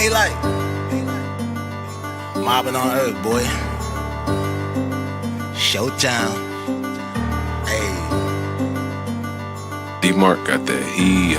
Daylight. Mobbing on Earth, boy. Showtime. Hey. D-Mark got that heat.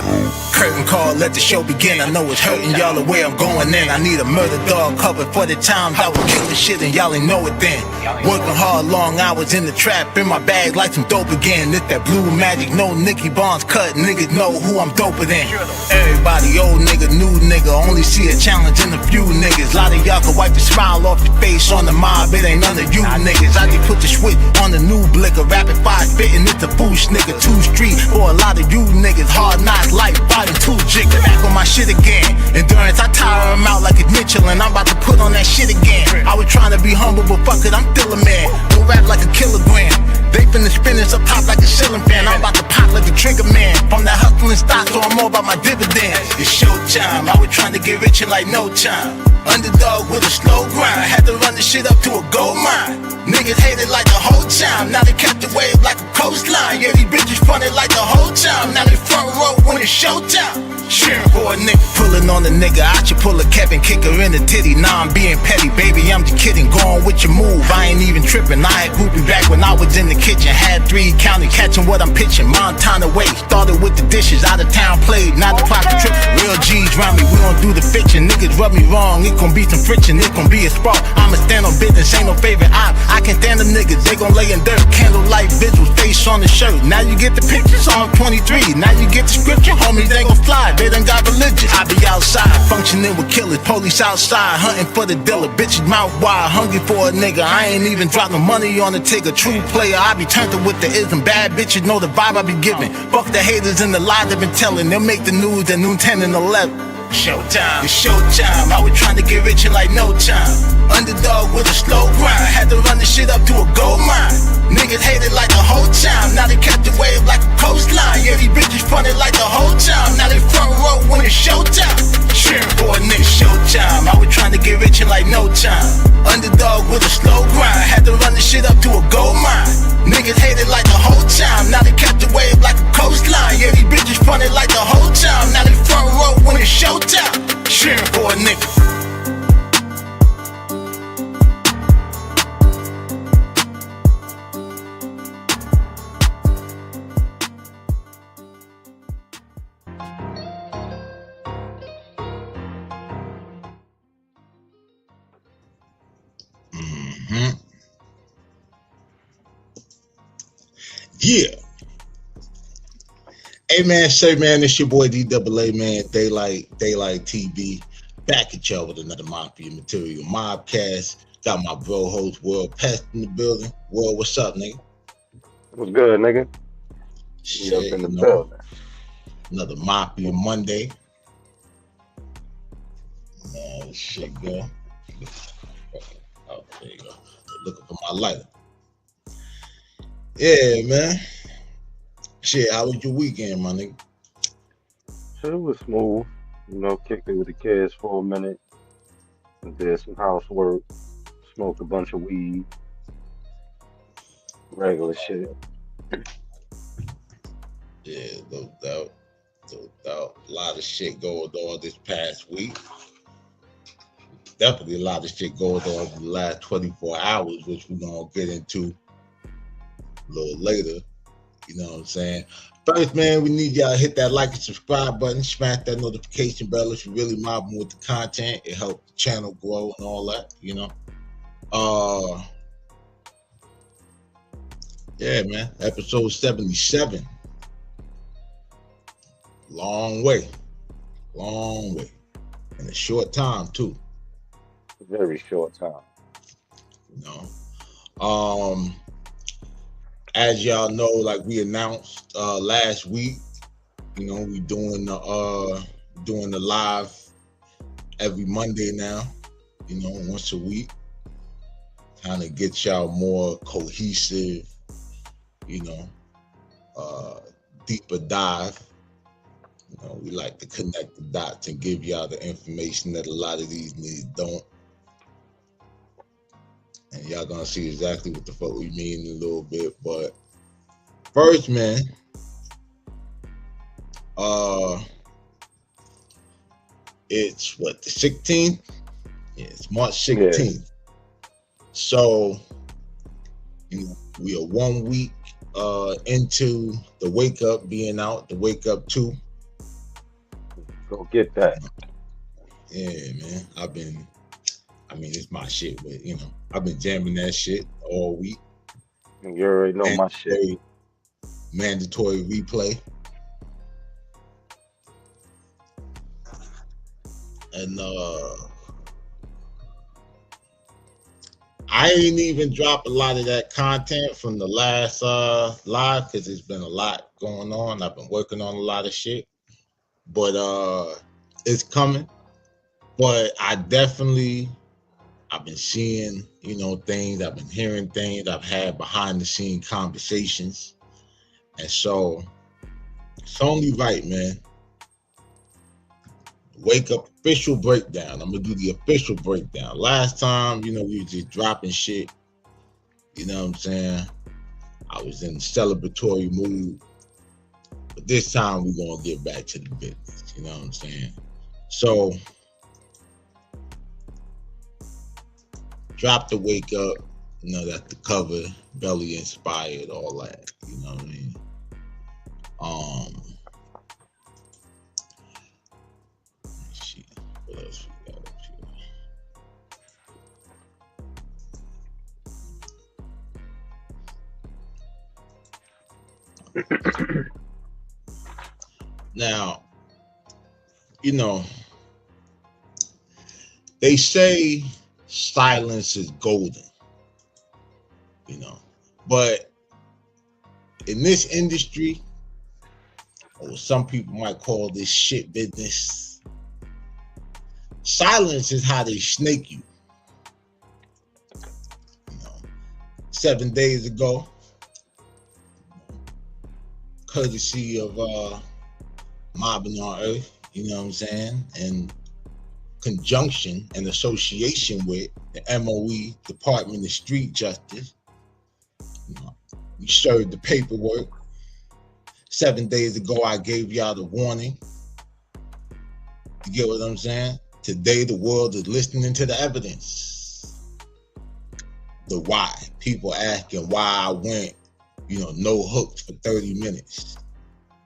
Curtain call, let the show begin. I know it's hurting y'all the way I'm going in. I need a murder dog covered for the times I was killing shit and y'all ain't know it then. Working hard, long hours in the trap, in my bag like some dope again. It's that blue magic, no Nicky Barnes cut. Niggas know who I'm doper than. Everybody, old nigga, new nigga, only see a challenge in a few niggas. A lot of y'all can wipe the smile off your face on the mob. It ain't none of you niggas. I just put the switch on the new blicker. Rapid fire spitting, it's a boost nigga. 2 street for a lot of you niggas. Hard knocks, life, body, 2 jigger. Back on my shit again. Endurance, I tire him out like it's Mitchell, and I'm about to put on that shit again. I was trying to be humble, but fuck it, I'm still a man. Don't rap like a kilogram. They finna spin this up top like a ceiling fan. I'm about to pop like a trigger man. From that hustling stock, so I'm more about my dividends. It's showtime. I was trying to get rich in like no time. Underdog with a slow grind. Had to run the shit up to a gold mine. Niggas hated like the whole time. Now they kept the wave like a coastline. Yeah, these bitches fronted like the whole time. Now they front row when it's showtime. Cheering for a nigga, pulling on a nigga. I should pull a Kevin, kick her in the titty. Nah, I'm being petty, baby, I'm just kidding. Going with your move, I ain't even tripping. I had groupie back when I was in the kitchen. Had 3 county, catching what I'm pitching. Montana way, started with the dishes. Out of town played, not the clock to trip. Real G's round me, we don't do the fiction. Niggas rub me wrong, it gon' be some friction. It gon' be a spark, I'ma stand on business. Ain't no favorite I can stand them niggas, they gon' lay in dirt. Candlelight visuals, face on the shirt. Now you get the pictures on 23. Now you get the scripture, homies ain't gon' fly. They done got religion. I be outside, functioning with killers. Police outside, hunting for the dealer. Bitches mouth wide, hungry for a nigga. I ain't even dropping money on the tigger. True player, I be turned with the ism. Bad bitches know the vibe I be giving. Fuck the haters and the lies I've been telling. They'll make the news at noon 10 and 11. Showtime, it's showtime. I was trying to get rich in like no time. Underdog with a slow grind. Had to run the shit up to a gold mine. Niggas hated like the whole time. Now they kept the wave like a coastline. Yeah, these bitches fronted like the whole time. Now they front row when it's showtime. Cheering for a nigga, showtime. I was trying to get rich in like no time. Underdog with a slow grind. Had to run the shit up to a gold mine. Niggas hated like the whole time. Now they kept the wave like a coastline. Yeah, these bitches fronted like the whole time. Now they front row when it's showtime. Cheering for a nigga. Yeah. Hey man, say man, it's your boy DAA, man. Daylight TV. Back at y'all with another Mafia Material Mobcast. Got my bro host World Pest in the building. World, what's up, nigga? What's good, nigga? Shit, up in the building. Another Mafia Monday. Man, shit, go. Oh, there you go. Looking for my lighter. Yeah, man. Shit, how was your weekend, my nigga? Shit was smooth. You know, kicked it with the kids for a minute. Did some housework. Smoked a bunch of weed. Regular shit. Yeah, no doubt. No doubt. A lot of shit going on this past week. Definitely a lot of shit going on in the last 24 hours, which we're going to get into a little later. You know what I'm saying? First, man, we need y'all to hit that like and subscribe button, smash that notification bell if you're really mobbing with the content. It helps the channel grow and all that, you know. Yeah, man. Episode 77. Long way. Long way. In a short time, too. Very short time. You know. As y'all know, like we announced last week, you know, we doing the live every Monday now, you know, once a week. Kind of get y'all more cohesive, you know, deeper dive. You know, we like to connect the dots and give y'all the information that a lot of these niggas don't. And y'all gonna see exactly what the fuck we mean in a little bit. But first, man, It's what, the 16th? Yeah, it's March Yeah. 16th. So, we are 1 week into the Wake Up being out, the Wake Up 2. Go get that. Yeah, man. It's my shit, but I've been jamming that shit all week. You already know my shit. Mandatory replay. And I ain't even dropped a lot of that content from the last live because there's been a lot going on. I've been working on a lot of shit. But it's coming. But I've been seeing, things, I've been hearing things, I've had behind the scene conversations. And so it's only right, man. Wake Up official breakdown. I'm gonna do the official breakdown. Last time, we were just dropping shit. You know what I'm saying? I was in celebratory mood. But this time we're gonna get back to the business. You know what I'm saying? So drop the Wake Up, that's the cover, belly inspired, all that. You know what I mean? Let's see what else we got up here. Now, they say silence is golden, but in this industry, or some people might call this shit business, silence is how they snake you. 7 days ago, courtesy of Mobbing on Earth, you know what I'm saying, and conjunction and association with the MOE, Department of Street Justice, we served the paperwork. 7 days ago, I gave y'all the warning. You get what I'm saying? Today, the world is listening to the evidence. The why. People asking why I went, no hooks for 30 minutes.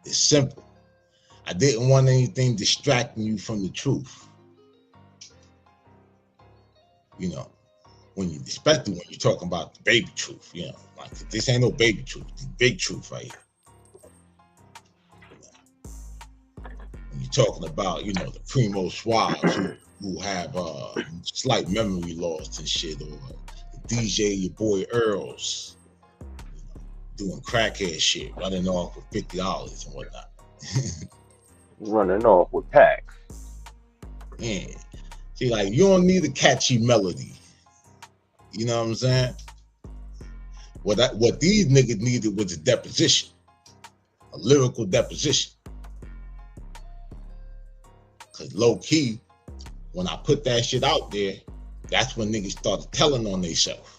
It's simple. I didn't want anything distracting you from the truth. Especially when you're talking about the baby truth, like this ain't no baby truth, it's big truth right here. When you're talking about, the primo swabs who have slight memory loss and shit, or the DJ, your boy Earls, doing crackhead shit, running off with $50 and whatnot. Running off with packs. Yeah. See, like, you don't need a catchy melody. You know what I'm saying? What these niggas needed was a deposition, a lyrical deposition. Cause low key, when I put that shit out there, that's when niggas started telling on themselves.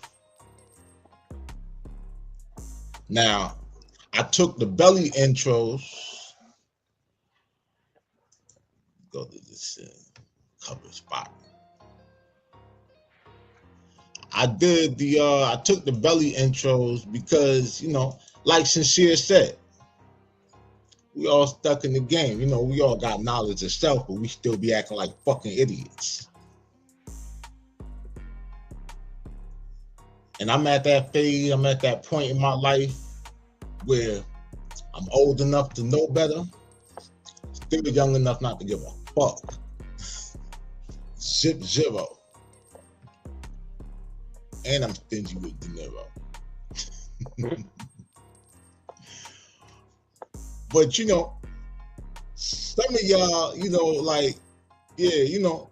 Now, I took the belly intros. Go to this cover spot. I took the belly intros because, like Sincere said, we all stuck in the game. We all got knowledge of self, but we still be acting like fucking idiots. And I'm at that phase, I'm at that point in my life where I'm old enough to know better, still young enough not to give a fuck. Zero. And I'm stingy with De Niro. But some of y'all,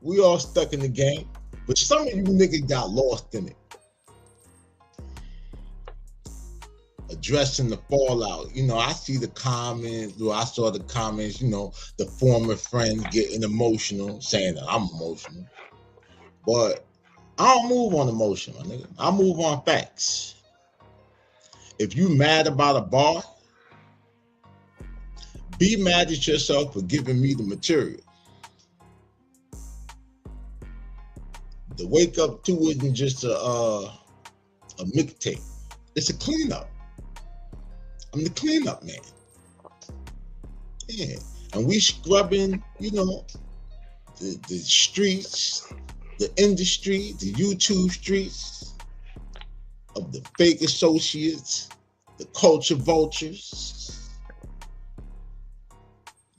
we all stuck in the game. But some of you niggas got lost in it. Addressing the fallout. I see the comments, or I saw the comments, the former friends getting emotional, saying that I'm emotional. But I don't move on emotion, my nigga. I move on facts. If you mad about a bar, be mad at yourself for giving me the material. The Wake Up 2 isn't just a mixtape. It's a cleanup. I'm the cleanup man. Yeah. And we scrubbing, the streets, the industry, the YouTube streets of the fake associates, the culture vultures.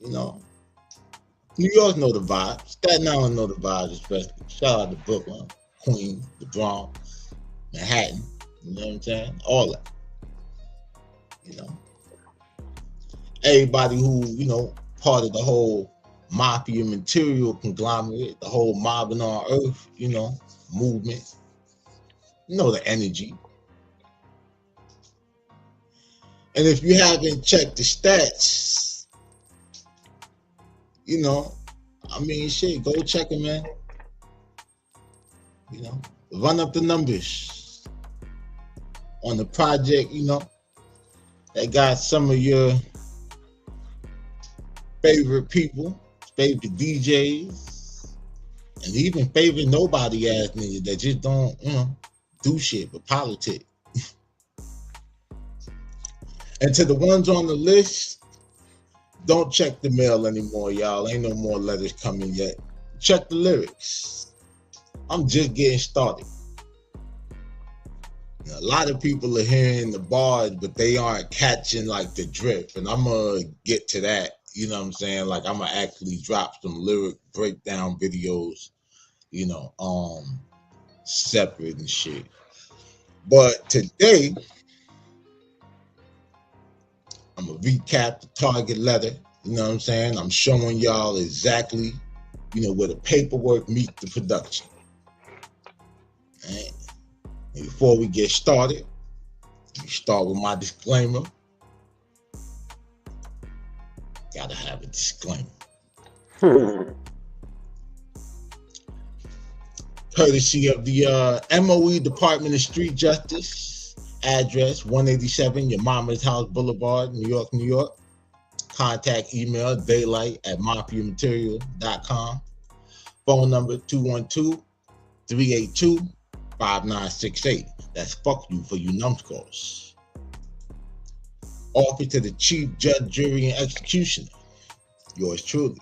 New York know the vibe. Staten Island know the vibe, especially. Shout out to Brooklyn, Queens, the Bronx, Manhattan. You know what I'm saying? All that. Everybody who, part of the whole mafia material conglomerate, the whole mobbing on earth, movement. The energy. And if you haven't checked the stats, shit, go check them, man. Run up the numbers on the project, that got some of your favorite people, favorite DJs, and even favorite nobody ass niggas that just don't, do shit but politics. And to the ones on the list, don't check the mail anymore, y'all. Ain't no more letters coming yet. Check the lyrics. I'm just getting started. A lot of people are hearing the bars, but they aren't catching like the drift. And I'm gonna get to that. You know what I'm saying? Like I'm gonna actually drop some lyric breakdown videos, separate and shit. But today, I'm gonna recap the target letter. You know what I'm saying? I'm showing y'all exactly, where the paperwork meets the production. Right? And before we get started, we start with my disclaimer. Gotta have a disclaimer. Courtesy of the MOE Department of Street Justice. Address 187 Your Mama's House Boulevard, New York, New York. Contact email daylight@mafiamaterial.com. Phone number 212-382-5968. That's fuck you for you numbskulls. Offered to the Chief Judge, Jury, and Executioner. Yours truly.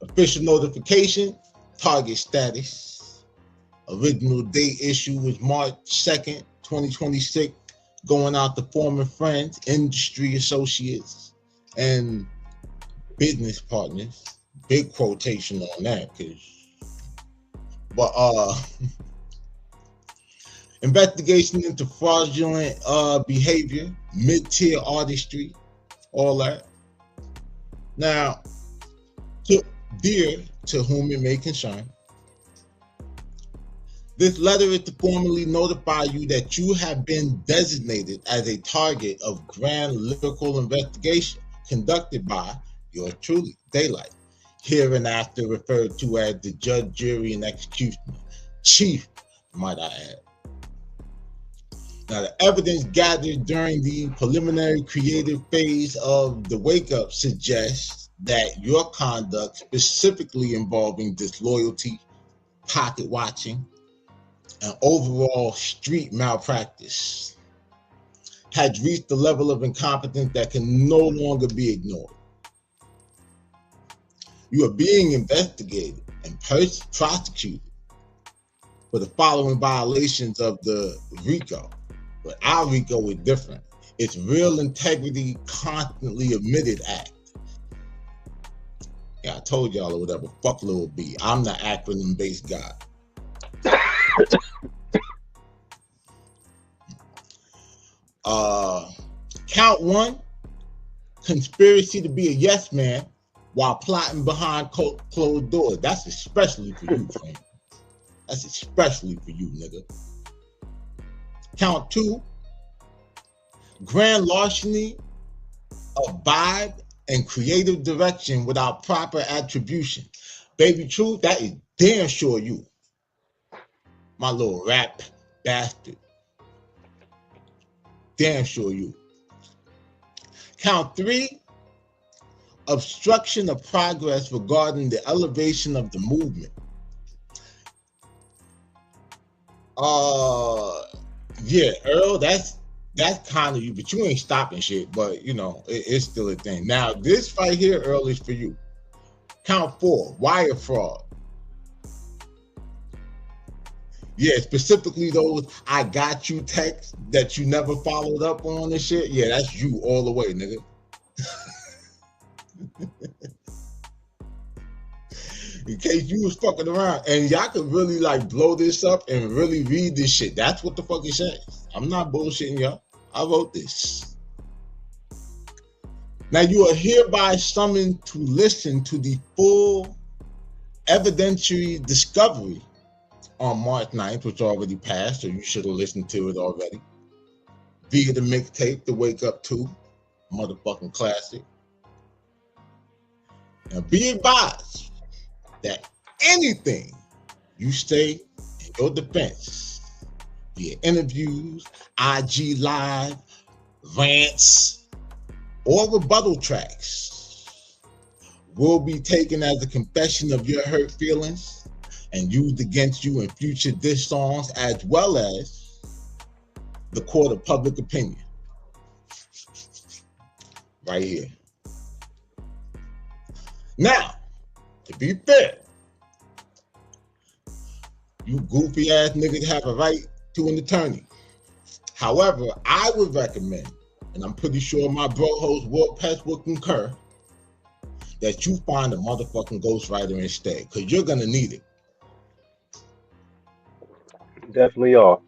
Official notification, target status. Original date issue was March 2nd, 2026. Going out to former friends, industry associates, and business partners. Big quotation on that, investigation into fraudulent behavior, mid-tier artistry, all that. Now, dear to whom it may concern, this letter is to formally notify you that you have been designated as a target of grand lyrical investigation conducted by yours truly, Daylight, hereinafter referred to as the Judge, Jury, and Executioner. Chief, might I add. Now, the evidence gathered during the preliminary creative phase of the Wake Up suggests that your conduct, specifically involving disloyalty, pocket watching, and overall street malpractice, had reached the level of incompetence that can no longer be ignored. You are being investigated and prosecuted for the following violations of the RICO. But our RICO is different. It's Real Integrity Constantly Admitted Act. Yeah, I told y'all or whatever. Fuck Lil B. I'm the acronym-based guy. Count 1, conspiracy to be a yes man while plotting behind closed doors. That's especially for you, friend. That's especially for you, nigga. Count 2, grand larceny of vibe and creative direction without proper attribution. Baby Truth, that is damn sure you. My little rap bastard. Damn sure you. Count 3, obstruction of progress regarding the elevation of the movement. Yeah, Earl, that's kind of you, but you ain't stopping shit. But you know, it's still a thing. Now, this right here, Earl, is for you. Count 4, wire fraud. Yeah, specifically those "I got you" texts that you never followed up on and shit. Yeah, that's you all the way, nigga. In case you was fucking around, and y'all could really like blow this up and really read this shit. That's what the fuck it says. I'm not bullshitting y'all. I wrote this. Now you are hereby summoned to listen to the full evidentiary discovery on March 9th, which already passed, so you should have listened to it already. Via the mixtape, The Wake Up 2, motherfucking classic. Now be advised that anything you say in your defense, via interviews, IG Live, rants, or rebuttal tracks, will be taken as a confession of your hurt feelings and used against you in future diss songs, as well as the court of public opinion. Right here. Now, to be fair, you goofy ass niggas have a right to an attorney. However, I would recommend, and I'm pretty sure my bro host Mobcast will concur, that you find a motherfucking ghostwriter instead, because you're gonna need it. Definitely are.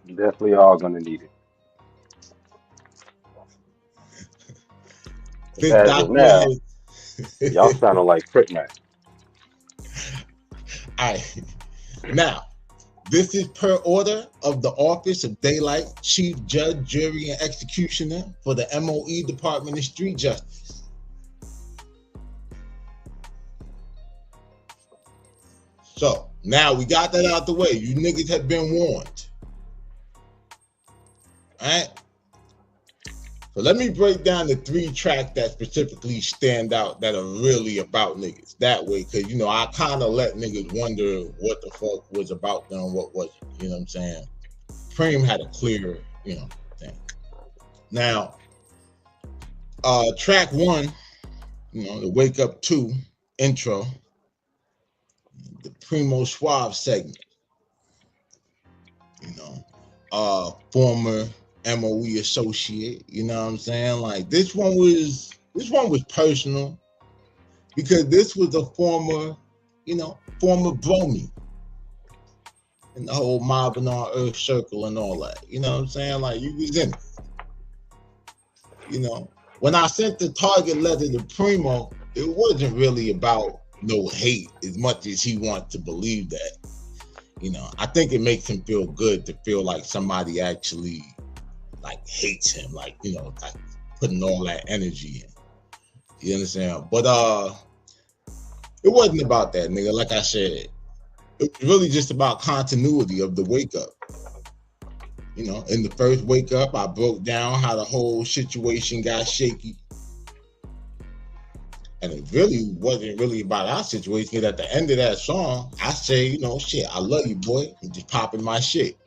Definitely are gonna need it. This As of now, document y'all is sounding like Critmac. all right. Now, this is per order of the Office of Daylight Chief Judge, Jury, and Executioner for the MOE Department of Street Justice. So, now we got that out the way. You niggas have been warned. All right? So let me break down the 3 tracks that specifically stand out that are really about niggas. That way, because, you know, I kind of let niggas wonder what the fuck was about them, what wasn't. You know what I'm saying? Preem had a clear, you know, thing. Now, track 1, you know, the Wake Up 2 intro, the Primo Suave segment. You know, former MOE associate, you know what I'm saying? Like this one was personal because this was a former bromie in the whole mobbing on Earth circle and all that. You know what I'm saying? Like you was in it. You know, when I sent the target letter to Primo, it wasn't really about no hate as much as he wanted to believe that. You know, I think it makes him feel good to feel like somebody actually like hates him, like, you know, like putting all that energy in. You understand? But it wasn't about that, nigga. Like I said, it was really just about continuity of the wake up. You know, in the first wake up, I broke down how the whole situation got shaky. And it really wasn't really about our situation, because at the end of that song, I say, you know, shit, I love you, boy. I'm just popping my shit.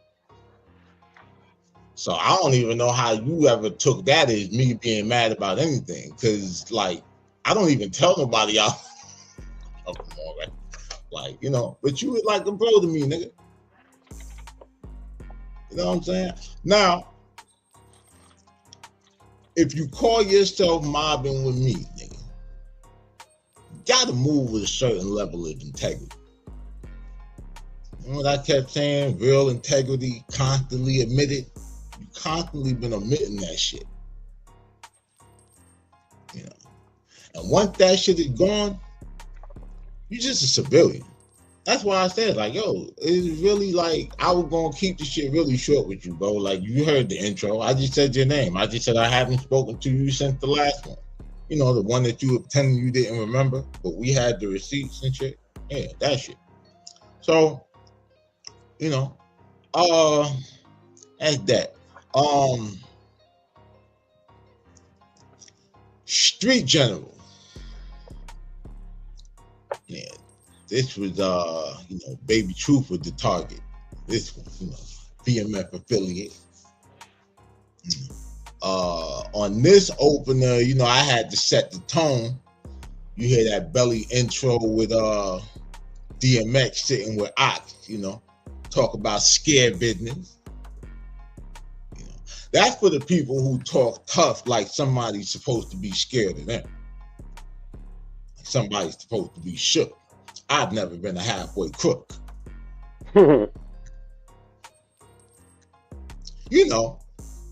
So I don't even know how you ever took that as me being mad about anything. Because, like, I don't even tell nobody out. Oh, come on, right? Like, you know, but you was like a bro to me, nigga. You know what I'm saying? Now, if you call yourself mobbing with me, nigga, you gotta move with a certain level of integrity. You know what I kept saying? Real integrity, constantly admitted. You constantly been omitting that shit. You know. And once that shit is gone, you're just a civilian. That's why I said, like, yo, it's really like, I was gonna keep the shit really short with you, bro. Like, you heard the intro. I just said your name. I just said I haven't spoken to you since the last one. You know, the one that you were pretending you didn't remember, but we had the receipts and shit. Yeah, that shit. So, you know, that's that. Street General. Yeah, this was you know, Baby Truth with the target. This one, BMF affiliate. On this opener, I had to set the tone. You hear that belly intro with DMX sitting with Ox, talk about scare business. That's for the people who talk tough like somebody's supposed to be scared of them. Like somebody's supposed to be shook. I've never been a halfway crook.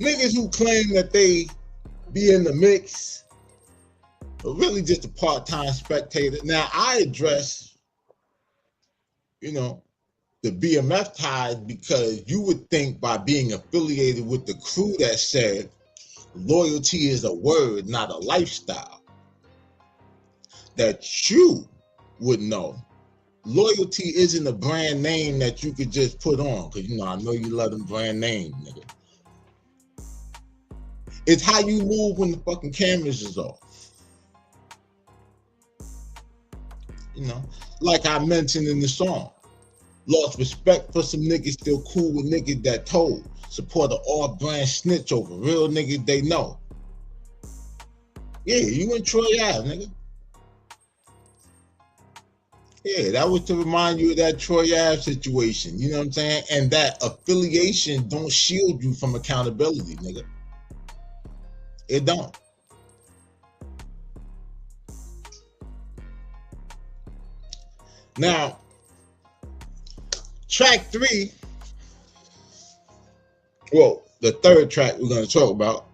Niggas who claim that they be in the mix are really just a part-time spectator. Now, I address, the BMF ties because you would think by being affiliated with the crew that said loyalty is a word, not a lifestyle, that you would know loyalty isn't a brand name that you could just put on. Because, I know you love them brand names, nigga. It's how you move when the fucking cameras is off. Like I mentioned in the song. Lost respect for some niggas, still cool with niggas that told. Support an off-brand snitch over real niggas they know. Yeah, you and Troy Ave, nigga. Yeah, that was to remind you of that Troy Ave situation. You know what I'm saying? And that affiliation don't shield you from accountability, nigga. It don't. Now, track 3, well, the third track we're going to talk about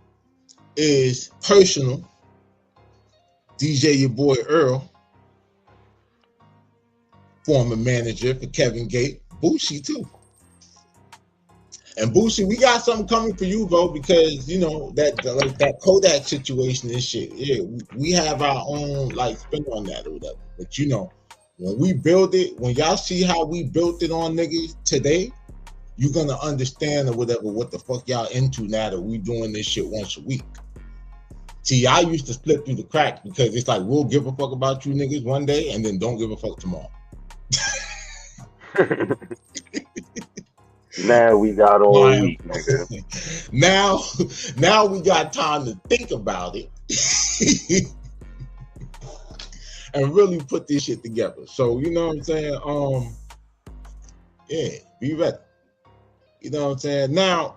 is Personal, DJ your boy Earl, former manager for Kevin Gate, Boosie too. And Boosie, we got something coming for you, bro, because that Kodak situation and shit. Yeah, we have our own spin on that or whatever. But when we build it, when y'all see how we built it on niggas today, you're gonna understand or whatever what the fuck y'all into now that we doing this shit once a week. See, I used to slip through the cracks because it's like we'll give a fuck about you niggas one day and then don't give a fuck tomorrow. Now we got all week, nigga. Now we got time to think about it and really put this shit together. So you know what I'm saying? Yeah, be ready. You know what I'm saying? Now,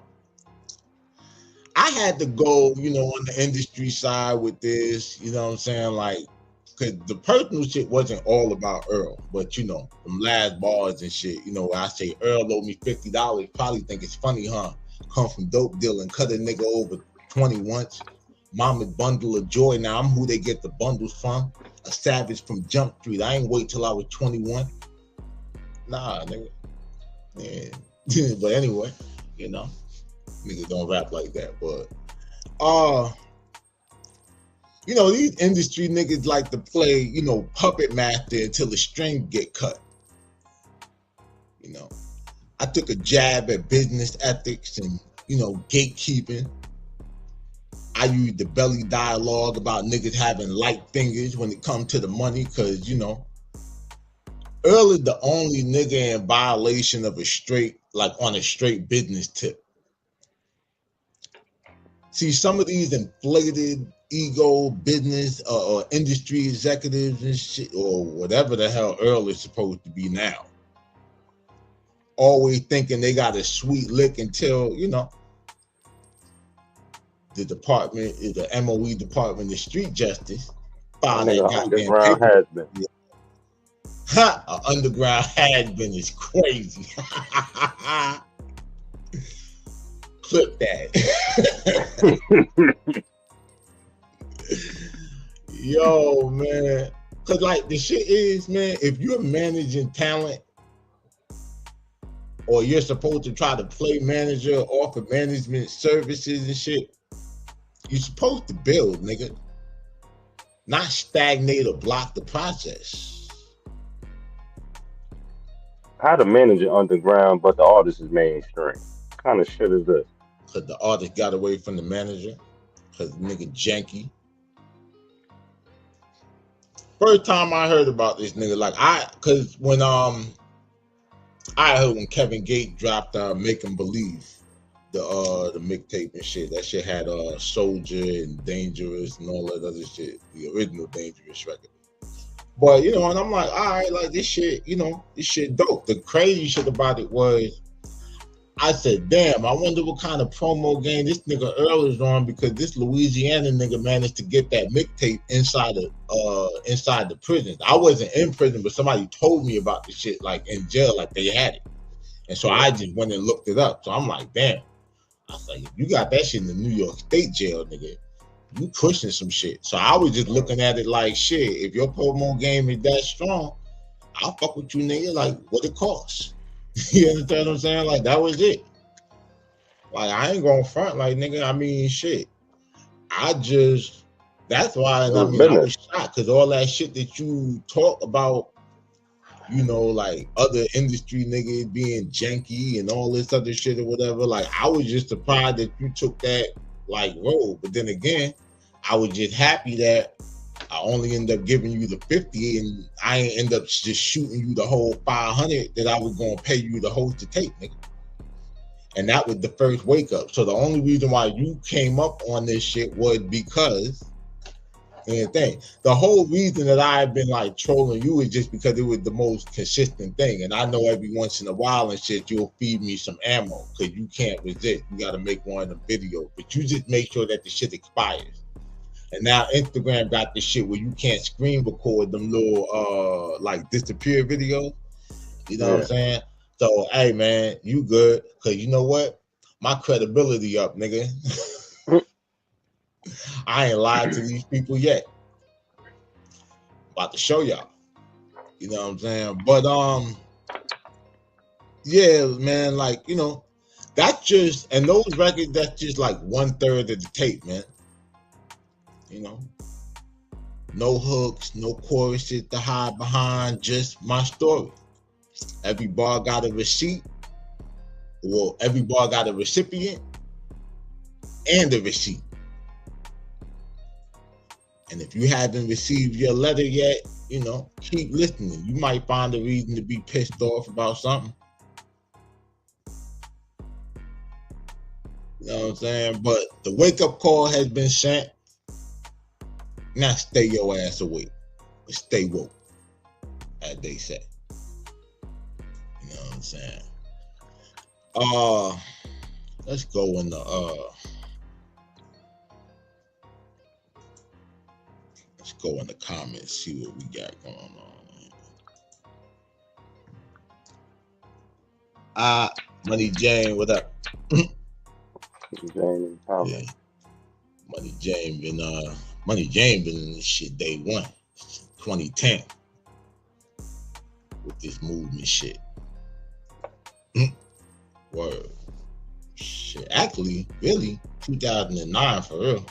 I had to go, on the industry side with this, you know what I'm saying? Because the personal shit wasn't all about Earl, but them last bars and shit, I say Earl owed me $50, probably think it's funny, huh? Come from dope dealing, cut a nigga over 20 once. Mama's bundle of joy, now I'm who they get the bundles from. A savage from Jump Street, I ain't wait till I was 21. Nah, nigga. Yeah. But anyway, niggas don't rap like that, but these industry niggas like to play, puppet master until the string get cut. I took a jab at business ethics and, gatekeeping. I used the belly dialogue about niggas having light fingers when it comes to the money, because, Earl is the only nigga in violation of on a straight business tip. See, some of these inflated ego business or industry executives and shit, or whatever the hell Earl is supposed to be now, always thinking they got a sweet lick until, the department, the MOE department of street justice, filed that goddamn paper. Ha! An underground has-been is crazy. Clip that. Yo, man. Cause the shit is, man, if you're managing talent or you're supposed to try to play manager, offer management services and shit, you're supposed to build, nigga. Not stagnate or block the process. How the manager underground, but the artist is mainstream? What kind of shit is this? Cause the artist got away from the manager. Cause nigga janky. First time I heard about this nigga, cause when I heard when Kevin Gates dropped Make 'Em Believe, the mixtape and shit. That shit had Soldier and Dangerous and all that other shit. The original Dangerous record. But you know, and I'm like, all right, like this shit, you know, this shit dope. The crazy shit about it was I said, damn, I wonder what kind of promo game this nigga Earl is on, because this Louisiana nigga managed to get that mixtape inside the prison. I wasn't in prison, but somebody told me about the shit, like in jail, like they had it. And so I just went and looked it up. So I'm like, damn. I was like, if you got that shit in the New York State jail, nigga, you pushing some shit. So I was just looking at it like, shit, if your promo game is that strong, I'll fuck with you, nigga, like what it costs. You understand what I'm saying? Like that was it. Like I ain't going front, like nigga. I mean, shit. That's why. And I mean, I was shocked because all that shit that you talk about, you know, like other industry niggas being janky and all this other shit or whatever. Like I was just surprised that you took that like road. But then again, I was just happy that I only end up giving you the 50 and I ain't end up just shooting you the whole 500 that I was gonna pay you to host the tape, nigga. And that was the first wake up. So the only reason why you came up on this shit was because, and the whole reason that I've been like trolling you is just because it was the most consistent thing. And I know every once in a while and shit, you'll feed me some ammo because you can't resist. You got to make one of the videos, but you just make sure that the shit expires. And now Instagram got this shit where you can't screen record them little like disappear videos. You know what I'm saying? So hey man, you good? Cause you know what? My credibility up, nigga. I ain't lied to these people yet. About to show y'all. You know what I'm saying? But yeah, man, like, you know, that's just, and those records, that's just like 1/3 of the tape, man. You know, no hooks, no choruses to hide behind, just my story. Every bar got a receipt. Well, every bar got a recipient and a receipt. And if you haven't received your letter yet, you know, keep listening. You might find a reason to be pissed off about something. You know what I'm saying? But the wake-up call has been sent. Now stay your ass awake. But stay woke, as they say. You know what I'm saying? Let's go in the let's go in the comments, see what we got going on. Money Jane, what up? Jane Yeah. Money Jane been in this shit day one, 2010. With this movement shit. Word. Shit. Actually, really, 2009 for real.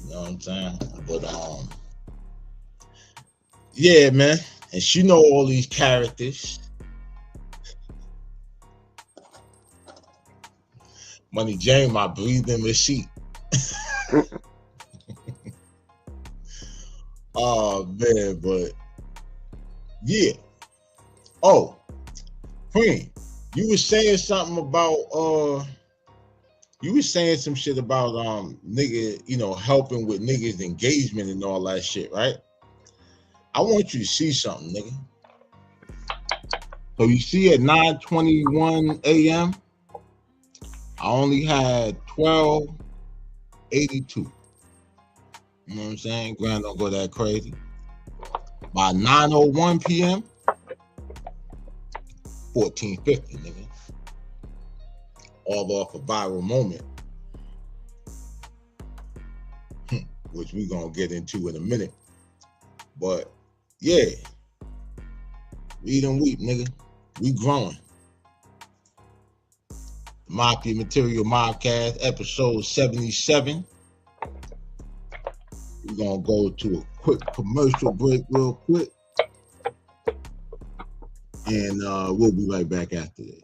You know what I'm saying? But yeah, man. And she know all these characters. Money Jane, my breathing receipt. Oh man, but yeah. Oh, Queen, you was saying something about you was saying some shit about nigga, you know, helping with niggas' engagement and all that shit, right? I want you to see something, nigga. So you see at 9:21 a.m. I only had 1282. You know what I'm saying? Grand don't go that crazy. By 9:01 p.m., 1450, nigga. All off a viral moment, which we gonna get into in a minute. But yeah, read and weep, nigga. We growing. Mafia Material Mobcast, episode 77. We're gonna go to a quick commercial break real quick. And we'll be right back after this.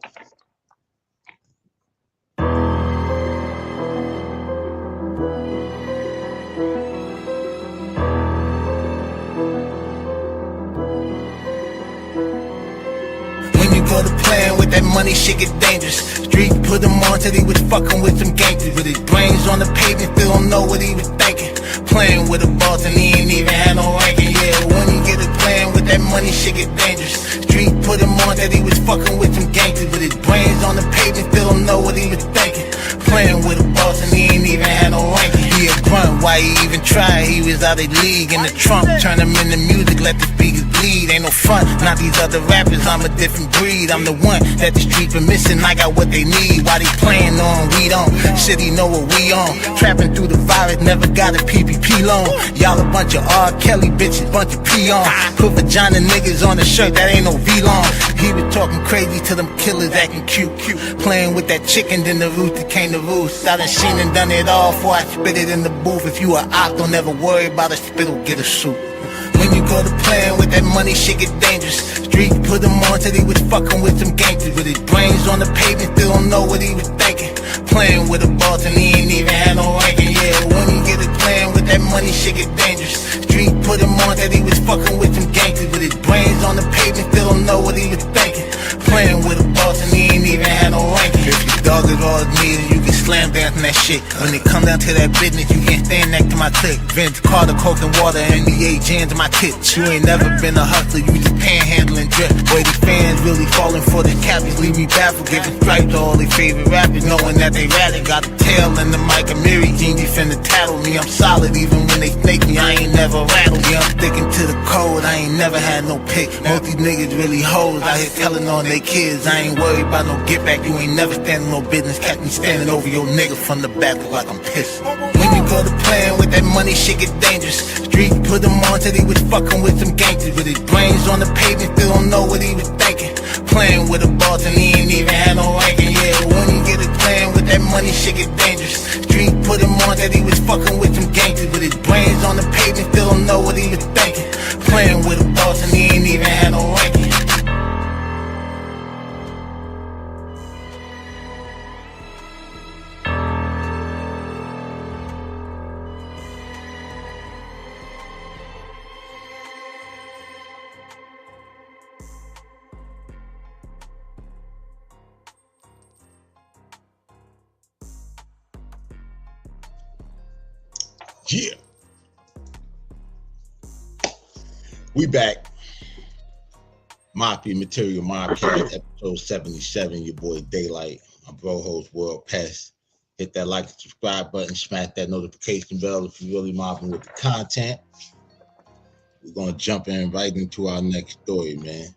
that money, shit get dangerous. Street put him on till he was fucking with some gangsters. With his brains on the pavement, still don't know what he was thinking. Playing with a boss and he ain't even had no ranking. Yeah, when he get it playing with that money, shit get dangerous. Street put him on that he was fucking with some gangsters. With his brains on the pavement, still don't know what he was thinking. Playing with a boss and he ain't even had no ranking. He a grunt, why he even try? He was out of league in the trunk. Turn him into music, let the speakers bleed. Ain't no fun, not these other rappers, I'm a different breed. I'm the one that the street been missing, I got what they need. Why they playing on, we don't. Shit, he know what we on. Trapping through the virus, never got a PPP loan. Y'all a bunch of R. Kelly bitches, bunch of peons. Put vagina niggas on the shirt, that ain't no V-long. He was talking crazy to them killers acting cute. Playing with that chicken, then the rooster came to roost. I done seen and done it all before I spit it in the booth. If you a op, don't ever worry about a spittle, get a suit. When you go to playing with that money, shit get dangerous. Street put him on till he was fucking with some gangsters. With his brains on the pavement, still don't know what he was thinking. Playing with a boss and he ain't even had no ranking. Yeah, when he get it playing with that money, shit get dangerous. Street put him on till he was fucking with some gangsters. With his brains on the pavement, still don't know what he was thinking. Playing with a boss and he ain't even had no ranking. If your dog is all it needs, you can slam dance on that shit. When it come down to that business, you can't stand next to my clique. Vince Carter, coke and water, NBA jams in my kits. You ain't never been a hustler, you just panhandling drip. Boy, the fans really falling for the cappies, leave me baffled. Giving stripes to all their favorite rappers, knowing that they ratted. Got a tail in the mic and Mary Jean, they finna tattle me. I'm solid even when they snake me, I ain't never rattled. Yeah, I'm sticking to the code, I ain't never had no pick. Most these niggas really hoes, out here telling on they kids. I ain't worried about no get back, you ain't never standing no business. Catch me standing over your nigga from the back, look like I'm pissed. When you go to playing with that money, shit get dangerous. Street put him on till he was fucking with some gangsters. With his brains on the pavement, still don't know what he was thinking. Playing with a boss and he ain't even had no ranking. Yeah, when he get it playing with that money, shit get dangerous. Street put him on till he was fucking with some gangsters. With his brains on the pavement, still don't know what he was thinking. Playing with a boss and he ain't even had no ranking. Yeah. We back. Mafia Material Mobcast, episode 77. Your boy Daylight, my bro host World Pest. Hit that like and subscribe button, smash that notification bell if you're really mobbing with the content. We're gonna jump in right into our next story, man.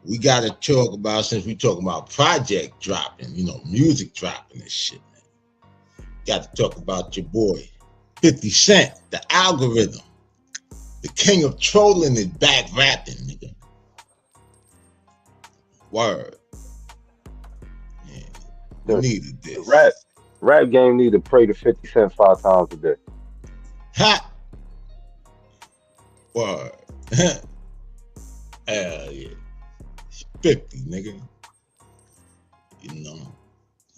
We gotta talk about, since we talking about project dropping, music dropping and shit, man. Got to talk about your boy 50 Cent, the algorithm. The king of trolling is back rapping, nigga. Word. Yeah, we needed this. Rap game need to pray to 50 Cent 5 times a day. Ha! Word. Hell yeah. 50, nigga.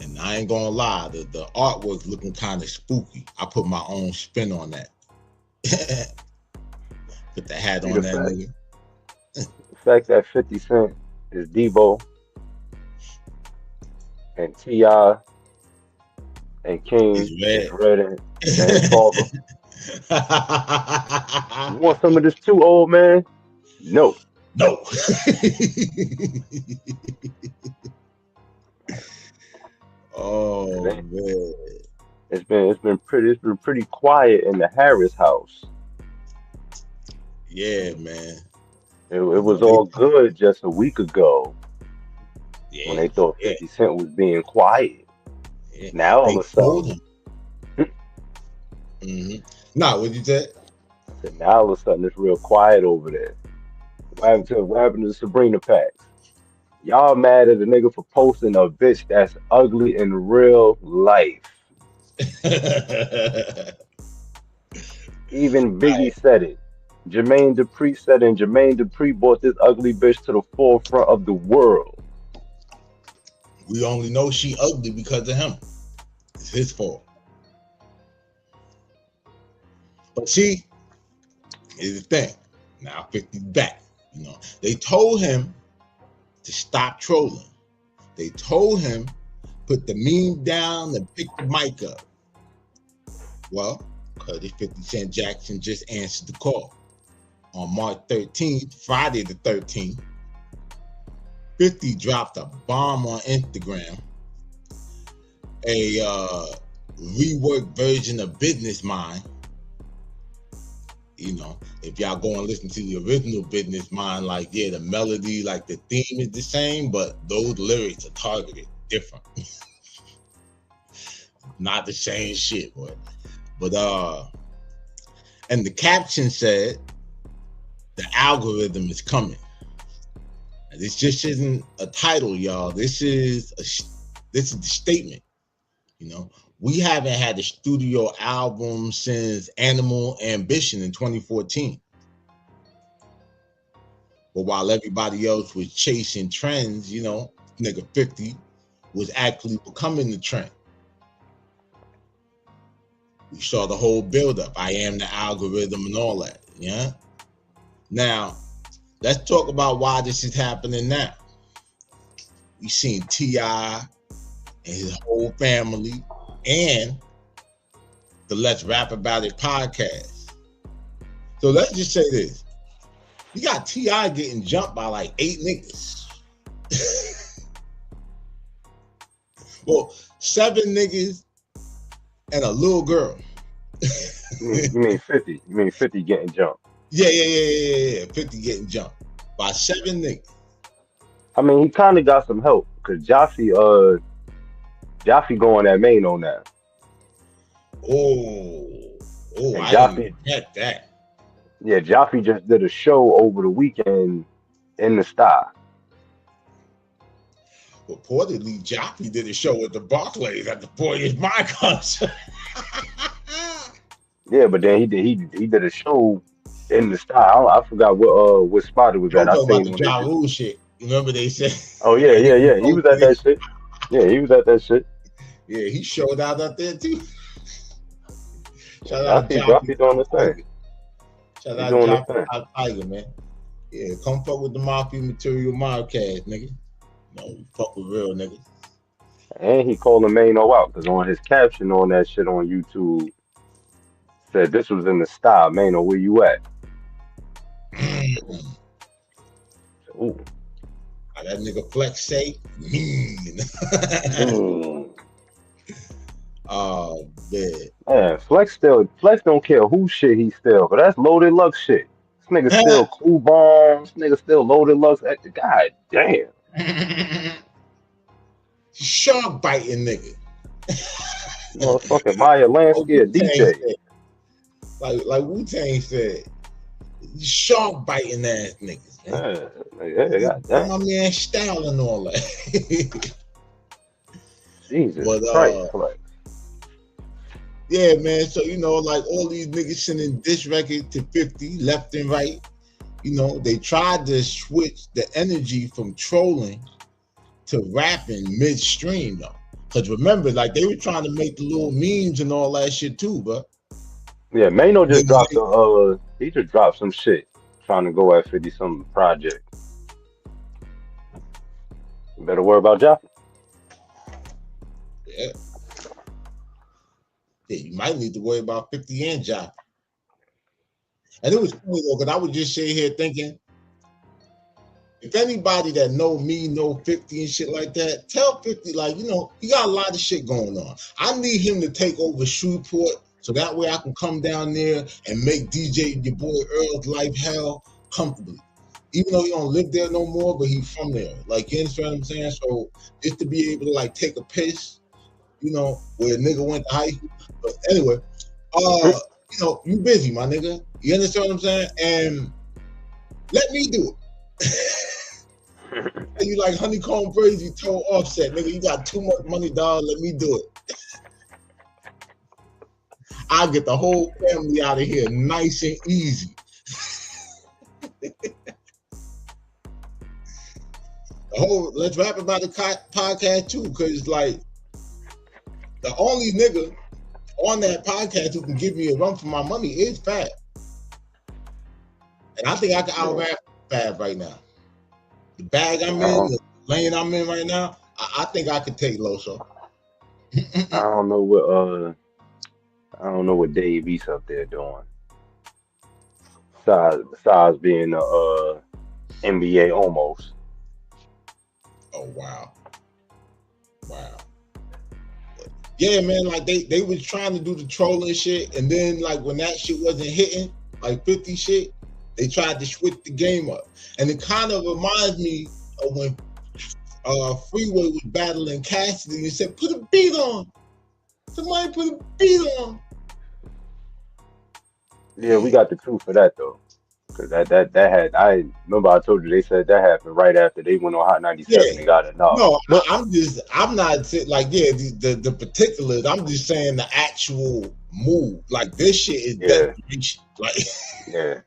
And I ain't gonna lie, the artwork looking kind of spooky. I put my own spin on that. Put the hat on that nigga. The fact that 50 Cent is Debo and T.I. and King is Red and Father. You want some of this too, old man? No. No. Oh man. It's been pretty quiet in the Harris house. Yeah, man. It was all good just a week ago. Yeah, when they thought 50 Cent was being quiet. Yeah. Now all of a sudden. Nah, what'd you say? Now all of a sudden it's real quiet over there. What happened to Sabrina Packs? Y'all mad at a nigga for posting a bitch that's ugly in real life. Even Biggie said it. Jermaine Dupri said it, and Jermaine Dupri brought this ugly bitch to the forefront of the world. We only know she ugly because of him. It's his fault. But see, here's the thing. Now 50's back. They told him to stop trolling. They told him, put the meme down and pick the mic up. Well, Curtis 50 Cent Jackson just answered the call. On March 13th, Friday the 13th, 50 dropped a bomb on Instagram, a reworked version of Business Mind. You know, if y'all go and listen to the original Business Mind, like, yeah, the melody, like the theme is the same, but those lyrics are targeted different. Not the same shit, boy. But and the caption said, the algorithm is coming. And this just isn't a title, y'all. This is the statement. You know, we haven't had a studio album since Animal Ambition in 2014. But while everybody else was chasing trends, you know, nigga 50 was actually becoming the trend. We saw the whole buildup. I am the algorithm and all that. Yeah. Now, let's talk about why this is happening now. We seen T.I. and his whole family and the Let's Rap About It podcast. So let's just say this. You got T.I. getting jumped by like 8 niggas. Well, 7 niggas and a little girl. You mean 50? You mean 50 getting jumped? Yeah. 50 getting jumped by 7 niggas. I mean, he kind of got some help because Jaffe going at Main on that. I Jaffe, didn't get that. Yeah, Jaffe just did a show over the weekend in the Star. Reportedly, Jaffe did a show at the Barclays at the Boy Is My concert. Yeah, but then he did a show in the Star. I forgot what spot it was at. I Don't talk seen about the Ja Rule shit. You remember they said? Oh yeah. He was at that shit. Yeah, he was at that shit. Yeah, he showed out there too. Shout I out see Jaffe doing the thing. Shout out Jaffe Tiger, man. Yeah, come fuck with the Mafia Material Mobcast, nigga. No, we fuck with real niggas. And he called Mano out because on his caption on that shit on YouTube said this was in the Star. Mano, where you at? Ooh. That nigga Flex say mean. Oh man. Flex don't care who shit he still, but that's Loaded Lux shit. This nigga still Cool Bombs. This nigga still Loaded Lux. God damn. Shark biting nigga. Motherfucking Maya Lansky, a DJ. Like Wu-Tang said, shark biting ass niggas. God my man Style and all that. Jesus Christ. Yeah, man. So, you know, like all these niggas sending diss record to 50 left and right. You know, they tried to switch the energy from trolling to rapping midstream though. Cause remember, like they were trying to make the little memes and all that shit too, bro. Yeah, Mano just he just dropped some shit trying to go at 50 some project. You better worry about Jaffe. Yeah. Yeah, you might need to worry about 50 and Jaffe. And it was funny though, because I was just sitting here thinking, if anybody that know me, know 50 and shit like that, tell 50, like, you know, he got a lot of shit going on. I need him to take over Shreveport so that way I can come down there and make DJ your boy Earl's life hell comfortably. Even though he don't live there no more, but he's from there. Like, you understand what I'm saying? So just to be able to like take a piss, you know, where a nigga went to high school. But anyway, you know, you busy, my nigga. You understand what I'm saying? And let me do it. You like Honeycomb Braids, you told Offset, nigga, you got too much money, dog. Let me do it. I'll get the whole family out of here nice and easy. Let's rap about the podcast too, because like the only nigga on that podcast who can give me a run for my money is Fab. And I think I can out-rap Fab right now. The bag I'm in, the lane I'm in right now, I think I could take Loso. I don't know what Dave East up there doing. Besides being a NBA almost. Oh wow, wow. Yeah, man. Like they was trying to do the trolling shit, and then like when that shit wasn't hitting, like 50 shit, they tried to switch the game up, and it kind of reminds me of when Freeway was battling Cassidy and said, "Put a beat on." Somebody put a beat on. Yeah, we got the truth for that though. Cause that had I remember I told you they said that happened right after they went on Hot Yeah. 97 and got enough. No, I'm not like, yeah, the particulars. I'm just saying the actual move. Like this shit is Yeah, desperation. Like, yeah.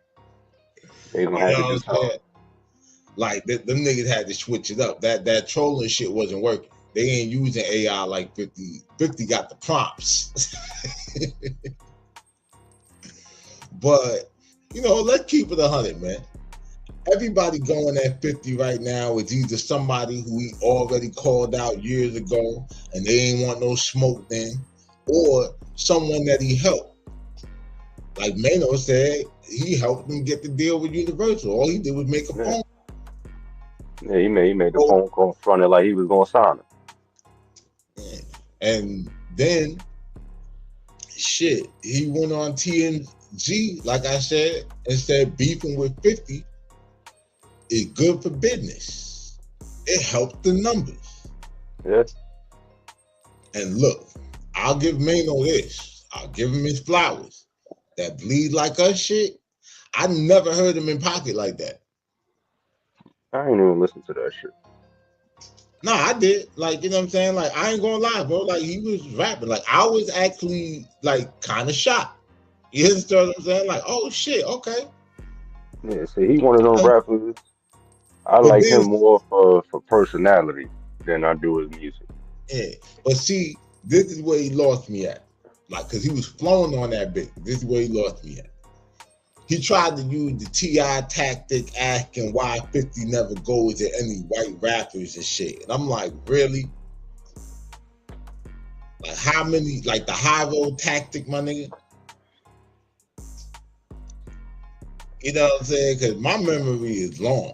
They you gonna know have to what do I'm something. saying? Like them niggas had to switch it up. That trolling shit wasn't working. They ain't using AI like 50. 50 got the prompts. But let's keep it 100, man. Everybody going at 50 right now is either somebody who we already called out years ago and they ain't want no smoke then, or someone that he helped. Like Mano said, he helped them get the deal with Universal. All he did was make a Yeah, phone yeah. He made the call. phone call fronted like he was gonna sign And then shit, he went on TNG, like I said, and said beefing with 50 is good for business. It helped the numbers. him. Yeah. And look, I'll give Mano this. I'll give him his flowers. That bleed like us shit, I never heard him in pocket like that. I ain't even listen to that shit. No, I did. Like, you know what I'm saying? Like, I ain't gonna lie, bro. Like, he was rapping. Like, I was actually, like, kind of shocked. You understand what I'm saying? Like, oh, shit, okay. Yeah, see, he one of them rappers. I But like then, him more for personality than I do his music. yeah. But see, this is where he lost me at. Like, because he was flowing on that bit. This is where he lost me at. He tried to use the T.I. tactic asking why 50 never goes to any white rappers and shit. And I'm like, really? Like, how many, like the high road tactic, my nigga? You know what I'm saying? Because my memory is long.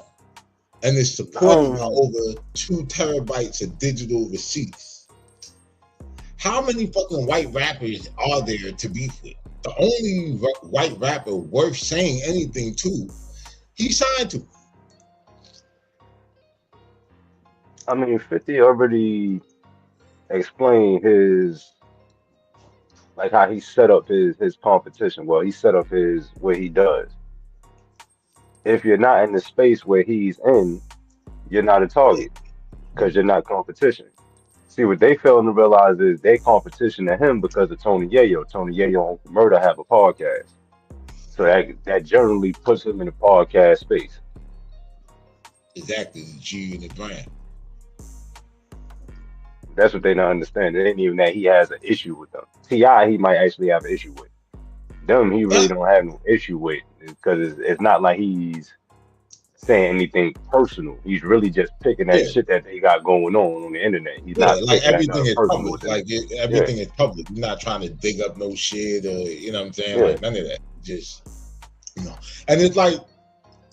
And it's supported by Um, over 2 terabytes of digital receipts. How many fucking white rappers are there to beef with? The only white rapper worth saying anything to, he signed to. I mean, 50 already explained his like how he set up his competition. Well, he set up his what he does. If you're not in the space where he's in, you're not a Yeah. target because you're not competition. See, what they fail to realize is they competition to him because of Tony Yayo. Tony Yayo and Uncle Murder have a podcast. So that generally puts him in the podcast space. Exactly, the G and the brand. That's what they don't understand. It ain't even that he has an issue with them. Ti, he might actually have an issue with. Them, he Yeah, really don't have no issue with because it's not like he's saying anything personal. He's really just picking that yeah, shit that they got going on the internet. He's yeah. not Like taking that everything nothing is personal public. with it. Like Yeah, everything is public. You're not trying to dig up no shit or you know what I'm saying? yeah. Like none of that. Just and it's like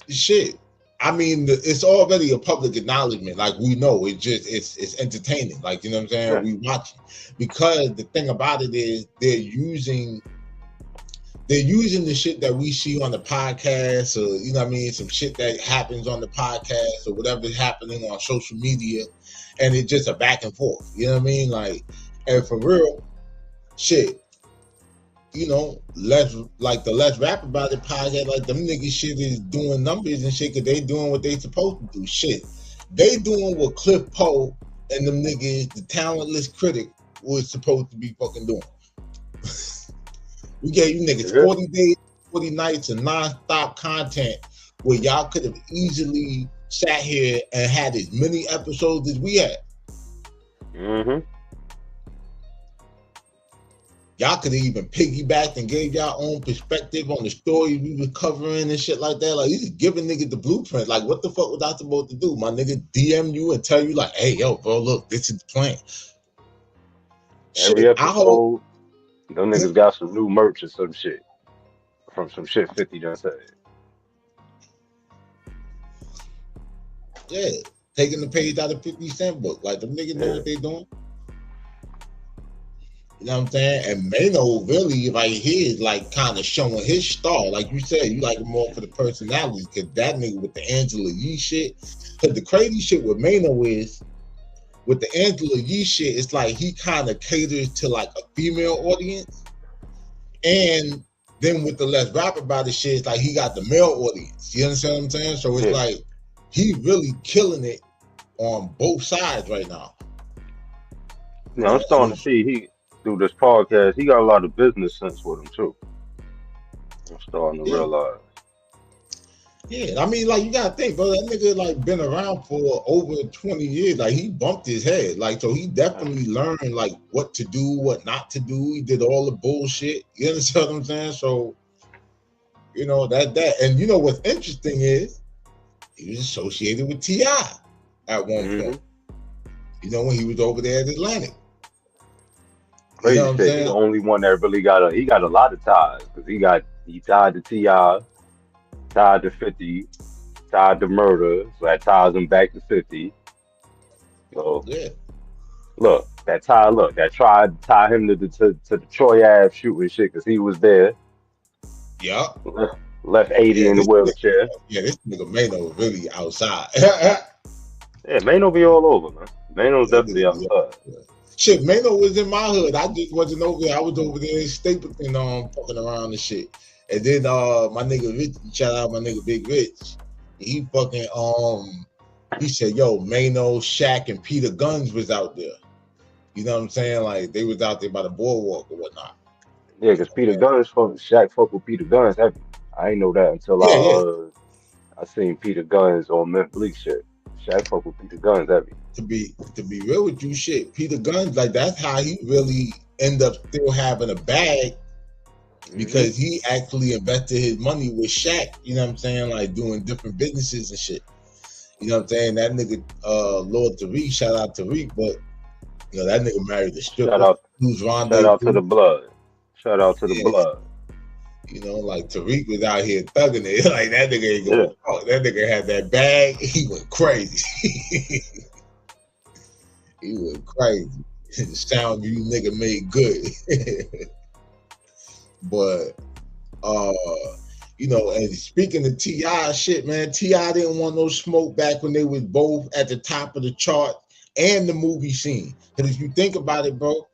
shit. I mean, it's already a public acknowledgement. Like we know, it's entertaining. Like you know what I'm saying? Yeah. We watch it because the thing about it is they're using the shit that we see on the podcast, or you know what I mean, some shit that happens on the podcast or whatever's happening on social media, and it's just a back and forth. You know what I mean? Like, and for real, shit. Let's rap about it podcast. Like them niggas shit is doing numbers and shit because they doing what they supposed to do. Shit, they doing what Cliff Poe and them niggas, the talentless critic, was supposed to be fucking doing. We gave you niggas Yeah. 40 days, 40 nights of non-stop content where y'all could have easily sat here and had as many episodes as we had. Mm-hmm. y'all could have even piggybacked and gave y'all own perspective on the story we was covering and shit like that. Like, you just giving niggas the blueprint. Like, what the fuck was I supposed to do? My nigga DM you and tell you like, hey, yo, bro, look, this is the plan. Every Shit, I hope. episode, them niggas got some new merch or some shit from some shit 50 done said. Yeah, taking the page out of 50 Cent book. Like, them niggas know what they doing. You know what I'm saying? And Mano really right here is like kind of showing his star. Like you said, you like him more for the personality, because that nigga with the Angela Yee shit. Because the crazy shit with Mano is, with the Angela Yee shit, it's like he kind of caters to like a female audience. And then with the Let's Rap About It shit, it's like he got the male audience. You understand what I'm saying? So it's like he really killing it on both sides right now. Now I'm starting to see he through this podcast, he got a lot of business sense with him too. I'm starting to realize. Yeah, I mean, like, you gotta think, bro, that nigga like been around for over 20 years. Like, he bumped his head. Like, so he definitely learned like what to do, what not to do. He did all the bullshit. You understand what I'm saying? So, you know, that and you know what's interesting is he was associated with T.I. at one point. You know, when he was over there at Atlantic. Crazy You know what I'm shit. saying? He's the only one that really got a lot of ties, because he tied to T.I., tied to 50, tied to Murder, so that ties him back to 50. So look, that tried to tie him to the Troy Ave shooting shit, because he was there. Yup. Left 80 in the wheelchair. This nigga Mano really outside. Yeah, Mano be all over, man. Mano's definitely outside. Shit, Mano was in my hood. I just wasn't over there. I was over there in Stapleton, fucking around and shit. And then my nigga Rich, shout out my nigga Big Rich. He fucking he said, yo, Mano, Shaq, and Peter Guns was out there. You know what I'm saying? Like, they was out there by the boardwalk or whatnot. Yeah, because Shaq fuck with Peter Guns heavy. I ain't know that until I seen Peter Guns on Memphis Bleak shit. Shaq fuck with Peter Guns heavy. To be real with you, shit, Peter Guns, like, that's how he really ended up still having a bag, because he actually invested his money with Shaq, you know what I'm saying, like doing different businesses and shit. You know what I'm saying? That nigga, Lord Tariq, shout out Tariq, but you know, that nigga married a stripper. Shout out to the blood. Shout out to the blood. You know, like Tariq was out here thugging it. Like, that nigga ain't gonna talk. That nigga had that bag. He went crazy. He went crazy. The sound you nigga made good. But you know, and speaking of T.I. shit, man, T.I. didn't want no smoke back when they was both at the top of the chart and the movie scene. Because if you think about it, bro,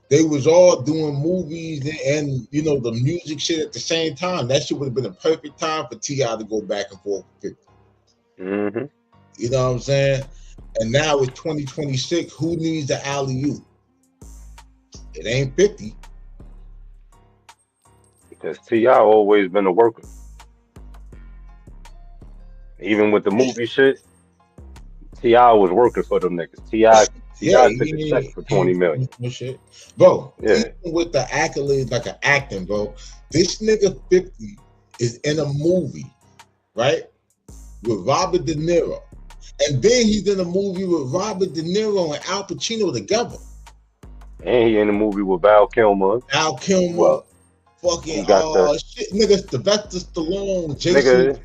they was all doing movies and you know, the music shit at the same time. That shit would have been a perfect time for T.I. to go back and forth with 50. You know what I'm saying? And now it's 2026. Who needs the alley-oop? It ain't 50. Because T.I. always been a worker. Even with the movie shit, T.I. was working for them niggas. T.I. took a check for 20 million. Shit. Bro, even with the accolades, like an acting, bro, this nigga 50 is in a movie, right? With Robert De Niro. And then he's in a movie with Robert De Niro and Al Pacino together. And he in a movie with Val Kilmer. Well, fucking shit, niggas, Sylvester Stallone, Jason,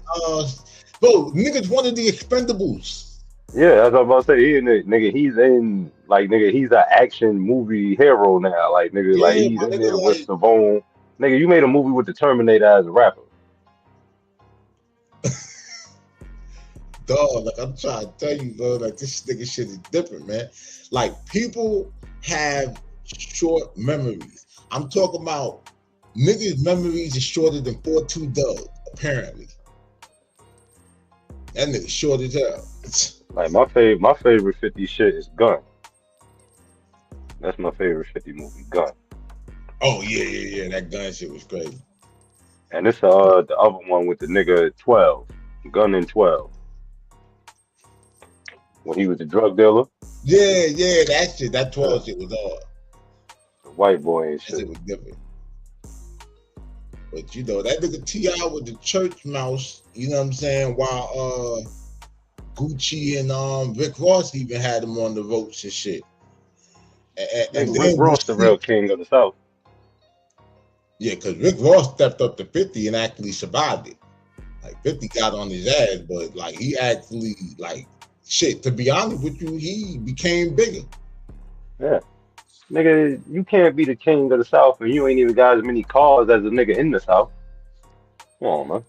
bro, niggas one of the Expendables. Yeah, that's what I'm about to say. He's an action movie hero now. Like, nigga, like, he's in there with Stallone. Nigga, you made a movie with the Terminator as a rapper. Dog, like, I'm trying to tell you, bro, like, this nigga shit is different, man. Like, people have short memories. I'm talking about niggas' memories is shorter than 4-2 Doug, apparently. That nigga short as hell. Like, my favorite 50 shit is Gun. That's my favorite 50 movie, Gun. Oh yeah, that Gun shit was crazy. And it's the other one with the nigga 12, Gun in 12. When he was a drug dealer. Yeah, that shit, that 12 shit was hard. White boy and That shit shit. was different. But you know, that nigga T.I. with the church mouse, you know what I'm saying? While Gucci and Rick Ross even had him on the ropes and shit. And Nigga, Rick then you Ross the real see, king of the South. yeah, because Rick Ross stepped up to 50 and actually survived it. Like 50 got on his ass, but like he actually like shit. To be honest with you, he became bigger. Yeah. Nigga, you can't be the king of the South and you ain't even got as many cars as a nigga in the South. Come on, man.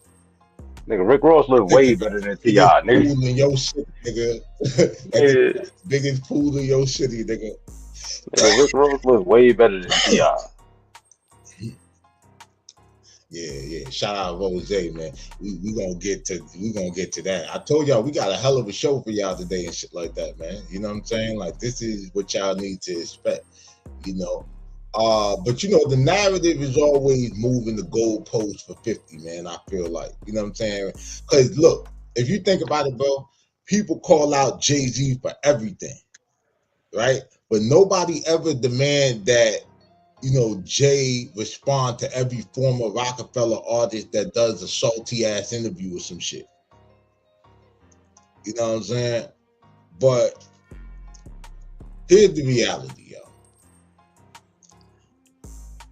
Nigga, Rick Ross look way better than Biggest T.I. Nigga, pool in your city, nigga. That nigga, nigga, biggest pool in your city, nigga. nigga, Rick Ross look way better than T.I. Yeah. Shout out Rose, man. We gonna get to that. I told y'all we got a hell of a show for y'all today and shit like that, man. You know what I'm saying? Like this is what y'all need to expect, you know. But you know, the narrative is always moving the goalpost for 50, man. I feel like, you know what I'm saying? Because look, if you think about it, bro, people call out Jay-Z for everything, right? But nobody ever demand that, you know, Jay respond to every former Rockefeller artist that does a salty ass interview or some shit. You know what I'm saying? But here's the reality, yo.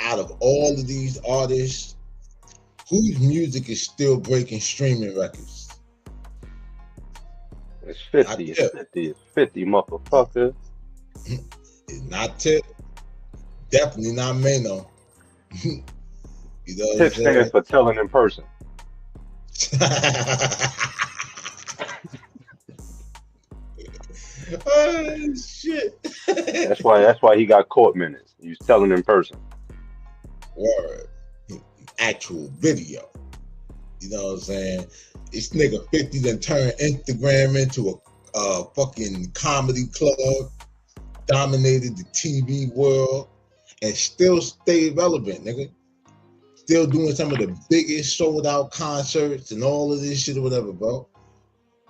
Out of all of these artists, whose music is still breaking streaming records? It's Not 50, it's Tip. 50, it's 50, motherfucker. It's not Tip. Definitely not Mano. You know what I'm Tip saying? stands for telling in person. Oh shit. That's why he got court minutes. He was telling in person. Word. Actual video. You know what I'm saying? This nigga 50 done turned Instagram into a fucking comedy club, dominated the TV world, and still stayed relevant, nigga. Still doing some of the biggest sold out concerts and all of this shit or whatever, bro.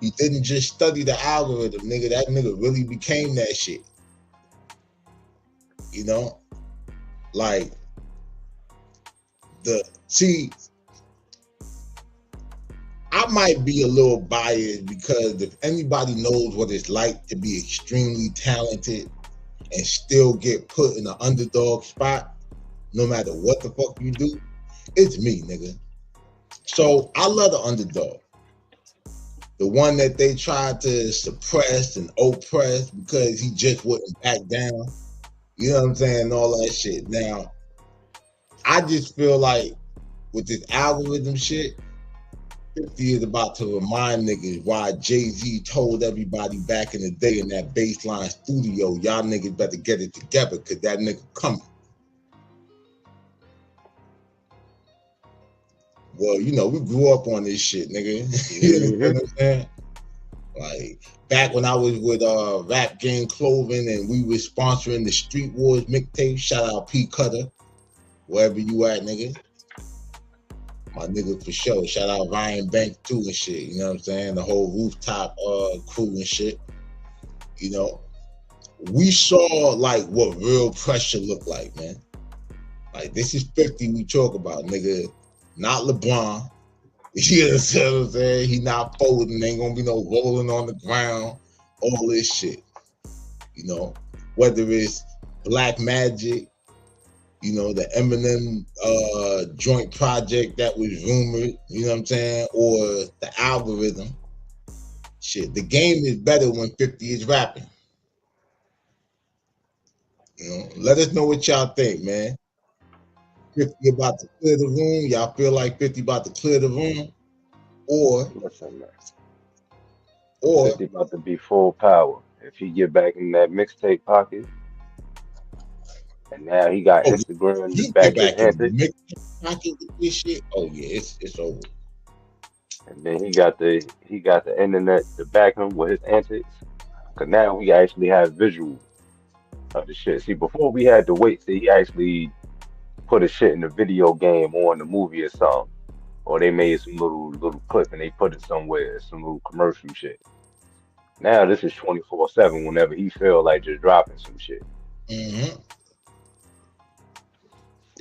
He didn't just study the algorithm, nigga. That nigga really became that shit. You know? Like, I might be a little biased because if anybody knows what it's like to be extremely talented and still get put in an underdog spot, no matter what the fuck you do, it's me, nigga. So I love the underdog. The one that they tried to suppress and oppress because he just wouldn't back down. You know what I'm saying? All that shit. Now, I just feel like with this algorithm shit, 50 is about to remind niggas why Jay-Z told everybody back in the day in that baseline studio, y'all niggas better get it together because that nigga coming. Well, you know, we grew up on this shit, nigga. You know what I'm saying? Like, back when I was with Rap Game Clothing and we were sponsoring the Street Wars mixtape, shout out P Cutter, wherever you at, nigga. My nigga for sure. Shout out Ryan Banks too and shit. You know what I'm saying? The whole rooftop crew and shit. You know, we saw like what real pressure looked like, man. Like this is 50 we talk about, nigga. Not LeBron. You know what I'm saying? He not folding. Ain't gonna be no rolling on the ground. All this shit. You know, whether it's Black Magic, you know, the Eminem joint project that was rumored, you know what I'm saying, or the algorithm. Shit, the game is better when 50 is rapping. You know, let us know what y'all think, man. 50 about to clear the room. Y'all feel like 50 about to clear the room, or Listen, man. or 50 about to be full power. If he get back in that mixtape pocket, and now he got oh, Instagram to he get back his back in antics, the mix pocket with this shit. Oh yeah, it's over. and then he got the internet to back him with his antics. Cause now we actually have visual of the shit. See, before we had to wait till he actually put a shit in the video game or in the movie or something, or they made some little clip and they put it somewhere, some little commercial shit. Now this is 24/7 whenever he feel like just dropping some shit. Mm-hmm.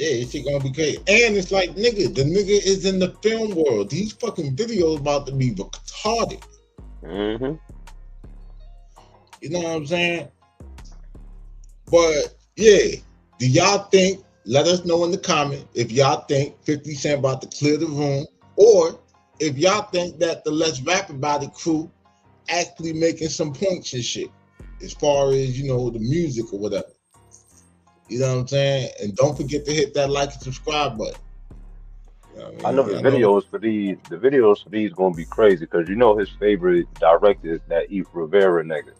Yeah, this shit gonna be crazy. And it's like, nigga, the nigga is in the film world. These fucking videos about to be retarded. Mm-hmm. You know what I'm saying? But yeah, do y'all think? Let us know in the comment if y'all think 50 Cent about to clear the room, or if y'all think that the Let's Rap About It crew actually making some points and shit, as far as, you know, the music or whatever. You know what I'm saying? And don't forget to hit that like and subscribe button. You know what I know the videos for these gonna be crazy because you know his favorite director is that Eve Rivera nigga.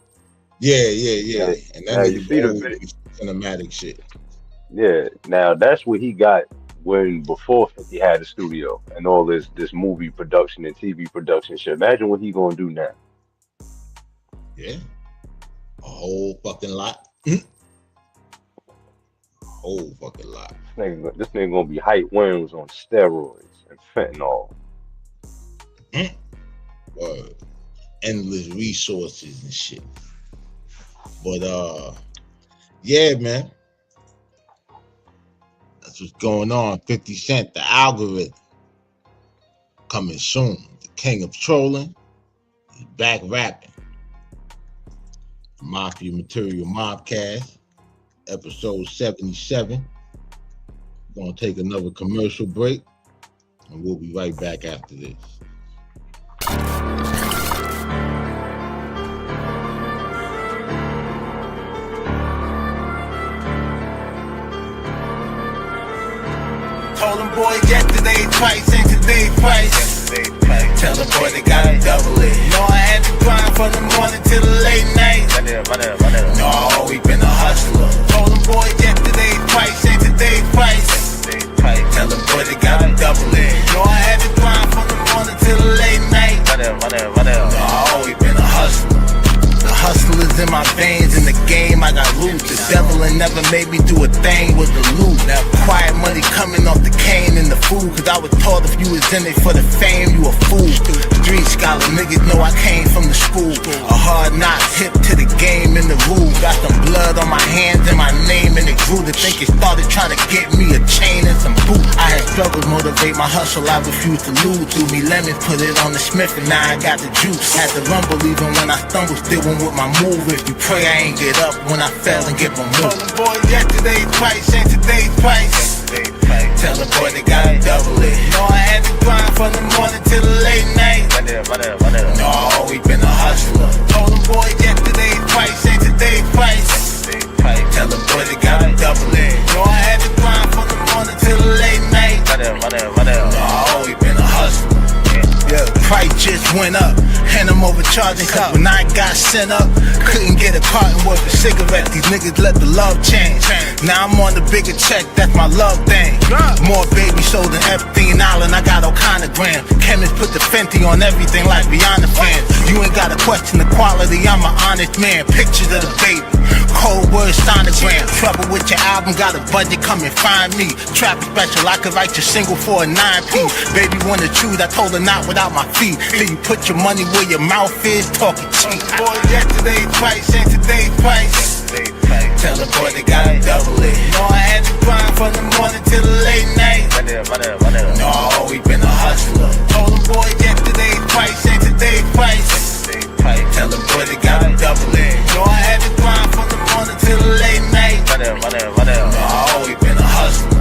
Yeah. And that You nigga see the always video. be cinematic shit. Yeah, now that's what he got before 50 had the studio and all this movie production and TV production shit. Imagine what he gonna do now. Yeah. A whole fucking lot. Whole fucking lot. This nigga gonna be Hype Williams on steroids and fentanyl. Word. Endless resources and shit. But yeah, man. That's what's going on. 50 Cent, the algorithm. Coming soon. The king of trolling. He's back rapping. Mafia Material Mobcast. Episode 77. We're gonna take another commercial break. And we'll be right back after this. Told them boys yesterday twice and today price. Tell the boy they gotta double it. Know I had to grind from the morning till the late night. No, we been a hustler. Told them boys yesterday twice and today price. Tell the boy they gotta double it. Know I had to grind from the morning till the late night. No, we been a hustler. The hustle is in my veins, in the game I got roots. The devil ain't never made me do a thing with the loot. Now quiet money coming off the cane and the food, cause I was taught if you was in it for the fame, you a fool. Street scholar, niggas know I came from the school. A hard knocks, hip to the game in the rule. Got some blood on my hands and my name and it grew. To think it started trying to get me a chain and some boots. I had struggles motivate my hustle, I refused to lose. Threw me lemons, put it on the Smith and now I got the juice. Had to rumble even when I stumble, still went with my move. If you pray I ain't get up when I fell and get removed. Told them boys yesterday twice and today twice. Tell the boy they gotta double it. Know I had to grind from the morning till the late night. No, we been a hustler. Told them boys yesterday twice and today twice. Tell the boy they gotta double it. Know I had to grind from the morning till the late night. No, we been a hustler. Yeah, price just went up, and I'm overcharging cause when I got sent up, couldn't get a carton worth of cigarettes. These niggas let the love change. Now I'm on the bigger check, that's my love thing. More baby sold than Epstein Island, I got all kind of grams. Chemists put the Fenty on everything like Rihanna fans. You ain't gotta question the quality, I'm an honest man. Pictures of the baby, cold word sonogram. Trouble with your album, got a budget, come and find me. Traffic special, I could write your single for a 9P. Baby wanna choose, I told her not without my feet. Till you put your money where your mouth is, talking cheap. Boy, yesterday twice and today twice. Tell the boy they gotta double it. Know I had to grind from the morning till the late night. No, we been a hustler. Told them boy yesterday twice and today twice. Tell the boy they gotta double it. Know I had to grind from the morning till the late night. No, we been a hustler.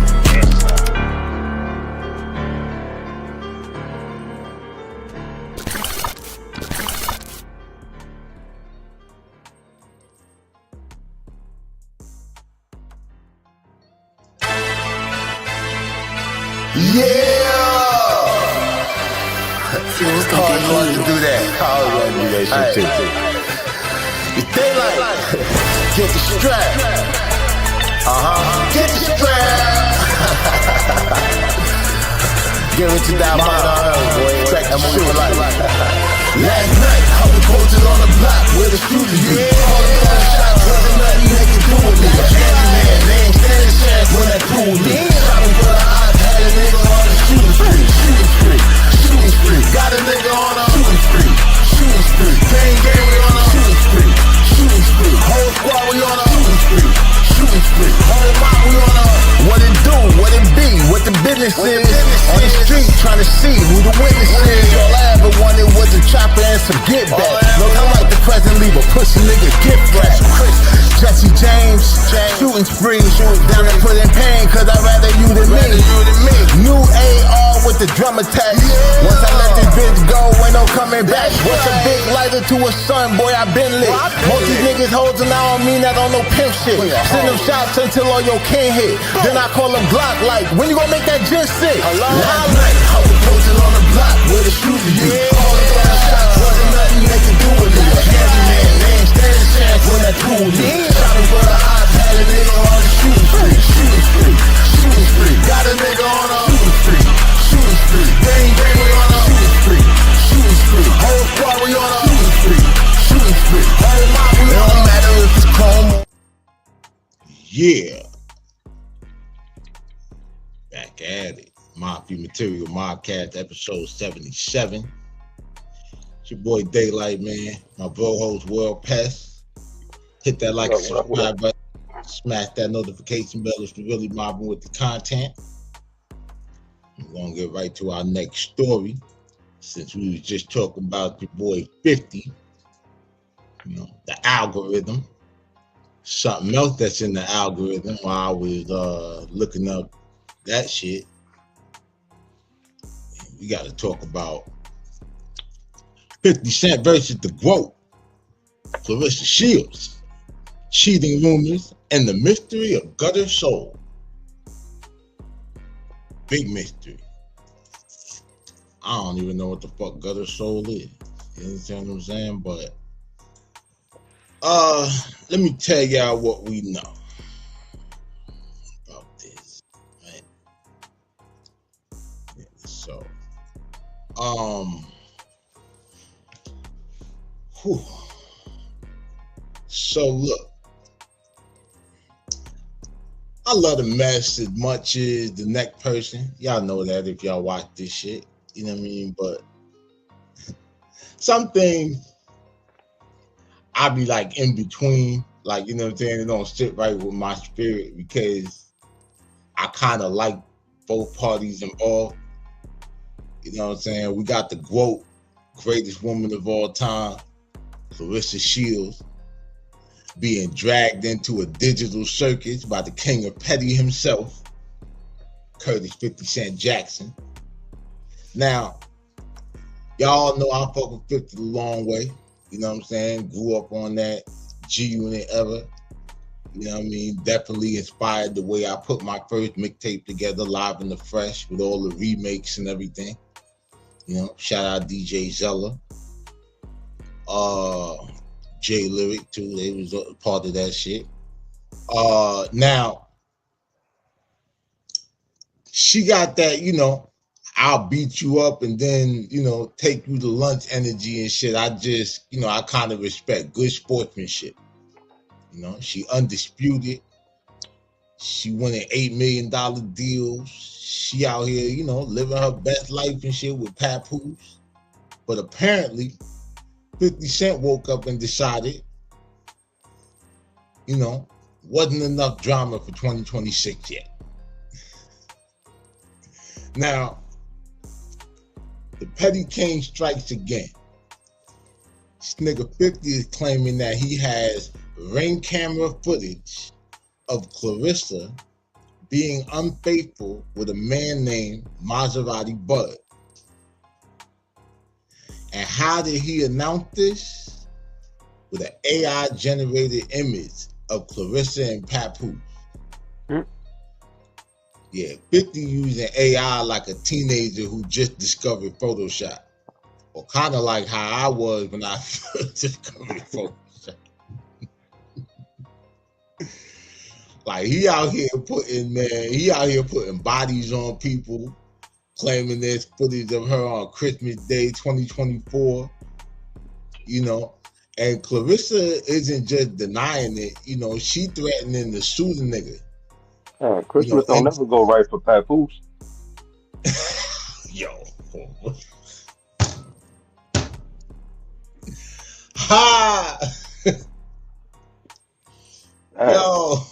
It's hard to do that. Hard to do that shit too. It's daylight. Get the strap. Get the strap. Give it to that mother, boy. Track that movie for life. Last night, I was posted on the block where the shooters be. All the other shots, wasn't nothing they could do with me. Candyman, they ain't standing chance when that cool with me. Shopping for the odds, had a nigga on the shooting spree. Got a nigga on a shooting spree. Gang, we on a shooting spree. Whole squad, we on a shooting spree. Whole mob, we on a what it do, what it witnesses. All I ever wanted was a chopper and some get back. Look, I'm like the present, leave a pussy nigga gift wrap. Jesse James, shooting spree. Down to put in pain, cause I'd rather you than me. New AR with the drum attack. Once I let this bitch go, ain't no coming back. What's a big lighter to a son, boy, I been lit. Most these niggas hoes and I don't mean that on no pimp shit. Send them shots until all your can hit. Then I call them Glock like, when you gonna make that just sick? Last night, I was posted on the block where the shooter be. All the other shots wasn't nothing they could do with it. Man, they ain't stand a chance when that tool me. Shot him for the eyes, had a nigga on the shooting spree. Shooting spree. Got a nigga on a shooting spree. Shooting spree. Bang, bang, we on a shooting spree. Shooting spree. Whole squad, we on a shooting spree. Shooting spree. Whole mob, we on a. It don't matter if it's chrome. Yeah. Back at it. Mafia Material Mobcast episode 77. It's your boy Daylight, man. My bro host World Pest. Hit that like and subscribe button. Smash that notification bell if you're really mobbing with the content. We're gonna get right to our next story. Since we was just talking about your boy 50, you know, the algorithm. Something else that's in the algorithm while I was looking up that shit. We got to talk about 50 Cent versus the GOAT, Clarissa Shields, cheating rumors, and the mystery of Gutter Soul. Big mystery. I don't even know what the fuck Gutter Soul is. You understand what I'm saying? But let me tell y'all what we know about this, right? Yeah, so, so look, I love the mess as much as the next person. Y'all know that if y'all watch this shit, you know what I mean? But some things I be like in between, like, you know what I'm saying? It don't sit right with my spirit because I kind of like both parties involved. You know what I'm saying? We got the GOAT, greatest woman of all time, Clarissa Shields, being dragged into a digital circus by the king of petty himself, Curtis 50 Cent Jackson. Now, y'all know I fuck with 50 the long way. You know what I'm saying? Grew up on that G-Unit era. You know what I mean? Definitely inspired the way I put my first mixtape together, Live in the Fresh, with all the remakes and everything. You know, shout out DJ Zella. J Lyric too, they was a part of that shit. Now, she got that, you know, I'll beat you up and then, you know, take you to lunch energy and shit. I just, you know, I kind of respect good sportsmanship. You know, she undisputed. She winning $8 million deals. She out here, you know, living her best life and shit with papoose. But apparently, 50 Cent woke up and decided, you know, wasn't enough drama for 2026 yet. Now, the Petty King strikes again. This nigga 50 is claiming that he has ring camera footage of Clarissa being unfaithful with a man named Maserati Bud. And how did he announce this? With an AI-generated image of Clarissa and Papoose. Yeah, 50 using AI like a teenager who just discovered Photoshop. Or kind of like how I was when I first discovered Photoshop. Like he out here putting bodies on people, claiming there's footage of her on Christmas Day 2024, you know. And Clarissa isn't just denying it, you know, she threatening to sue the nigga. Christmas don't never go right for Papoose. Yo. Ha! Yo.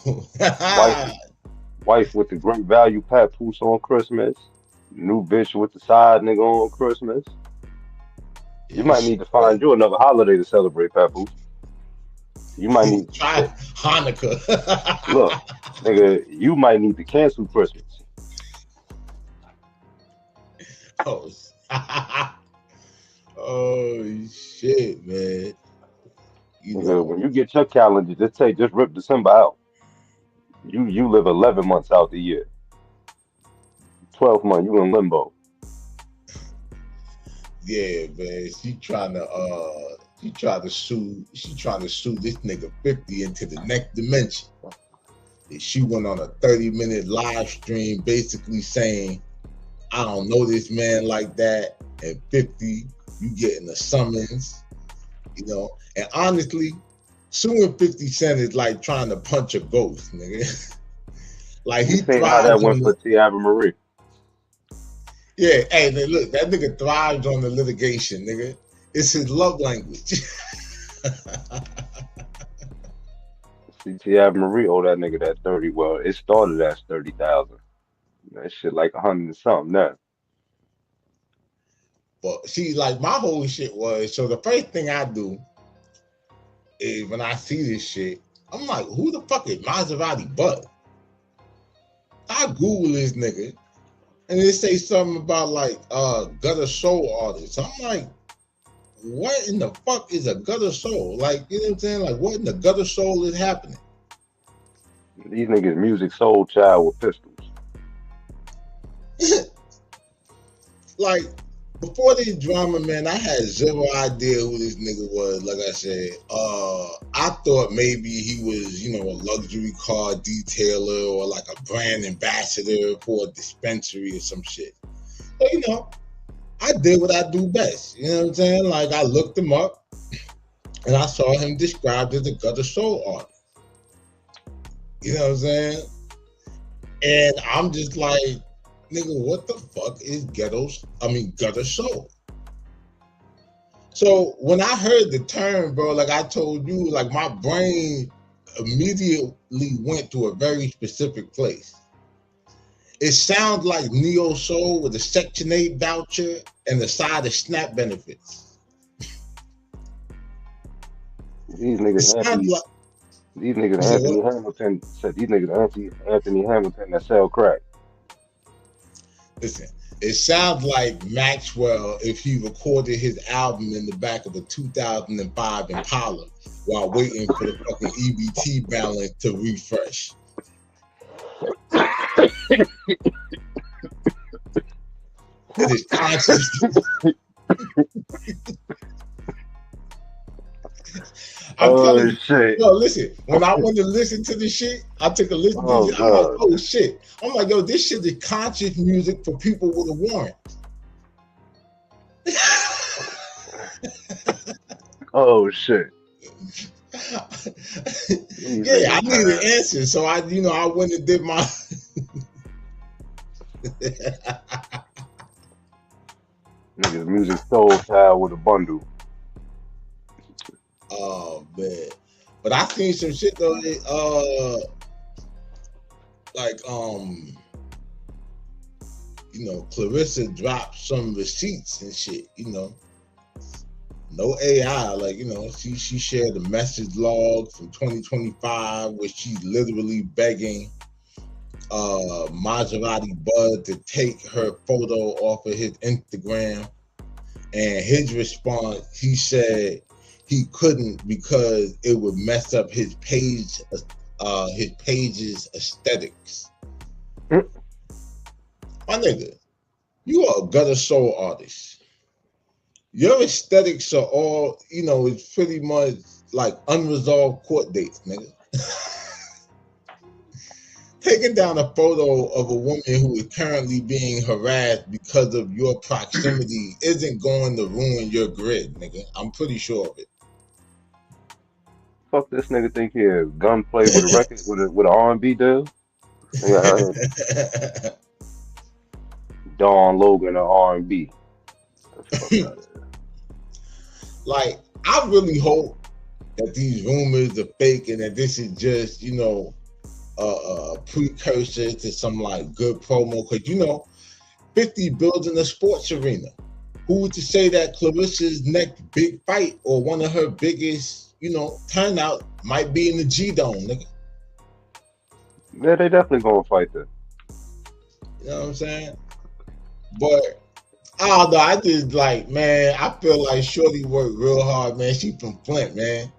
Wife with the great value Papoose on Christmas. New bitch with the side nigga on Christmas. You Yeah, might need to find you another holiday to celebrate, Papoose. You might need try Hanukkah. look, nigga. You might need to cancel Christmas. Oh, oh shit, man. You Nigga, know, when you get your calendar, just rip December out. You live 11 months out the year. 12th month, you in limbo. yeah, man. She trying to sue this nigga 50 into the next dimension. And she went on a 30-minute live stream basically saying, I don't know this man like that. And 50, you getting a summons, you know. And honestly, suing 50 Cent is like trying to punch a ghost, nigga. Like You he seen how that thrives went on for the, T. Marie. yeah, hey, man, look, that nigga thrives on the litigation, nigga. It's his love language. See, T. Marie owe that nigga that 30. Well, it started as 30,000. That shit like 100 and something now. But see, like my whole shit was, so the first thing I do is when I see this shit, I'm like, who the fuck is Maserati Bud? I Google this nigga and they say something about like gutter soul artist. I'm like, what in the fuck is a gutter soul? Like, you know what I'm saying? Like, what in the gutter soul is happening? These niggas music soul child with pistols. Like, before this drama, man, I had zero idea who this nigga was. Like I said, I thought maybe he was, you know, a luxury car detailer or like a brand ambassador for a dispensary or some shit. But, you know, I did what I do best. You know what I'm saying? Like, I looked him up and I saw him described as a gutter soul artist. You know what I'm saying? And I'm just like, nigga, what the fuck is gutter soul? So when I heard the term, bro, like I told you, like my brain immediately went to a very specific place. It sounds like Neo Soul with a Section 8 voucher and the side of SNAP benefits. These niggas Anthony Hamilton said these niggas Anthony Hamilton that sell crack. Listen, it sounds like Maxwell if he recorded his album in the back of a 2005 Impala while waiting for the fucking EBT balance to refresh. It is conscious. I'm telling you, shit. yo, listen, when I went to listen to this shit, I took a listen to this. I'm like, oh shit. I'm like, yo, this shit is conscious music for people with a warrant. Oh shit. Yeah, I needed an answer. So I went and did my niggas music soul child with a bundle. Oh man. But I seen some shit though, like you know, Clarissa dropped some receipts and shit, you know. No AI, like, you know, she shared a message log from 2025 where she's literally begging Maserati Bud to take her photo off of his Instagram. And his response, he said he couldn't because it would mess up his page's aesthetics. My nigga, you are a gutter soul artist. Your aesthetics are all, you know, it's pretty much like unresolved court dates, nigga. Taking down a photo of a woman who is currently being harassed because of your proximity isn't going to ruin your grid, nigga. I'm pretty sure of it. Fuck this nigga think he is gunplay with a record with an R&B deal. Yeah, Don Logan or R&B. Like, I really hope that these rumors are fake and that this is just, you know, a precursor to some like good promo. Cause you know, 50 building a sports arena. Who would to say that Clarissa's next big fight or one of her biggest, turnout might be in the G Dome, nigga? Yeah, they definitely gonna fight this. You know what I'm saying? But I don't know. I just man, I feel like Shorty worked real hard, man. She from Flint, man.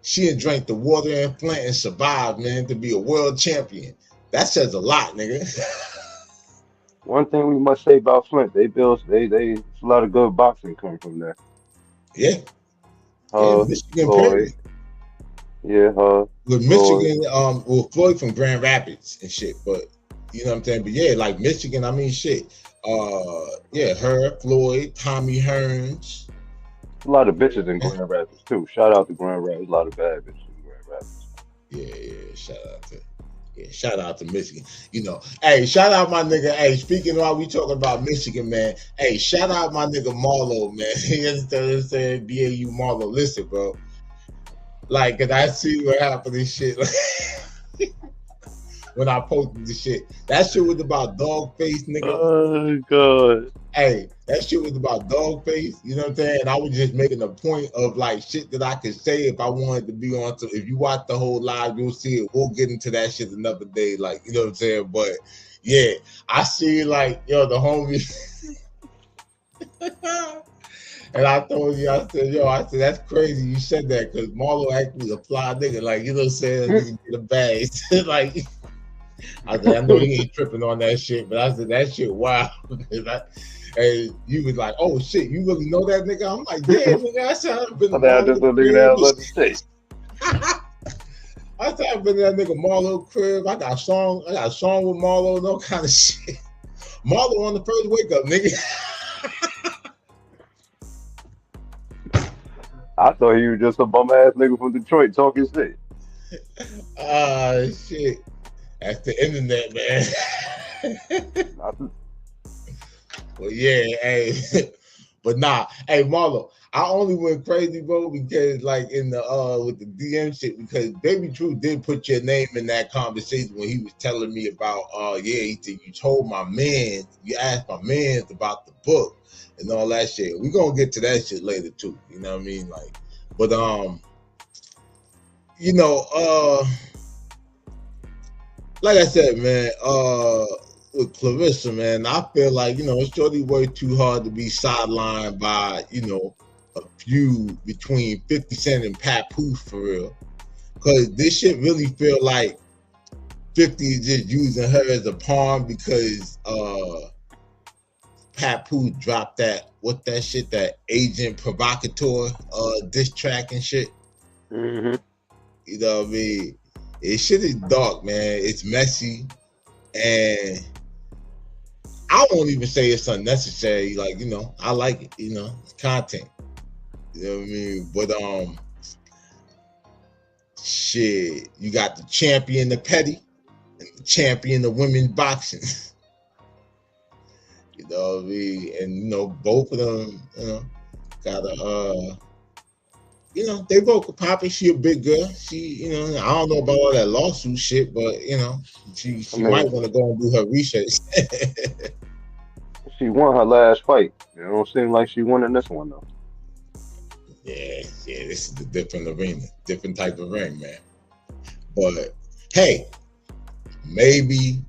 She had drank the water in Flint and survived, man, to be a world champion. That says a lot, nigga. One thing we must say about Flint, there's a lot of good boxing coming from there. Yeah, Michigan Floyd, period. yeah, With Floyd. Michigan, Floyd from Grand Rapids and shit, but you know what I'm saying? But yeah, like Michigan, I mean shit. Her, Floyd, Tommy Hearns. A lot of bitches in Grand Rapids too. Shout out to Grand Rapids. A lot of bad bitches in Grand Rapids. Shout out to Michigan. Hey, shout out my nigga. Hey, speaking while we talking about Michigan, man. Hey, shout out my nigga Marlo, man. You understand what I'm saying? BAU Marlo. Listen, bro. Like, cause I see what happened and shit. When I posted the shit. That shit was about dog face, nigga. Oh god. Hey, that shit was about dog face. You know what I'm saying? And I was just making a point of like shit that I could say if I wanted to be on. So if you watch the whole live, you'll see it. We'll get into that shit another day. Like, you know what I'm saying? But yeah, I see like, the homie. And I told you, I said, that's crazy you said that because Marlo actually a fly nigga. Like, you know what I'm saying? Nigga get a bag. Like, I said, I know he ain't tripping on that shit, but I said, that shit wild. And you was like, oh shit, you really know that nigga? I'm like, yeah, nigga, I said, I've been to Marlo. I said, I've been to that nigga Marlo crib. I got a song with Marlo and all kind of shit. Marlo on the first wake up, nigga. I thought he was just a bum ass nigga from Detroit talking shit. Shit. That's the internet, man. Well, yeah, hey. But nah, hey, Marlo, I only went crazy, bro, because like in the with the DM shit, because Baby True did put your name in that conversation when he was telling me about he said you told my man, you asked my man about the book and all that shit. We're gonna get to that shit later too. You know what I mean? Like, but like I said, man, with Clarissa, man, I feel like, Shorty worked too hard to be sidelined by, a feud between 50 Cent and Papoose for real. Because this shit really feel like 50 is just using her as a pawn because Papoose dropped that Agent Provocateur diss track and shit. Mm-hmm. You know what I mean? It shit is dark, man. It's messy. And I won't even say it's unnecessary. Like, I like it, it's content. You know what I mean? But shit, you got the champion, the petty, and the champion of women's boxing. You know what I mean? And both of them, gotta they both could pop it. She a big girl. She, I don't know about all that lawsuit shit, but she might want to go and do her research. She won her last fight. It don't seem like she won in this one though. Yeah, this is a different arena, different type of ring, man. But hey, maybe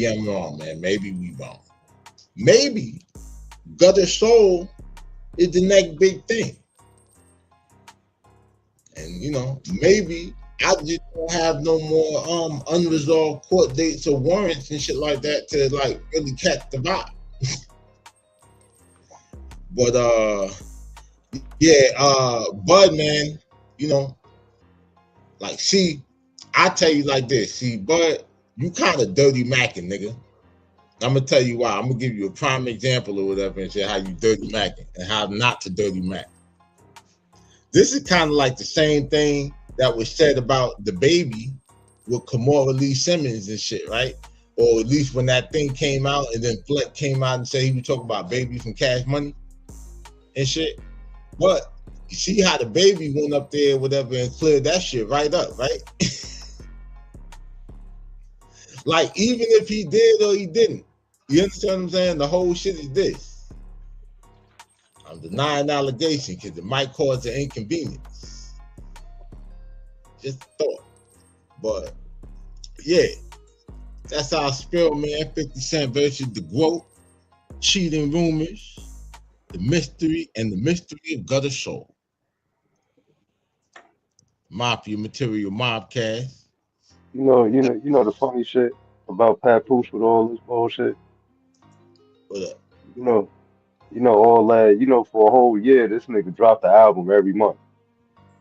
I'm wrong, man. Maybe we wrong. Maybe Gutter Soul is the next big thing. And maybe I just don't have no more unresolved court dates or warrants and shit like that to like really catch the vibe. But Bud, man, like, see, I tell you like this, see, Bud, you kind of dirty macking, nigga. I'm gonna tell you why. I'm gonna give you a prime example or whatever and say how you dirty macking and how not to dirty mac. This is kind of like the same thing that was said about the baby with Kamora Lee Simmons and shit, right? Or at least when that thing came out and then Fleck came out and said he was talking about baby from Cash Money and shit. But you see how the baby went up there, whatever, and cleared that shit right up, right? Like, even if he did or he didn't, You understand what I'm saying? The whole shit is this. I'm denying allegation because it might cause an inconvenience. Just a thought. But yeah, that's our spill, man. 50 Cent versus the GOAT, cheating rumors, the mystery of Gutter Soul. Mafia Material Mobcast. You know the funny shit about Papoose with all this bullshit. What up? You know, all that. For a whole year, this nigga dropped the album every month,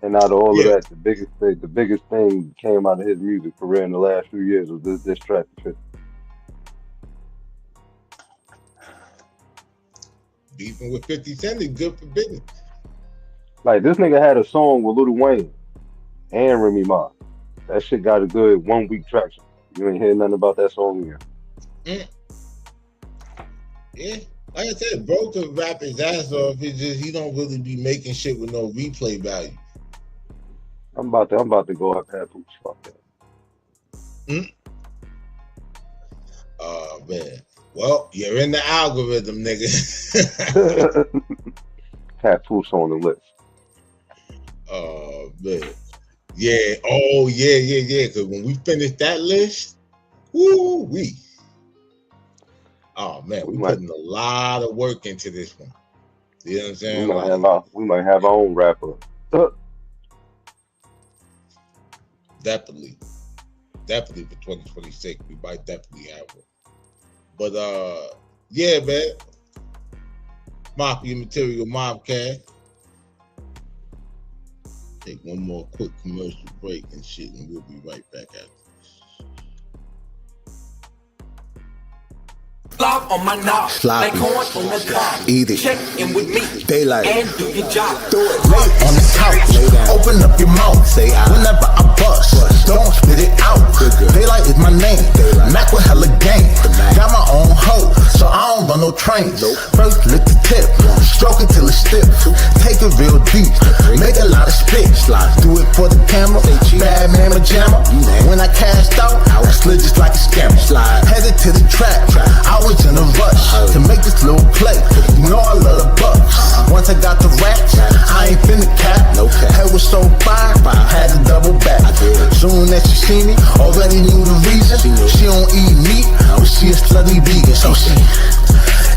and out of all of Yeah, that, the biggest thing came out of his music career in the last few years was this track. To 50. beefing with 50 Cent is good for business. Like this nigga had a song with Lil Wayne and Remy Ma. That shit got a good 1 week traction. You ain't hear nothing about that song yet. Mm, yeah, like I said, bro could rap his ass off. It's just he don't really be making shit with no replay value. I'm about to go at Papoose. Fuck that. Mm. Man. Well, you're in the algorithm, nigga. Papoose on the list. Man. Yeah. Oh, yeah. Because when we finish that list, woo wee. Oh man, We we might putting a lot of work into this one. You know what I'm we saying? might Like, have our own rapper. definitely for 2026, we might definitely have one. But yeah, man. Mafia Material Mobcast. Take one more quick commercial break and shit, and we'll be right back after. Block on my knob, Sloppy. like corn on the cob. Eat it. Check in with me, Daylight. and do your job. Do it. Lay on the couch, Lay down. open up your mouth. Say I. Whenever I bust, don't spit it out. Good girl. Daylight is my name. Daylight. Mac with hella game. Mac. Got my own hoe, so I don't run no trains. Nope. First lick the tip, stroke it till it's stiff. Take it real deep, make a lot of spit. Slide. Do it for the camera, bad mamma jammer. When I cashed out, I slid just like a scammer. Slide. Headed to the trap, I was in a rush to make this little play. You know I love the bucks. Once I got the raps, I ain't finna cap. No cap. Head was so fire, had to double back. I did. Soon as she see me, already knew the reason. She don't eat meat, but she a slutty vegan. So she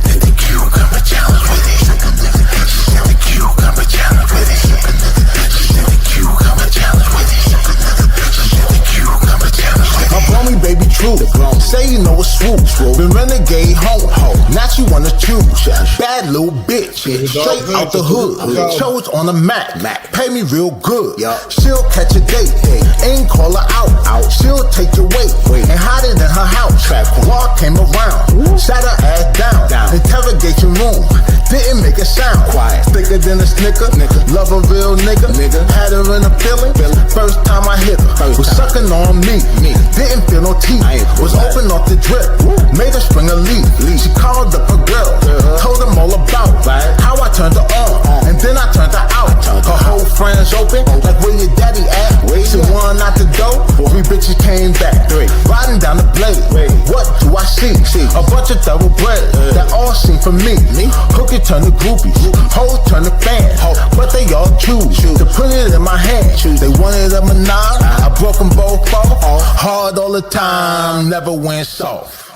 did the cucumber challenge with it. She did the cucumber challenge with it. She did the cucumber challenge with it. She did the cucumber challenge with it. My brony baby true, say you know it's swoop. Been renegade home, now she wanna choose. Bad little bitch, straight out the hood. Chose on the Mac, pay me real good. She'll catch a date, ain't call her out. She'll take your weight and hide it in her house. Law came around, sat her ass down. Interrogation room, didn't make a sound. Quiet, thicker than a snicker. Love a real nigga. Had her in a feeling. First time I hit her, was sucking on me. Didn't feel no teeth. Was open off the drip. Made her spring a leaf. She called up a girl. Told them all about how I turned her on. And then I turned her out. Her whole friends open. Like where your daddy at? She won out the dough. 3 bitches came back. Riding down the blade. What do I see? A bunch of thoroughbred. That all seem for me. Hook it turn to groupies. Hoes turn to fans. But they all choose to put it in my hand. They wanted a menage. I broke them both off. Hard all the time, never went soft.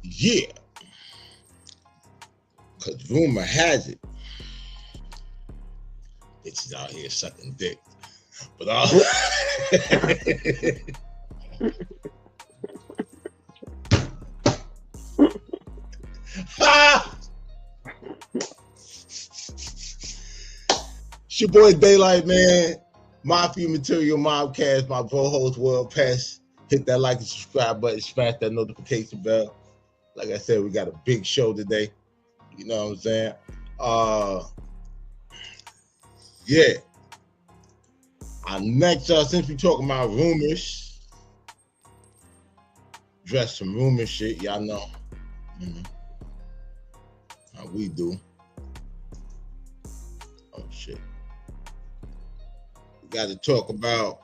Yeah. Cause rumor has it, bitches out here sucking dick. But it's your boy Daylight, man. Mafia Material Mobcast, my bro host World Pest. Hit that like and subscribe button, smash that notification bell. Like I said, we got a big show today. You know what I'm saying? Yeah. Our next, since we talking about rumors, dress some rumor shit, y'all know. How we do. Oh shit. We got to talk about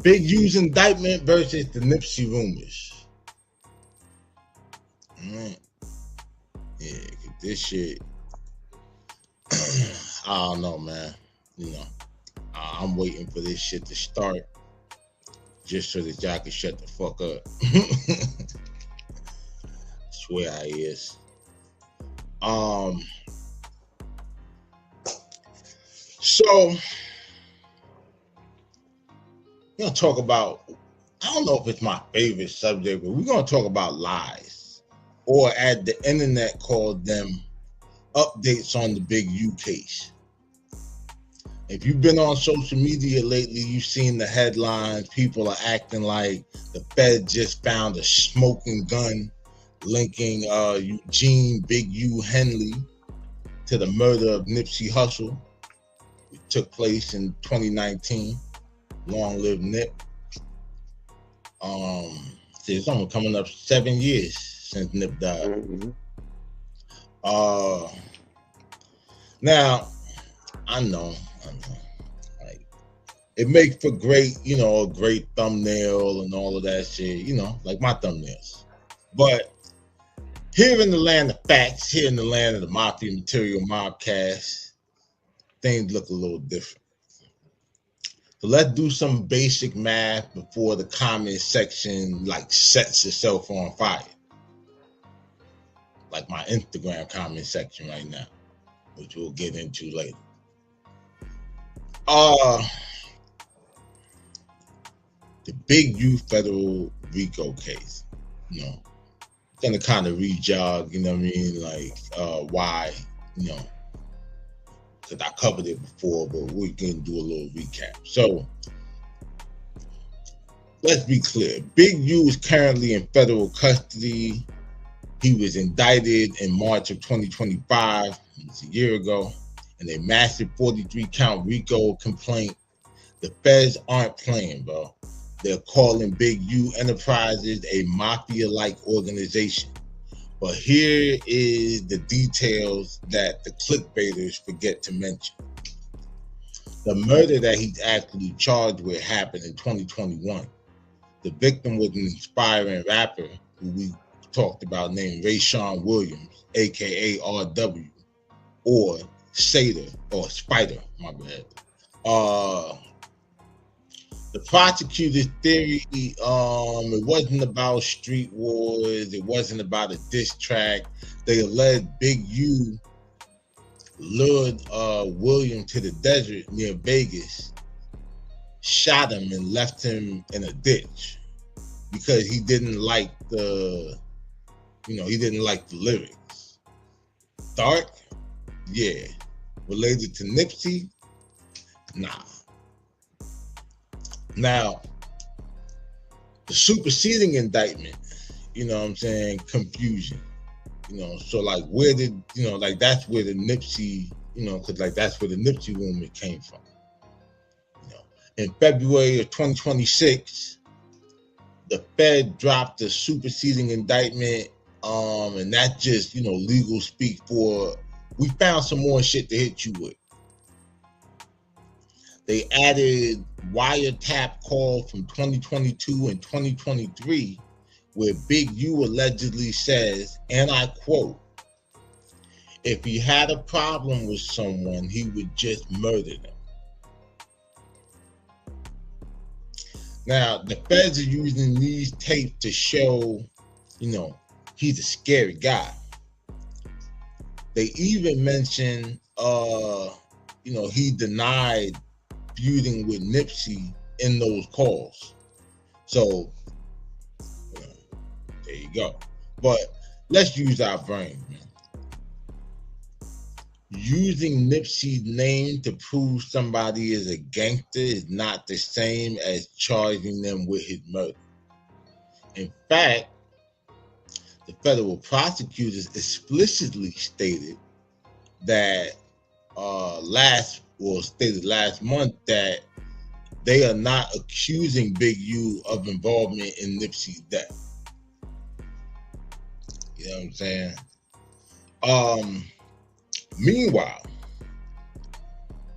Big U's indictment versus the Nipsey rumors. Yeah, this shit. I don't know, man. You know, I'm waiting for this shit to start just so that y'all can shut the fuck up. Swear I is. So we're gonna talk about, I don't know if it's my favorite subject, but we're gonna talk about lies, or as the internet called them, updates on the Big U case. If you've been on social media lately, you've seen the headlines. People are acting like the Fed just found a smoking gun linking Eugene Big U Henley to the murder of Nipsey Hussle. It took place in 2019. Long live Nip. It's almost coming up 7 years since Nip died. Mm-hmm. Now, I know, like, it makes for great, a great thumbnail and all of that shit, like my thumbnails. But here in the land of facts, here in the land of the Mafia Material Mobcast, things look a little different. So let's do some basic math before the comment section sets itself on fire. Like my Instagram comment section right now, which we'll get into later. The Big U federal RICO case, gonna kind of re-jog, why, because I covered it before, but we can do a little recap. So let's be clear. Big U is currently in federal custody. He was indicted in March of 2025, it's a year ago, in a massive 43-count RICO complaint. The feds aren't playing, bro. They're calling Big U Enterprises a mafia-like organization. But here is the details that the clickbaiters forget to mention. The murder that he's actually charged with happened in 2021. The victim was an aspiring rapper who we talked about named Rayshawn Williams, aka RW, or Sater, or Spider, my bad. The prosecutor's theory, it wasn't about street wars, it wasn't about a diss track. They alleged Big U lured William to the desert near Vegas, shot him and left him in a ditch because he didn't like the lyrics. Dark? Yeah. Related to Nipsey? Nah. Now, the superseding indictment, confusion. So where did, that's where the Nipsey, because that's where the Nipsey rumor came from. In February of 2026, the Fed dropped the superseding indictment, and that just, legal speak for, we found some more shit to hit you with. They added wiretap calls from 2022 and 2023 where Big U allegedly says, and I quote, if he had a problem with someone, he would just murder them. Now, the feds are using these tapes to show, he's a scary guy. They even mention, he denied feuding with Nipsey in those calls. So, there you go. But let's use our brain, man. Using Nipsey's name to prove somebody is a gangster is not the same as charging them with his murder. In fact, the federal prosecutors explicitly stated that stated last month that they are not accusing Big U of involvement in Nipsey's death. You know what I'm saying? Meanwhile,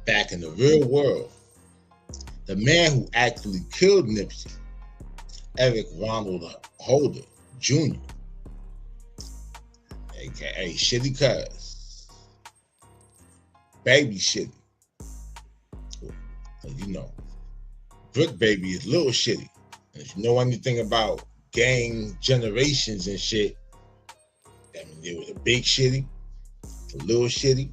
back in the real world, The man who actually killed Nipsey, Eric Ronald Holder Jr., aka Shitty Cuz, Baby Shitty. You know, Brick Baby is Little Shitty. And if you know anything about gang generations and shit, I mean, there was a Big Shitty, a Little Shitty,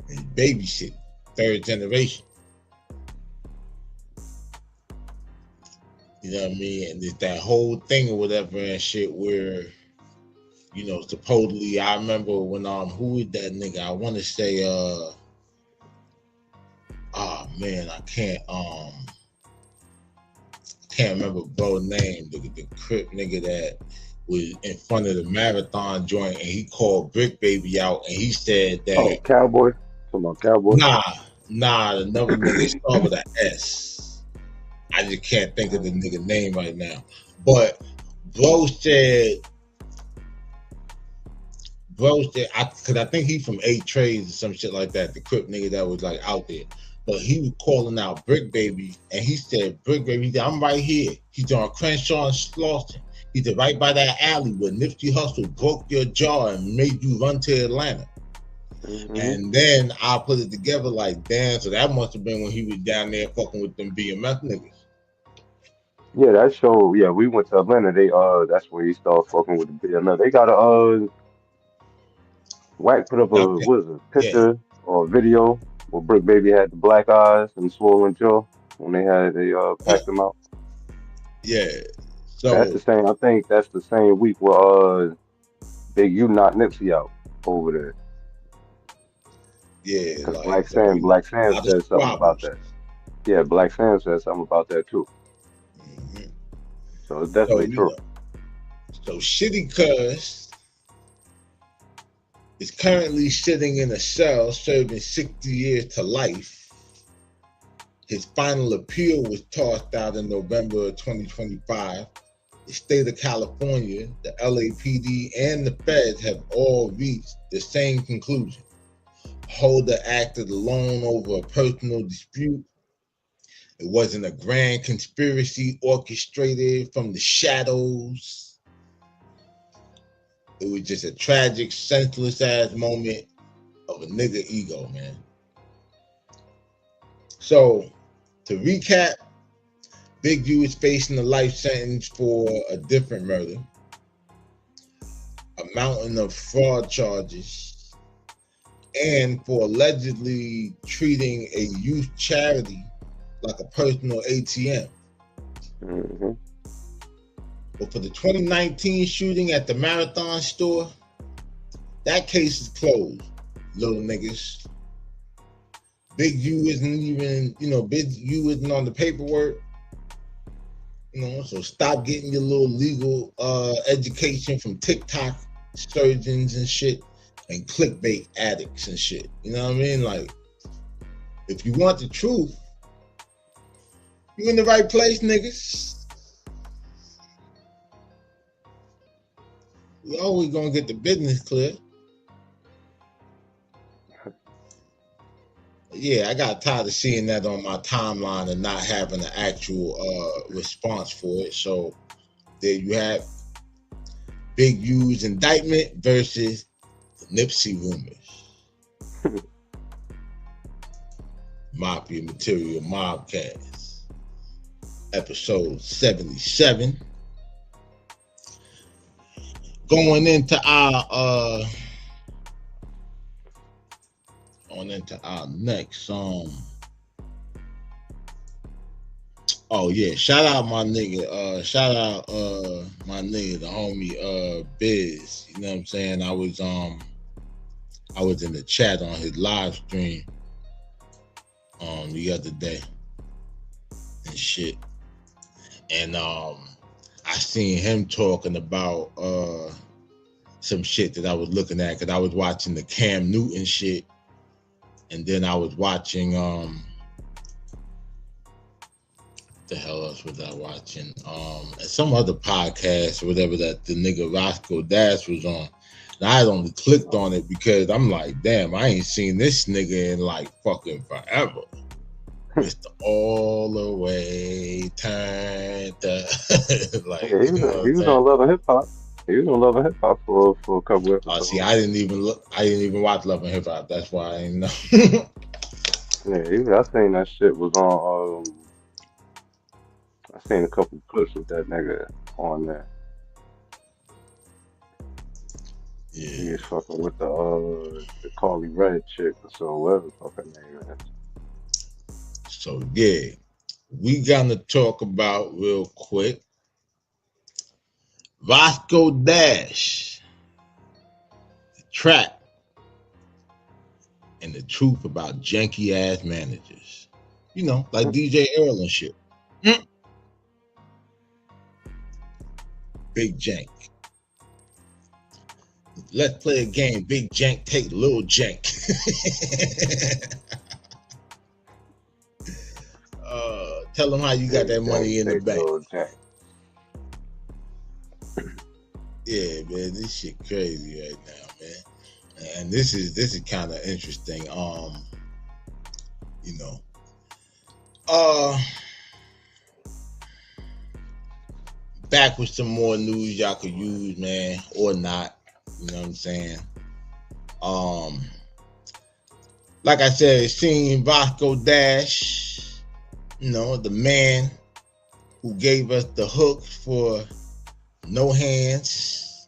and Baby Shitty, third generation. You know what I mean? And there's that whole thing or whatever and shit where, you know, supposedly I remember when who is that nigga? I want to say man, I can't remember bro name, the Crip nigga that was in front of the marathon joint and he called Brick Baby out and he said that Cowboy. Talking about Cowboy. Nah, another nigga start with an S. I just can't think of the nigga name right now. But bro said, because I think he from 8 Trades or some shit like that, the Crip nigga that was like out there. But he was calling out Brick Baby, and he said, Brick Baby, he said, I'm right here. He's on Crenshaw and Slauson. He said, right by that alley where Nipsey Hussle broke your jaw and made you run to Atlanta. Mm-hmm. And then I put it together like, damn, so that must have been when he was down there fucking with them BMF niggas. Yeah, that show, yeah, we went to Atlanta. That's where he started fucking with the BMF. They got a Wack put up a picture or a video where Brick Baby had the black eyes and swollen jaw when they packed him out. Yeah. So that's the same. I think that's the same week where Big U knocked Nipsey out over there. Yeah, because like, Black Sam said something about that. Yeah, Black Sam said something about that too. Mm-hmm. So it's definitely true. So Shitty Cuz is currently sitting in a cell serving 60 years to life. His final appeal was tossed out in November of 2025. The state of California, the LAPD, and the feds have all reached the same conclusion. Holder acted alone over a personal dispute. It wasn't a grand conspiracy orchestrated from the shadows. It was just a tragic, senseless ass moment of a nigga ego, man. So, to recap, Big U is facing a life sentence for a different murder, a mountain of fraud charges, and for allegedly treating a youth charity like a personal ATM. Mm-hmm. But for the 2019 shooting at the Marathon store, that case is closed, little niggas. Big U isn't even, Big U isn't on the paperwork. So stop getting your little legal education from TikTok surgeons and shit and clickbait addicts and shit. You know what I mean? Like, if you want the truth, you're in the right place, niggas. We always gonna get the business clear. Yeah, I got tired of seeing that on my timeline and not having an actual response for it. So there you have Big U's indictment versus Nipsey rumors. Mafia Material Mobcast, episode 77. Going into our next song. Oh yeah, shout out my nigga, the homie Biz. You know what I'm saying? I was in the chat on his live stream the other day and shit. And I seen him talking about some shit that I was looking at because I was watching the Cam Newton shit. And then I was watching, the hell else was I watching? Some other podcast or whatever that the nigga Roscoe Dash was on. And I had only clicked on it because I'm like, damn, I ain't seen this nigga in like fucking forever. Mr. All the Way Turned Up. Like, Yeah, you know what he I'm was saying? on Love and Hip Hop. He was on Love and Hip Hop for a couple See, episodes. I didn't even look. I didn't even watch Love and Hip Hop. That's why I didn't know. Yeah, I seen that shit was on. I seen a couple clips with that nigga on there. He Yeah. was fucking with the Carly Red chick or so whatever the fuck her name is. So yeah, we gonna talk about real quick Roscoe Dash, the trap, and the truth about janky ass managers. You know, like DJ Earl and shit. Big Jank. Let's play a game. Big Jank take Lil Jank. Tell them how you got that money in the Take bank. Lil Jank. Yeah, man, this shit crazy right now, man. And this is kind of interesting. You know, back with some more news y'all could use, man, or not. You know what I'm saying? Like I said, seeing Roscoe Dash, you know, the man who gave us the hook for No Hands,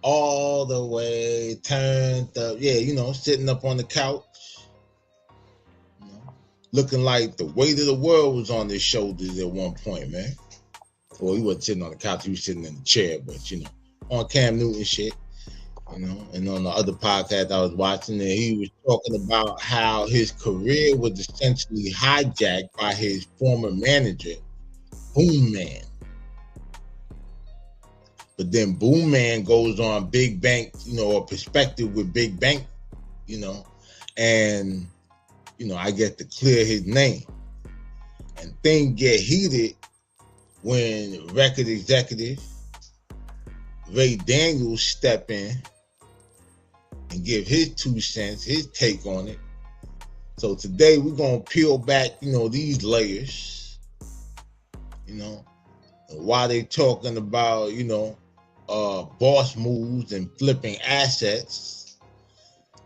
all the way turned up. Yeah, you know, sitting up on the couch, you know, looking like the weight of the world was on his shoulders at one point, man. Well, he wasn't sitting on the couch, he was sitting in the chair, but, you know, on Cam Newton shit, you know, and on the other podcast I was watching, and he was talking about how his career was essentially hijacked by his former manager, Boom Man. But then Boom Man goes on Big Bank, you know, a perspective with Big Bank, you know, and, you know, I get to clear his name. And things get heated when record executive Ray Daniels step in and give his 2 cents, his take on it. So today we're gonna peel back, you know, these layers, you know, and while they talking about, you know, boss moves and flipping assets,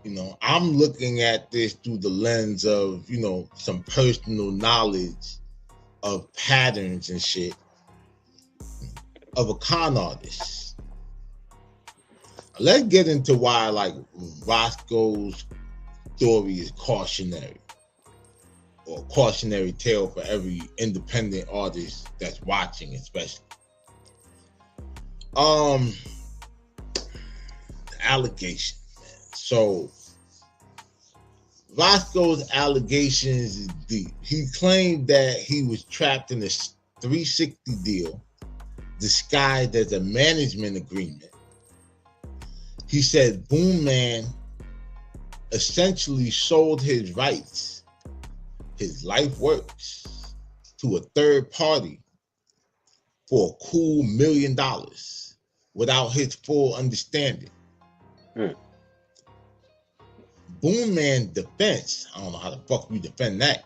you know, I'm looking at this through the lens of, you know, some personal knowledge of patterns and shit of a con artist. Let's get into why, like, Roscoe's story is cautionary, or a cautionary tale for every independent artist that's watching, especially. Allegations, man. So Roscoe's allegations is deep. He claimed that he was trapped in a 360 deal disguised as a management agreement. He said Boom Man essentially sold his rights, his life works, to a third party for a cool $1 million without his full understanding. Boom Man defense, I don't know how the fuck we defend that.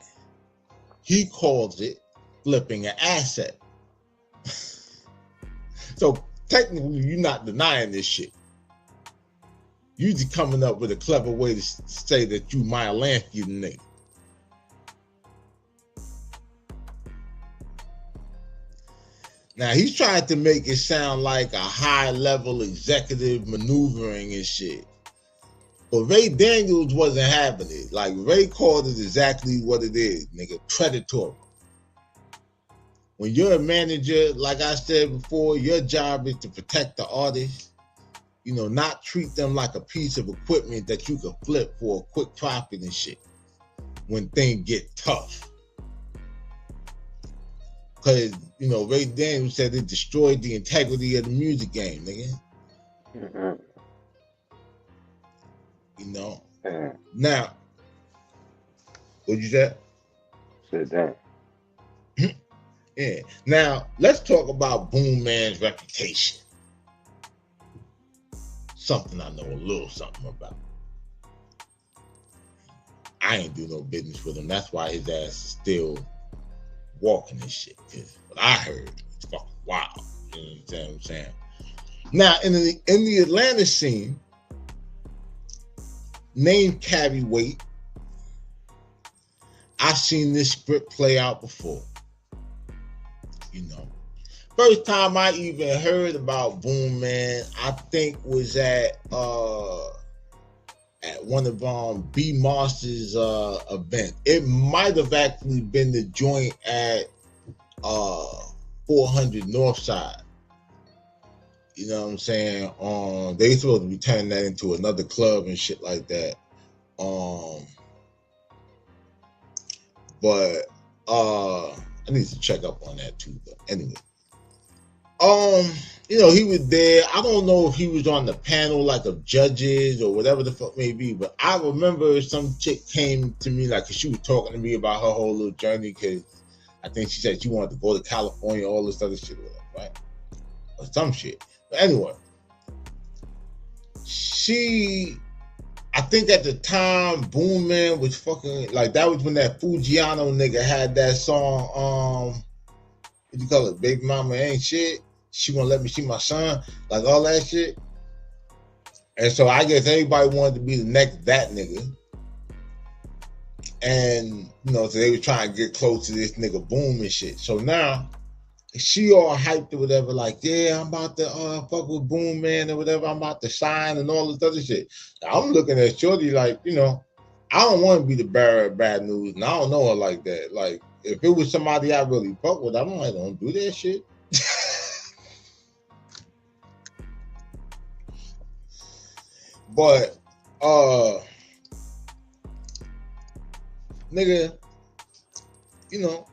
He calls it flipping an asset. So technically, you're not denying this shit. You just coming up with a clever way to say that you Meyer Lansky the nigga. Now he's trying to make it sound like a high-level executive maneuvering and shit. But Ray Daniels wasn't having it. Like, Ray called it exactly what it is, nigga, predatory. When you're a manager, like I said before, your job is to protect the artist, you know, not treat them like a piece of equipment that you can flip for a quick profit and shit when things get tough. Because, you know, Ray Daniels said it destroyed the integrity of the music game, nigga. You know? Now, what'd you say? Said that. Yeah. Now, let's talk about Boom Man's reputation. Something I know a little something about. I ain't do no business with him. That's why his ass is still walking and shit. Cause what I heard, it's fucking wild. You know what I'm saying? Now in the Atlanta scene, name carry weight. I've seen this script play out before. You know, first time I even heard about Boom Man, I think was at one of B Moss's event. It might have actually been the joint at 400 Northside. You know what I'm saying? They supposed to be turning that into another club and shit like that. But I need to check up on that too. But anyway, you know, he was there. I don't know if he was on the panel like of judges or whatever the fuck may be, but I remember some chick came to me like, 'cause she was talking to me about her whole little journey, because I think she said she wanted to go to California, all this other shit, or whatever, right? Or some shit. But anyway, I think at the time, Boom Man was fucking, like, that was when that Fujiano nigga had that song, what you call it, Baby Mama Ain't Shit, She Won't Let Me See My Son, like all that shit. And so I guess everybody wanted to be the next that nigga. And, you know, so they were trying to get close to this nigga Boom and shit. So now, she all hyped or whatever, like, yeah, I'm about to fuck with Boom Man or whatever, I'm about to shine and all this other shit. I'm looking at Shorty like, you know, I don't want to be the bearer of bad news, and I don't know her like that. Like, if it was somebody I really fuck with, I'm like, don't do that shit. But, nigga, you know,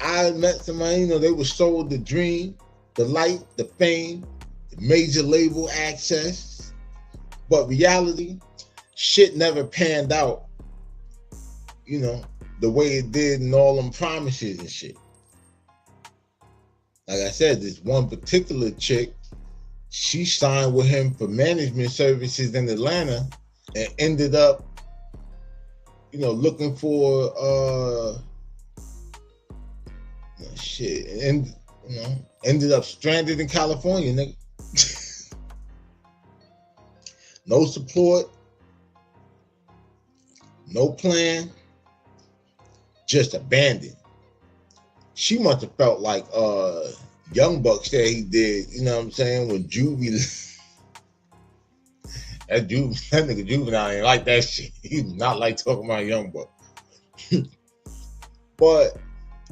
I met somebody, you know, they were sold the dream, the light, the fame, the major label access, but reality, shit never panned out, you know, the way it did in all them promises and shit. Like I said, this one particular chick, she signed with him for management services in Atlanta and ended up, you know, looking for shit, and you know, ended up stranded in California, nigga. No support, no plan, just abandoned. She must have felt like Young Buck said he did, you know what I'm saying, when Juvie that nigga Juvenile ain't like that shit. He did not like talking about Young Buck. But,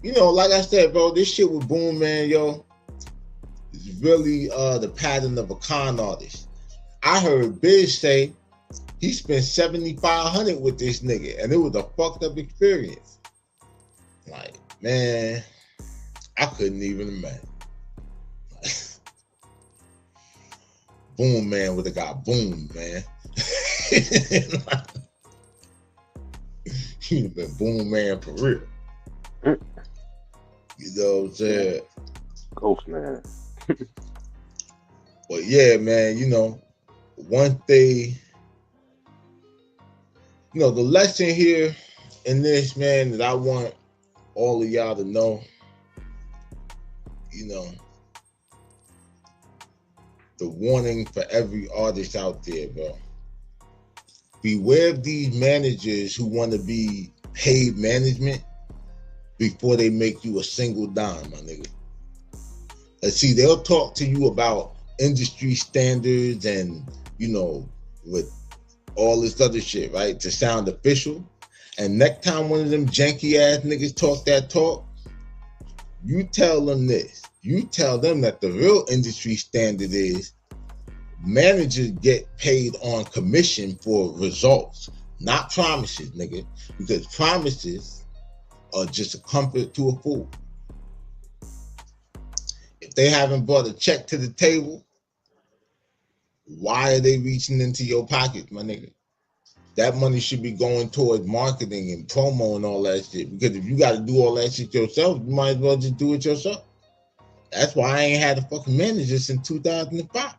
you know, like I said, bro, this shit with Boom Man, yo, is really the pattern of a con artist. I heard Biz say he spent $7,500 with this nigga, and it was a fucked up experience. Like, man, I couldn't even imagine. Boom Man would have got boomed, man. He'd have been Boom Man for real. You know what I'm saying? Ghost Man. But yeah, man, you know, one thing, you know, the lesson here in this, man, that I want all of y'all to know, you know, the warning for every artist out there, bro. Beware of these managers who want to be paid management before they make you a single dime, my nigga. And see, they'll talk to you about industry standards and, you know, with all this other shit, right, to sound official. And next time one of them janky ass niggas talk that talk, you tell them this. You tell them that the real industry standard is managers get paid on commission for results, not promises, nigga. Because promises are just a comfort to a fool. If they haven't brought a check to the table, why are they reaching into your pocket, my nigga? That money should be going towards marketing and promo and all that shit. Because if you got to do all that shit yourself, you might as well just do it yourself. That's why I ain't had a fucking manager since 2005.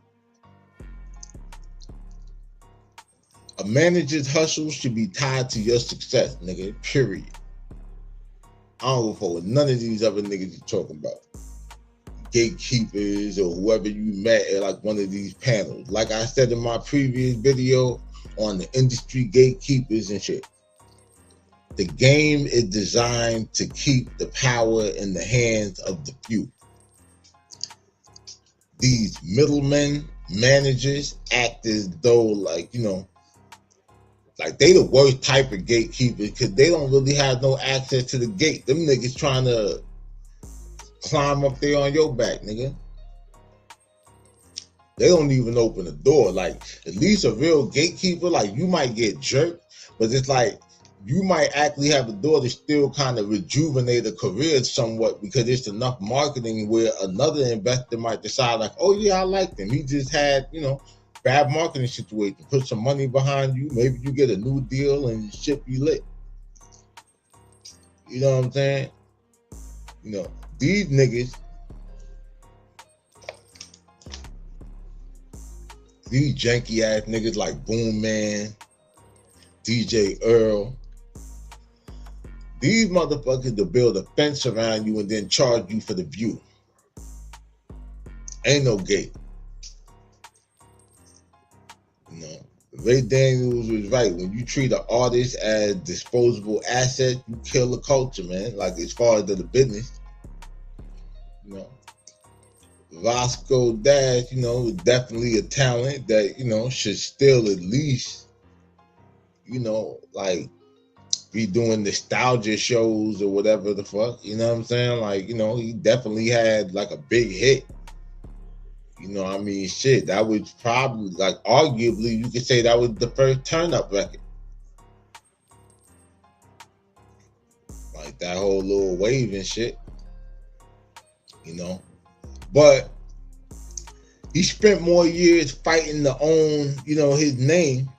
A manager's hustle should be tied to your success, nigga. Period. I don't go for what none of these other niggas you talking about. Gatekeepers or whoever you met at like one of these panels. Like I said in my previous video on the industry gatekeepers and shit. The game is designed to keep the power in the hands of the few. These middlemen, managers act as though like, like they the worst type of gatekeepers because they don't really have no access to the gate. Them niggas trying to climb up there on your back, nigga. They don't even open the door. Like, at least a real gatekeeper, like, you might get jerked, but it's like, you might actually have a door to still kind of rejuvenate a career somewhat because it's enough marketing where another investor might decide, like, oh, yeah, I like him. He just had, bad marketing situation. Put some money behind you. Maybe you get a new deal and shit be lit. You know what I'm saying? These niggas, these janky ass niggas like Boom Man, DJ Earl, these motherfuckers to build a fence around you and then charge you for the view. Ain't no gate. Ray Daniels was right. When you treat an artist as disposable asset, you kill the culture, man. Like as far as the business. Roscoe Dash, definitely a talent that, should still at least, like be doing nostalgia shows or whatever the fuck, you know what I'm saying? Like, he definitely had like a big hit. Shit, that was probably like arguably you could say that was the first turn up record. Like that whole little wave and shit. But he spent more years fighting to own, his name,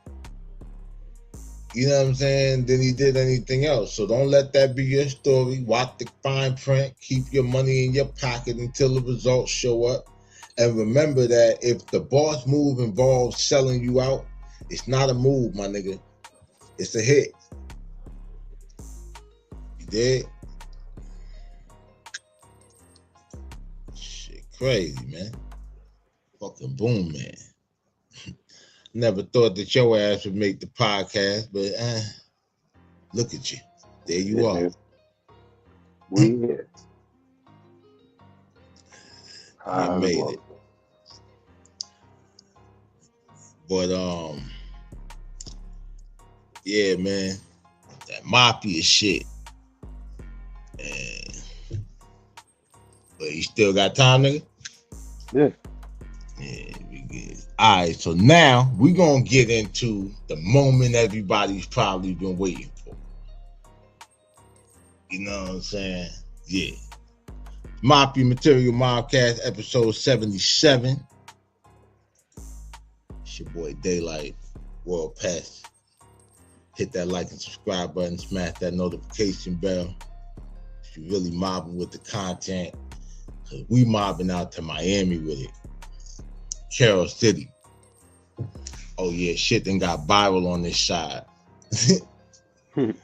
you know what I'm saying, than he did anything else. So don't let that be your story. Watch the fine print. Keep your money in your pocket until the results show up. And remember that if the boss move involves selling you out, it's not a move, my nigga. It's a hit. You did? Shit, crazy, man. Fucking Boom Man. Never thought that your ass would make the podcast, but look at you. There you are. We here. You made it. But yeah, man, that mafia shit. But you still got time, nigga? Yeah. Yeah, we good. All right, so now we're gonna get into the moment everybody's probably been waiting for. You know what I'm saying? Yeah. Mafia Material Mobcast, episode 77. It's your boy Daylight, World Pass. Hit that like and subscribe button, smash that notification bell. If you're really mobbing with the content, because we mobbing out to Miami with it. Carroll City. Oh yeah, shit then got viral on this side. You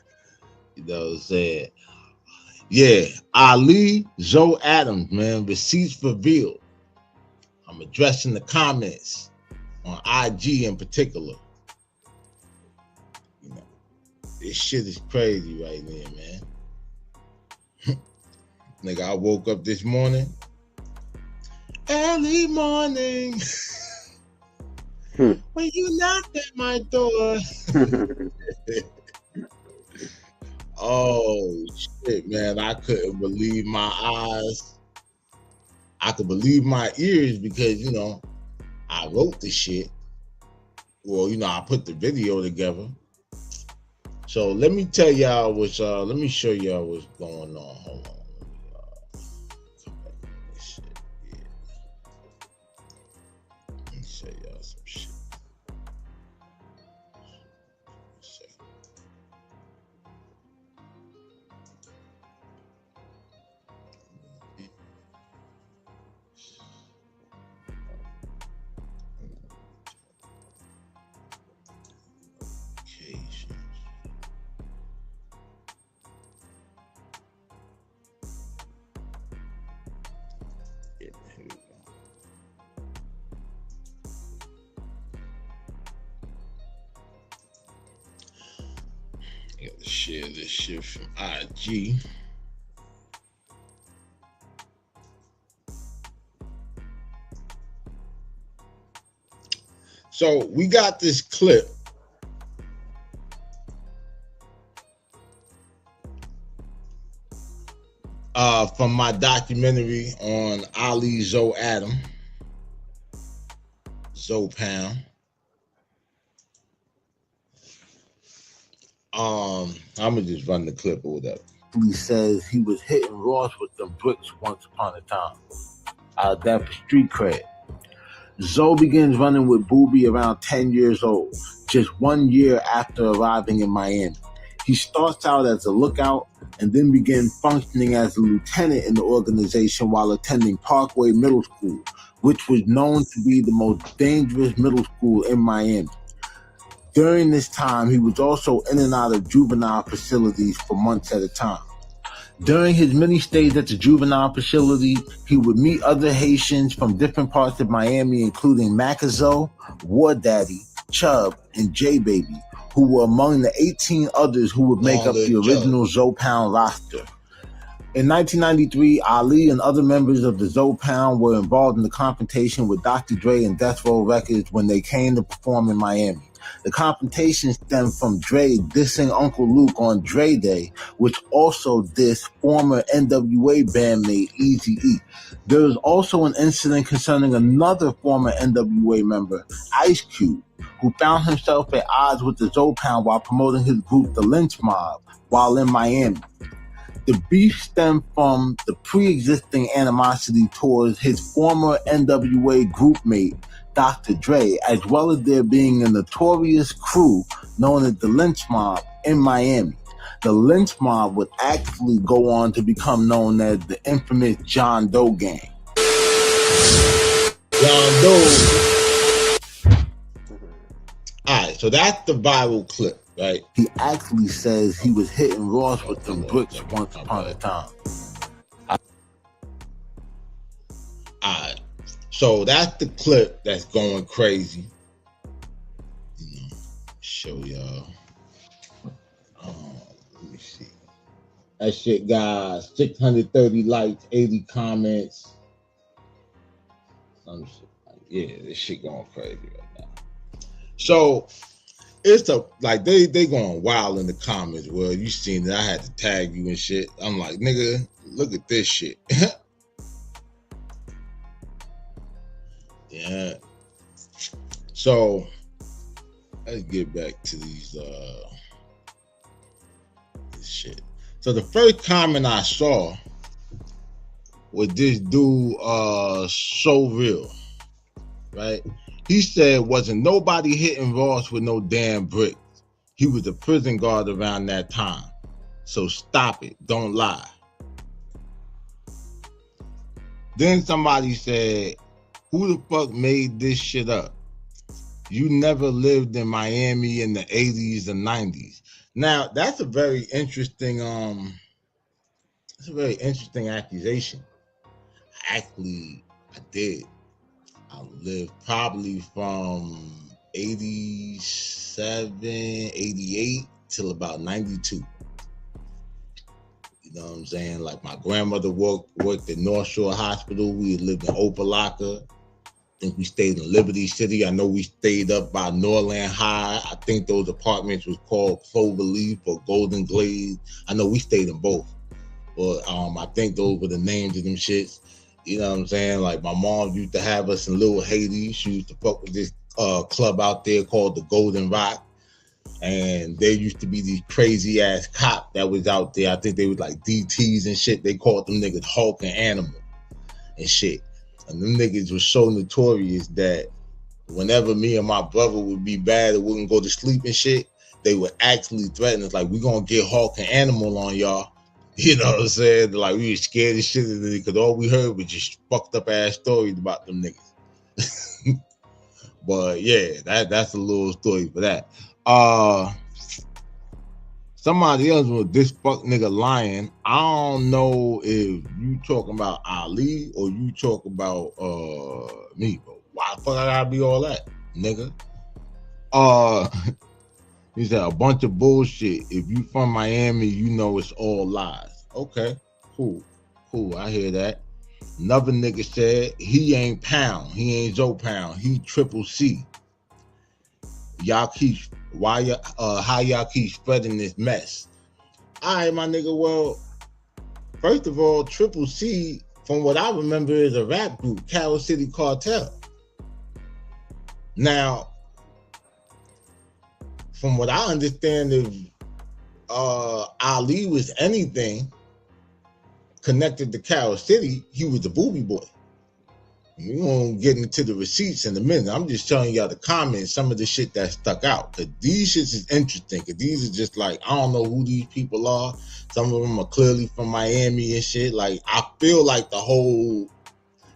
know what I'm saying? Yeah, Ali, Zoe Adams, man, receipts revealed. I'm addressing the comments on IG in particular. This shit is crazy right now, man. Nigga, I woke up this morning. Early morning. When you knocked at my door. Oh shit, man. I couldn't believe my eyes. I could believe my ears because, I wrote the shit. Well, I put the video together. So let me tell y'all let me show y'all what's going on. Hold on. Come back on this shit. Yeah. Let me show y'all some shit. I gotta share this shit from IG. So we got this clip from my documentary on Ali Zoe Adam, Zoe Pound. I'm gonna just run the clip or whatever. He says he was hitting Ross with them bricks once upon a time. That for street cred. Zoe begins running with Booby around 10 years old, just 1 year after arriving in Miami. He starts out as a lookout and then begins functioning as a lieutenant in the organization while attending Parkway Middle School, which was known to be the most dangerous middle school in Miami. During this time, he was also in and out of juvenile facilities for months at a time. During his many stays at the juvenile facility, he would meet other Haitians from different parts of Miami, including Macazo, War Daddy, Chubb, and J Baby, who were among the 18 others who would make up the original Zoe Pound roster. In 1993, Ali and other members of the Zoe Pound were involved in the confrontation with Dr. Dre and Death Row Records when they came to perform in Miami. The confrontation stemmed from Dre dissing Uncle Luke on Dre Day, which also dissed former NWA bandmate Eazy-E. There was also an incident concerning another former NWA member, Ice Cube, who found himself at odds with the Zoe Pound while promoting his group, the Lynch Mob, while in Miami. The beef stemmed from the pre-existing animosity towards his former NWA groupmate, Dr. Dre, as well as there being a notorious crew known as the Lynch Mob in Miami. The Lynch Mob would actually go on to become known as the infamous John Doe Gang. John Doe. Alright, so that's the viral clip, right? He actually says he was hitting Ross with them bricks once upon a time. Alright. So that's the clip that's going crazy. Show y'all. Let me see. That shit got 630 likes, 80 comments. Some shit. Yeah, this shit going crazy right now. So it's they going wild in the comments. Well, you seen it. I had to tag you and shit. I'm like, nigga, look at this shit. Yeah. So let's get back to these this shit. So the first comment I saw was this dude So Real, right? He said wasn't nobody hitting Ross with no damn bricks. He was a prison guard around that time. So stop it. Don't lie. Then somebody said, who the fuck made this shit up? You never lived in Miami in the 80s and 90s. Now, that's a very interesting accusation. Actually, I did. I lived probably from 87, 88 till about 92. You know what I'm saying? Like my grandmother worked at North Shore Hospital. We lived in Opelika. I think we stayed in Liberty City. I know we stayed up by Norland High. I think those apartments was called Cloverleaf or Golden Glade. I know we stayed in both. But I think those were the names of them shits. You know what I'm saying? Like my mom used to have us in Little Haiti. She used to fuck with this club out there called the Golden Rock. And there used to be these crazy ass cop that was out there. I think they was like DTs and shit. They called them niggas Hulk and Animal and shit. And them niggas was so notorious that whenever me and my brother would be bad or wouldn't go to sleep and shit, they would actually threaten us like, we gonna get Hulk and Animal on y'all. You know what I'm saying? Like we were scared as shit because all we heard was just fucked up ass stories about them niggas. But yeah, that's a little story for that. Somebody else was this fuck nigga lying. I don't know if you talking about Ali or you talk about me, but why the fuck I gotta be all that, nigga? He said a bunch of bullshit. If you from Miami, you know it's all lies. Okay, cool. I hear that. Another nigga said he ain't Pound. He ain't Joe Pound. He Triple C. Y'all keep how y'all keep spreading this mess? All right, my nigga. Well, first of all, Triple C, from what I remember, is a rap group, Carol City Cartel. Now, from what I understand, if Ali was anything connected to Carol City, he was the Booby Boy. We won't get into the receipts in a minute. I'm just telling y'all the comments, some of the shit that stuck out. Cause these shits is interesting. Cause these are just like, I don't know who these people are. Some of them are clearly from Miami and shit. Like, I feel like the whole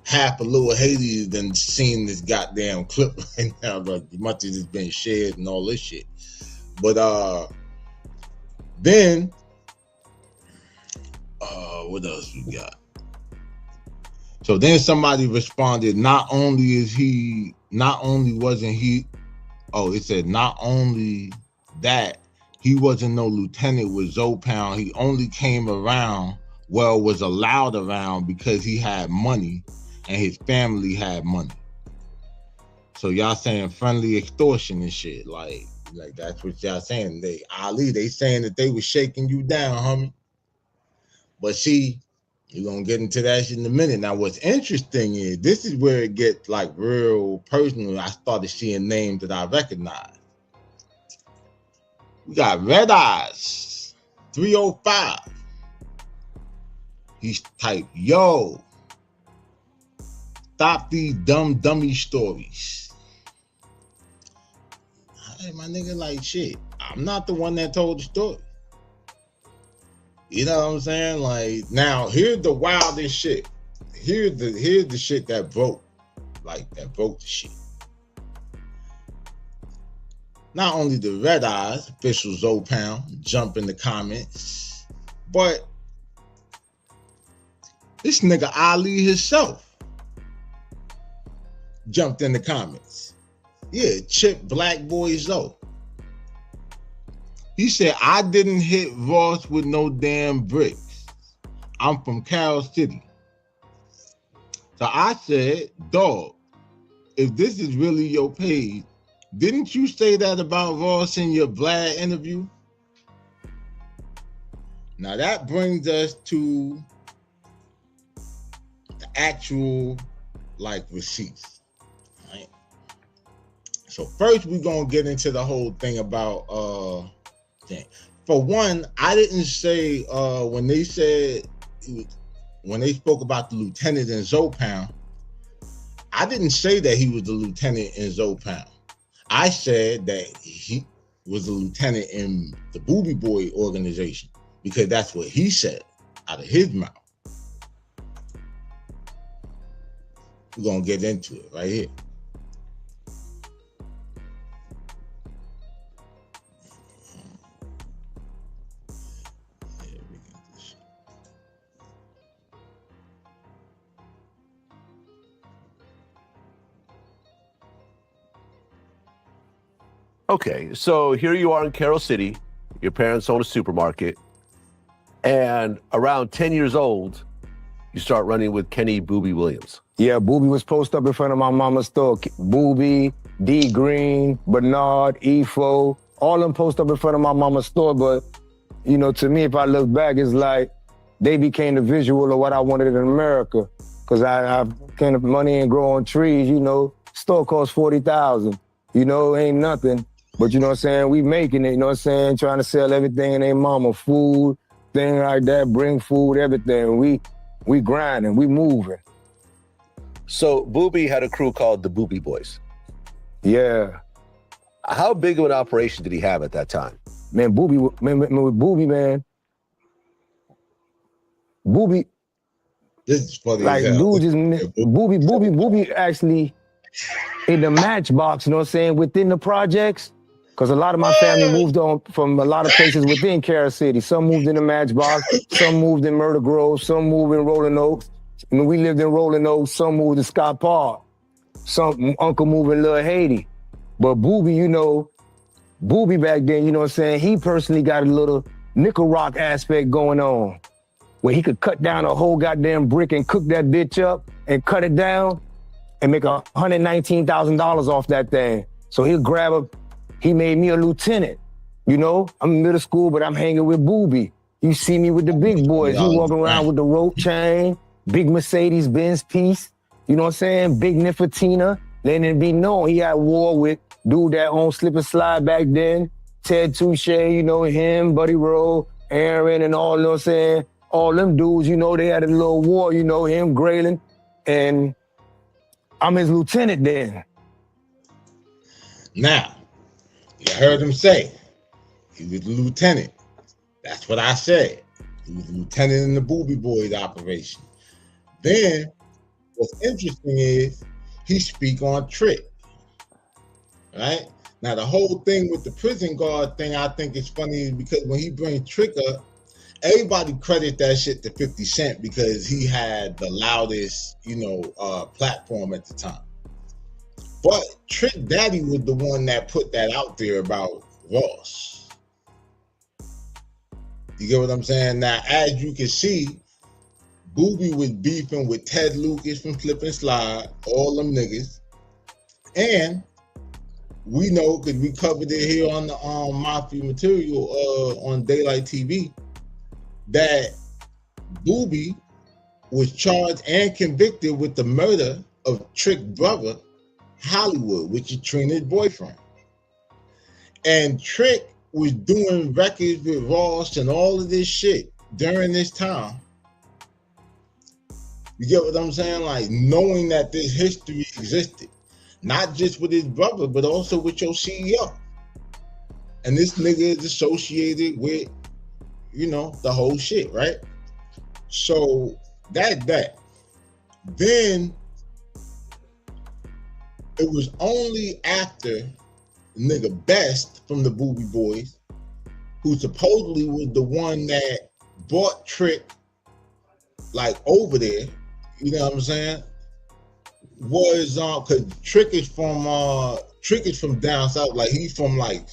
half of Little Haiti has been seeing this goddamn clip right now, but as much as it's been shared and all this shit. But then what else we got? So then somebody responded, not only wasn't he, it said not only that, he wasn't no lieutenant with Zoe Pound, he only came around, was allowed around because he had money and his family had money. So y'all saying friendly extortion and shit, like that's what y'all saying. They saying that they was shaking you down, homie. But see, we're gonna get into that shit in a minute. Now, what's interesting is this is where it gets like real personal. I started seeing names that I recognize. We got Red Eyes 305. He's typed, yo, stop these dummy stories. Hey, my nigga, like shit. I'm not the one that told the story. You know what I'm saying? Like, now here's the wildest shit. Here's the shit that broke the shit. Not only the Red Eyes, official Zoe Pound, jump in the comments, but this nigga Ali himself jumped in the comments. Yeah, Chip Black Boy Zoe. He said, I didn't hit Ross with no damn bricks. I'm from Carol City. So I said, dog, if this is really your page, didn't you say that about Ross in your Vlad interview? Now that brings us to the actual receipts. Right? So first we're gonna get into the whole thing about thing. For one, I didn't say when they spoke about the lieutenant in Zoe Pound, I didn't say that he was the lieutenant in Zoe Pound. I said that he was a lieutenant in the Booby Boy organization because that's what he said out of his mouth. We're gonna get into it right here. Okay, so here you are in Carol City. Your parents own a supermarket. And around 10 years old, you start running with Kenny Booby Williams. Yeah, Booby was posted up in front of my mama's store. Booby, D Green, Bernard, Efo, all of them posted up in front of my mama's store. But, you know, to me, if I look back, it's like they became the visual of what I wanted in America. Because I kind of money and grow on trees, you know. Store costs $40,000. You know, ain't nothing. But you know what I'm saying? We making it, you know what I'm saying? Trying to sell everything in their mama, food, thing like that, bring food, everything. We grinding, we moving. So Booby had a crew called the Booby Boys. Yeah. How big of an operation did he have at that time? Man, Booby, man. Booby. This is funny like, as hell. Dude just, Booby actually in the matchbox, you know what I'm saying, within the projects. Because a lot of my family moved on from a lot of places within Carol City. Some moved in the Matchbox, some moved in Murder Grove, some moved in Rolling Oaks. When we lived in Rolling Oaks, some moved to Scott Park. Some uncle moved in Little Haiti. But Booby, you know, Booby back then, you know what I'm saying, he personally got a little nickel rock aspect going on, where he could cut down a whole goddamn brick and cook that bitch up and cut it down and make $119,000 off that thing. So he made me a lieutenant. You know, I'm in middle school, but I'm hanging with Booby. You see me with the big boys. You walking around with the rope chain, big Mercedes-Benz piece, you know what I'm saying? Big Nifotina, letting it be known. He had war with dude that owned Slip and Slide back then, Ted Touche, you know, him, Buddy Rowe, Aaron, and all, you know what I'm saying? All them dudes, you know, they had a little war, you know, him, Graylin, and I'm his lieutenant then. Now, you heard him say he was the lieutenant. That's what I said. He was the lieutenant in the Booby Boys operation. Then, what's interesting is he speak on Trick, right? Now, the whole thing with the prison guard thing, I think is funny because when he brings Trick up, everybody credit that shit to 50 Cent because he had the loudest, you know, platform at the time. But Trick Daddy was the one that put that out there about Ross. You get what I'm saying? Now, as you can see, Booby was beefing with Ted Lucas from Slip and Slide, all them niggas. And we know, because we covered it here on the Mafia Material on Daylight TV, that Booby was charged and convicted with the murder of Trick's brother, Hollywood, which is Trina's boyfriend. And Trick was doing records with Ross and all of this shit during this time. You get what I'm saying? Like, knowing that this history existed, not just with his brother, but also with your CEO. And this nigga is associated with, you know, the whole shit, right? So that. Then it was only after nigga Best from the Booby Boys, who supposedly was the one that brought Trick like over there, you know what I'm saying? Was cause Trick is from down south, like he's from like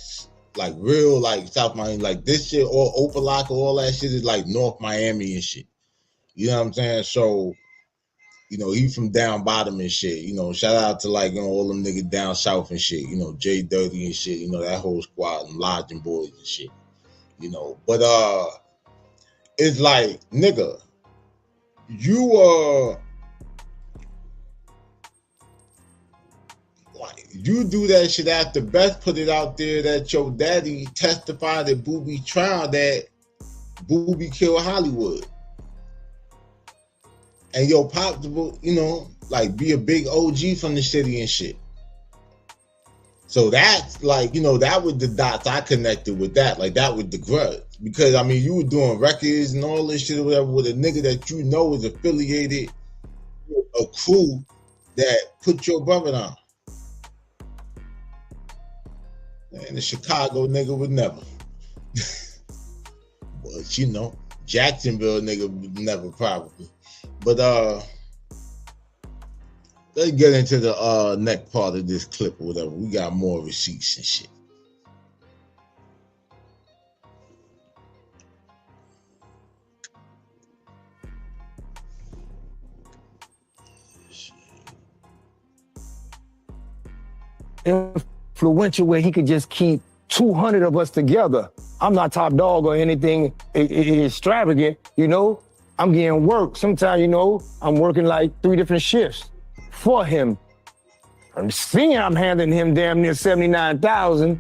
real like South Miami, like this shit or Opelika, all that shit is like North Miami and shit. You know what I'm saying? So, you know, he from down bottom and shit. You know, shout out to like, you know, all them niggas down south and shit. You know, Jay Dirty and shit. You know, that whole squad and Lodging Boys and shit. You know, but it's like, nigga, you you do that shit after Beth put it out there that your daddy testified at Booby trial that Booby killed Hollywood. And your pop, you know, like be a big OG from the city and shit. So that's like, you know, that was the dots I connected with that. Like that was the grudge. Because I mean, you were doing records and all this shit or whatever with a nigga that you know is affiliated with a crew that put your brother on. And the Chicago nigga would never. But you know, Jacksonville nigga would never probably. But let's get into the next part of this clip or whatever. We got more receipts and shit. Influential where he could just keep 200 of us together. I'm not top dog or anything extravagant, you know. I'm getting work. Sometimes, you know, I'm working like 3 different shifts for him. I'm seeing I'm handing him damn near 79,000.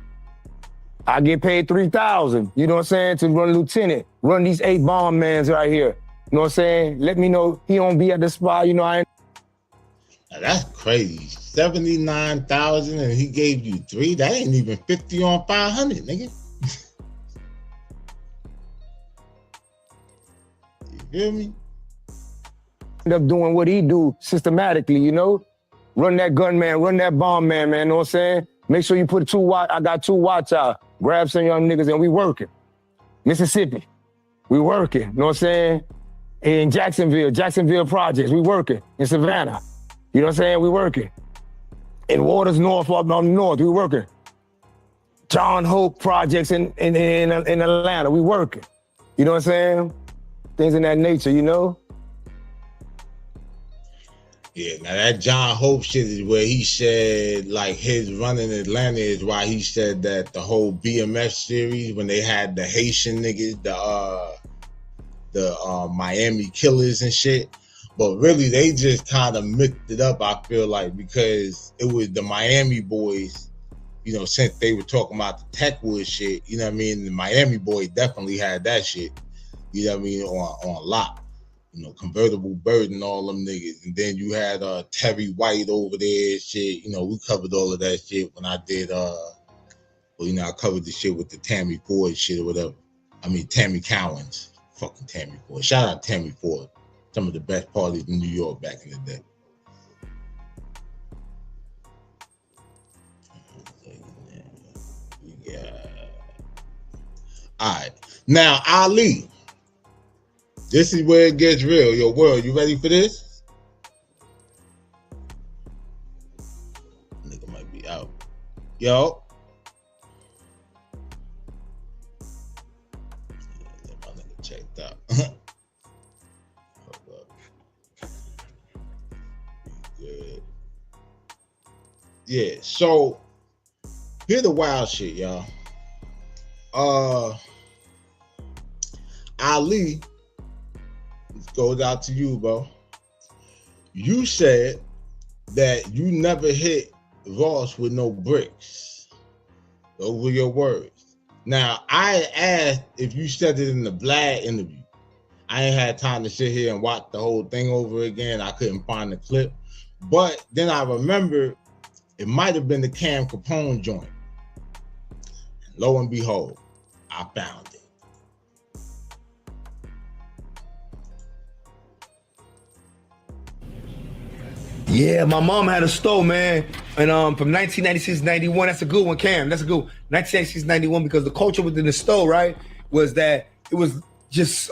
I get paid 3,000, you know what I'm saying, to run lieutenant, run these 8 bomb mans right here. You know what I'm saying? Let me know he don't be at the spot, you know, I ain't. Now that's crazy. 79,000 and he gave you 3? That ain't even 50 on 500, nigga. You feel me? End up doing what he do systematically, you know? Run that gun man, run that bomb man, you know what I'm saying? Make sure you put 2 watch, I got 2 watch out. Grab some young niggas and we working. Mississippi, we working, you know what I'm saying? In Jacksonville projects, we working. In Savannah, you know what I'm saying? We working. In Waters North, up north, we working. John Hope projects in Atlanta. We working. You know what I'm saying? Things in that nature, you know? Yeah, now that John Hope shit is where he said like his run in Atlanta is why he said that the whole BMF series when they had the Haitian niggas, the Miami killers and shit. But really they just kind of mixed it up, I feel like, because it was the Miami boys, you know, since they were talking about the Techwood shit, you know what I mean? The Miami boys definitely had that shit, you know what I mean, on lock. You know, Convertible Bird and all them niggas. And then you had Terry White over there and shit. You know, we covered all of that shit when I did, well, you know, I covered the shit with the Tammy Ford shit or whatever. I mean, Tammy Cowens. Fucking Tammy Ford. Shout out Tammy Ford. Some of the best parties in New York back in the day. Yeah. All right. Now, Ali. This is where it gets real. Yo, world, you ready for this? Nigga might be out. Yo. Yeah, my nigga checked out. Hold up. Good. Yeah, so here's the wild shit, y'all. Ali, goes out to you, bro. You said that you never hit Ross with no bricks. Those were your words. Now, I asked if you said it in the Vlad interview. I ain't had time to sit here and watch the whole thing over again. I couldn't find the clip. But then I remember it might have been the Cam Capone joint. Lo and behold, I found it. Yeah, my mom had a store, man. And from 1996 to 91, that's a good one, Cam. That's a good one. 1996 91, because the culture within the store, right, was that it was just,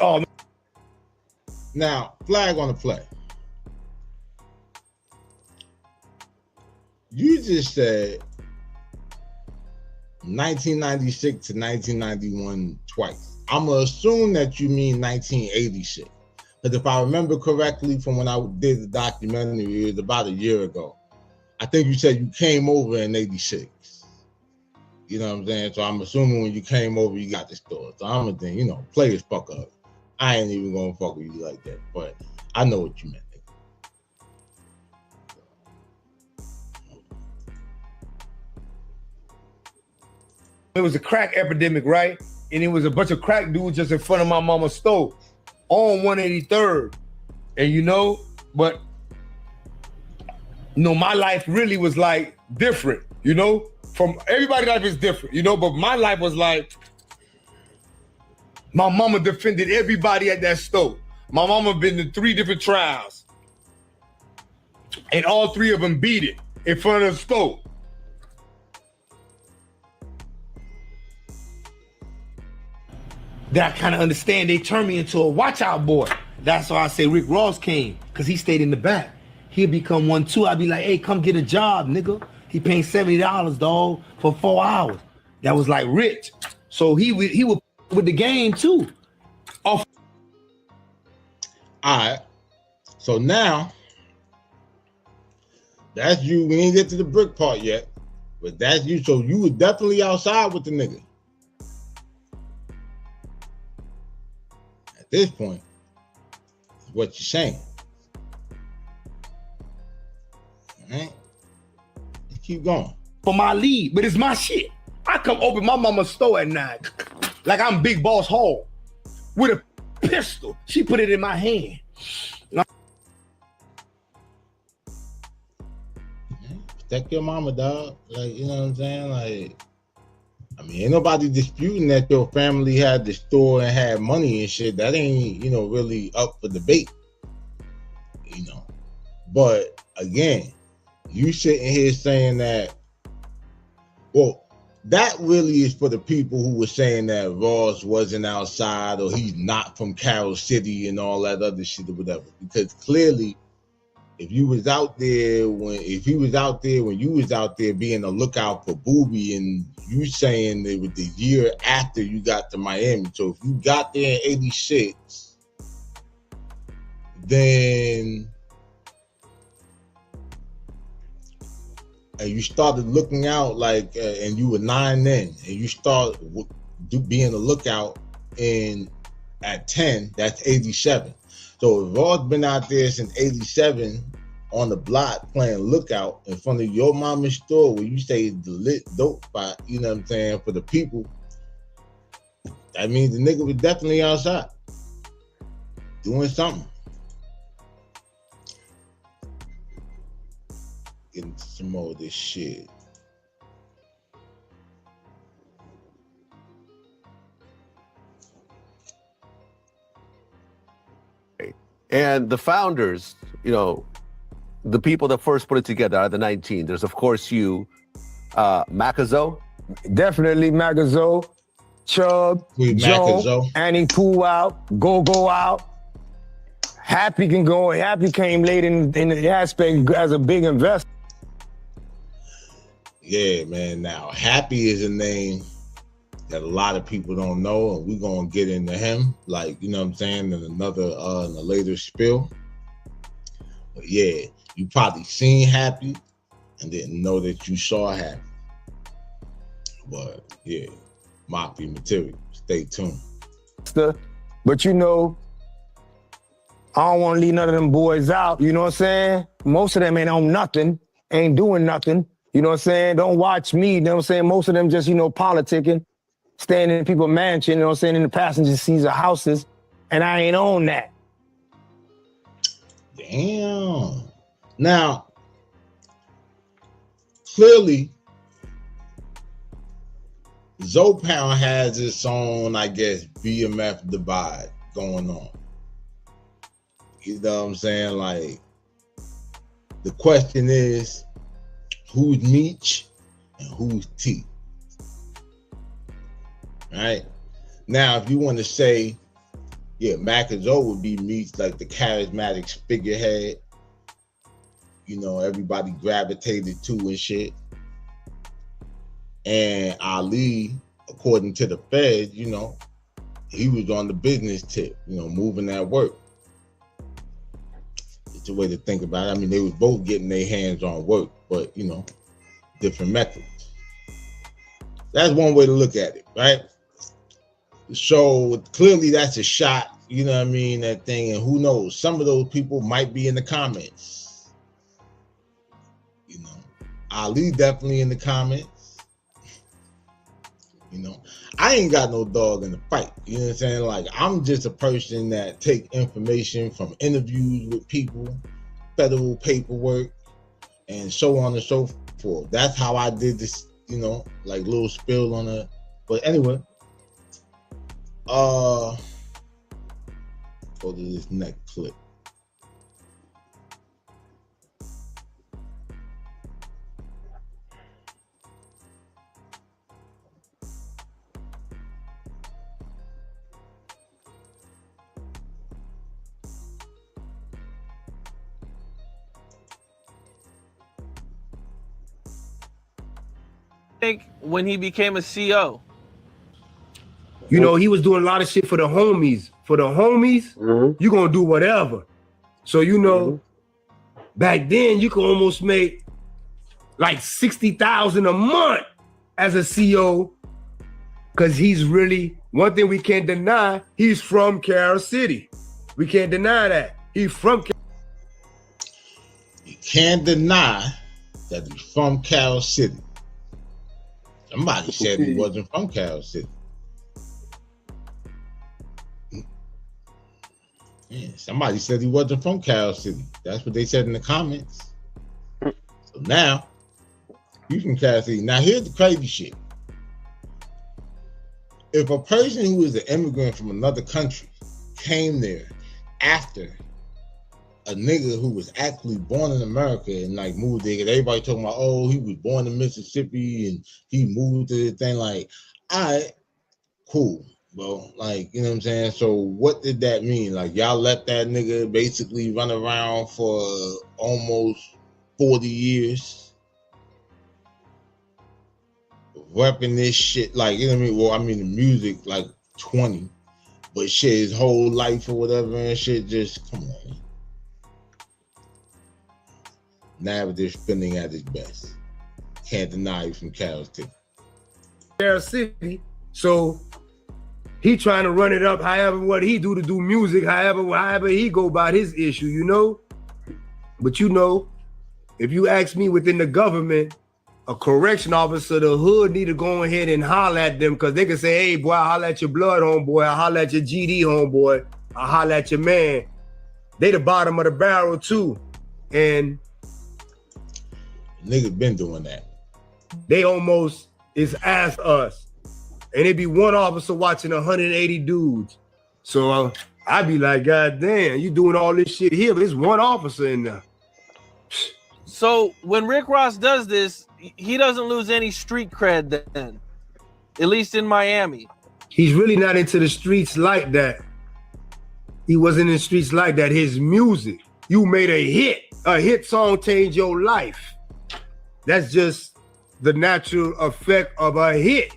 Now, flag on the play. You just said 1996 to 1991 twice. I'm going to assume that you mean 1986. Because if I remember correctly from when I did the documentary, it was about a year ago. I think you said you came over in 86. You know what I'm saying? So I'm assuming when you came over, you got the store. So I'm going to think, you know, play this fuck up. I ain't even going to fuck with you like that. But I know what you meant. it was a crack epidemic, right? And it was a bunch of crack dudes just in front of my mama's store on 183rd. And you know, but you know, my life really was like different, you know, from everybody's life is different, you know, but my life was like, my mama defended everybody at that store. My mama been to 3 different trials. And all 3 of them beat it in front of the store. That I kind of understand. They turned me into a watch out boy. That's why I say Rick Ross came, because he stayed in the back. He'd become 1, 2. I'd be like, hey, come get a job, nigga. He paying $70, dog, for 4 hours. That was like rich. So he would with the game too. All right. So now, that's you. We ain't get to the brick part yet, but that's you. So you were definitely outside with the nigga. At this point, is what you're saying. All right? Let's keep going. For my lead, but it's my shit. I come open my mama's store at 9, like I'm Big Boss Hall, with a pistol. She put it in my hand. Protect your mama, dog. Like, you know what I'm saying? Like, I mean, ain't nobody disputing that your family had the store and had money and shit. That ain't, you know, really up for debate. You know. But again, you sitting here saying that, well, that really is for the people who were saying that Ross wasn't outside or he's not from Carroll City and all that other shit or whatever. Because clearly, if you was out there when you was out there being a lookout for Booby and you saying it was the year after you got to Miami. So if you got there in 86, then and you started looking out like, and you were 9 then, and you start being a lookout at 10, that's 87. So if Raw's been out there since 87 on the block playing lookout in front of your mama's store where you say the lit dope spot, you know what I'm saying, for the people, that means the nigga was definitely outside doing something. Getting some more of this shit. And the founders, you know, the people that first put it together are the 19. There's, of course, you, Macazo. Definitely Magazo, Chubb, With Joe, Macazo. Annie Pooh out, Go out. Happy can go. Happy came late in the aspect as a big investor. Yeah, man. Now, Happy is a name that a lot of people don't know, and we're gonna get into him, like, you know what I'm saying, in another in a later spill. But yeah, you probably seen Happy and didn't know that you saw Happy. But yeah, Mafia material. Stay tuned. But you know, I don't want to leave none of them boys out. You know what I'm saying? Most of them ain't on nothing, ain't doing nothing. You know what I'm saying? Don't watch me. You know what I'm saying? Most of them just, you know, politicking, standing in people's mansion, you know what I'm saying, in the passenger seats of houses, and I ain't on that. Damn. Now, clearly, Zopound has its own, I guess, BMF divide going on. You know what I'm saying? Like, the question is, who's Meech and who's T? Right? Now, if you want to say, yeah, Macazo would be Meech, like the charismatic figurehead, you know, everybody gravitated to and shit. And Ali, according to the Fed, you know, he was on the business tip, you know, moving that work. It's a way to think about it. I mean, they was both getting their hands on work, but, you know, different methods. That's one way to look at it, right? So clearly that's a shot, you know what I mean, that thing, and who knows, some of those people might be in the comments. You know, Ali definitely in the comments. You know, I ain't got no dog in the fight. You know what I'm saying? Like, I'm just a person that take information from interviews with people, federal paperwork, and so on and so forth. That's how I did this, you know, like little spill on a, but anyway, go to this next clip. Think when he became a CO. You know, he was doing a lot of shit for the homies. For the homies, you gonna do whatever. So, you know, back then you could almost make like 60,000 a month as a CO, because he's really, one thing we can't deny, he's from Carol City. We can't deny that. He's from You can't deny that he's from Carol City. Somebody said he wasn't from Carol City. Yeah, somebody said he wasn't from Carol City. That's what they said in the comments. So now, he's from Carol City. Now here's the crazy shit. If a person who is an immigrant from another country came there after a nigga who was actually born in America and like moved there, because everybody talking about, oh, he was born in Mississippi and he moved to the thing, like, all right, cool, bro. Like, you know what I'm saying? So what did that mean? Like, y'all let that nigga basically run around for almost 40 years repping this shit, like, you know what I mean? Well, I mean the music like 20, but shit, his whole life or whatever and shit, just come on. Narrative spinning at its best. Can't deny you from Carol City. Carol City, so he trying to run it up however what he do to do music, however he go about his issue, you know? But you know, if you ask me within the government, a correction officer, the hood need to go ahead and holler at them because they can say, hey, boy, I holler at your blood homeboy, I holler at your GD homeboy, I holler at your man. They the bottom of the barrel too. And niggas been doing that. They almost is ask us. And it be one officer watching 180 dudes. So I be like, God damn, you doing all this shit here, but there's one officer in there. So when Rick Ross does this, he doesn't lose any street cred then, at least in Miami. He's really not into the streets like that. He wasn't in the streets like that. His music, you made a hit song changed your life. That's just the natural effect of a hit.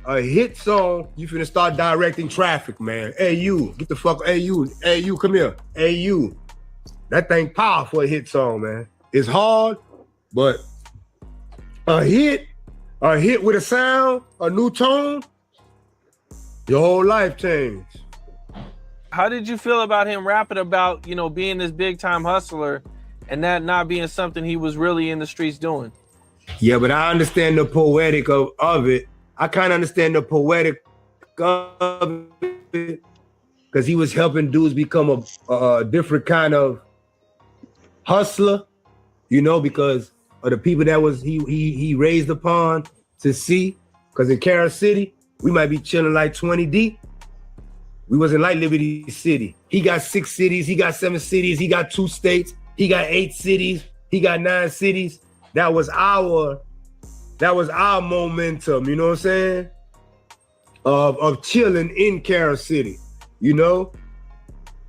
A hit song, you finna start directing traffic, man. Hey, you, get the fuck, hey, you, come here. Hey, you. That thing powerful, a hit song, man. It's hard, but a hit with a sound, a new tone, your whole life changed. How did you feel about him rapping about, you know, being this big time hustler and that not being something he was really in the streets doing? Yeah, but I understand the poetic of it. I kind of understand the poetic of it because he was helping dudes become a different kind of hustler, you know, because of the people that was he raised upon to see. Because in Carol City, we might be chilling like 20 deep. We wasn't like Liberty City. He got 6 cities, he got 7 cities, he got 2 states, he got 8 cities, he got 9 cities. That was our momentum, you know what I'm saying? Of chilling in Carol City, you know?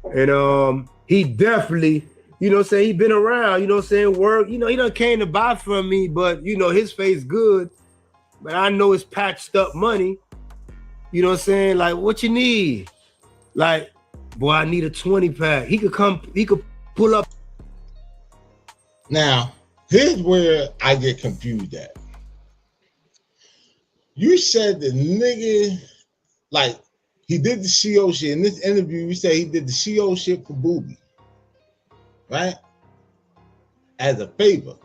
And he definitely, you know what I'm saying, he been around, you know what I'm saying, work, you know, he done came to buy from me, but you know, his face good, but I know it's patched up money, you know what I'm saying? Like, what you need? Like, boy, I need a 20 pack. He could pull up. Now, here's where I get confused at. You said the nigga, like, he did the CO shit. In this interview, you said he did the CO shit for Booby, right? As a favor.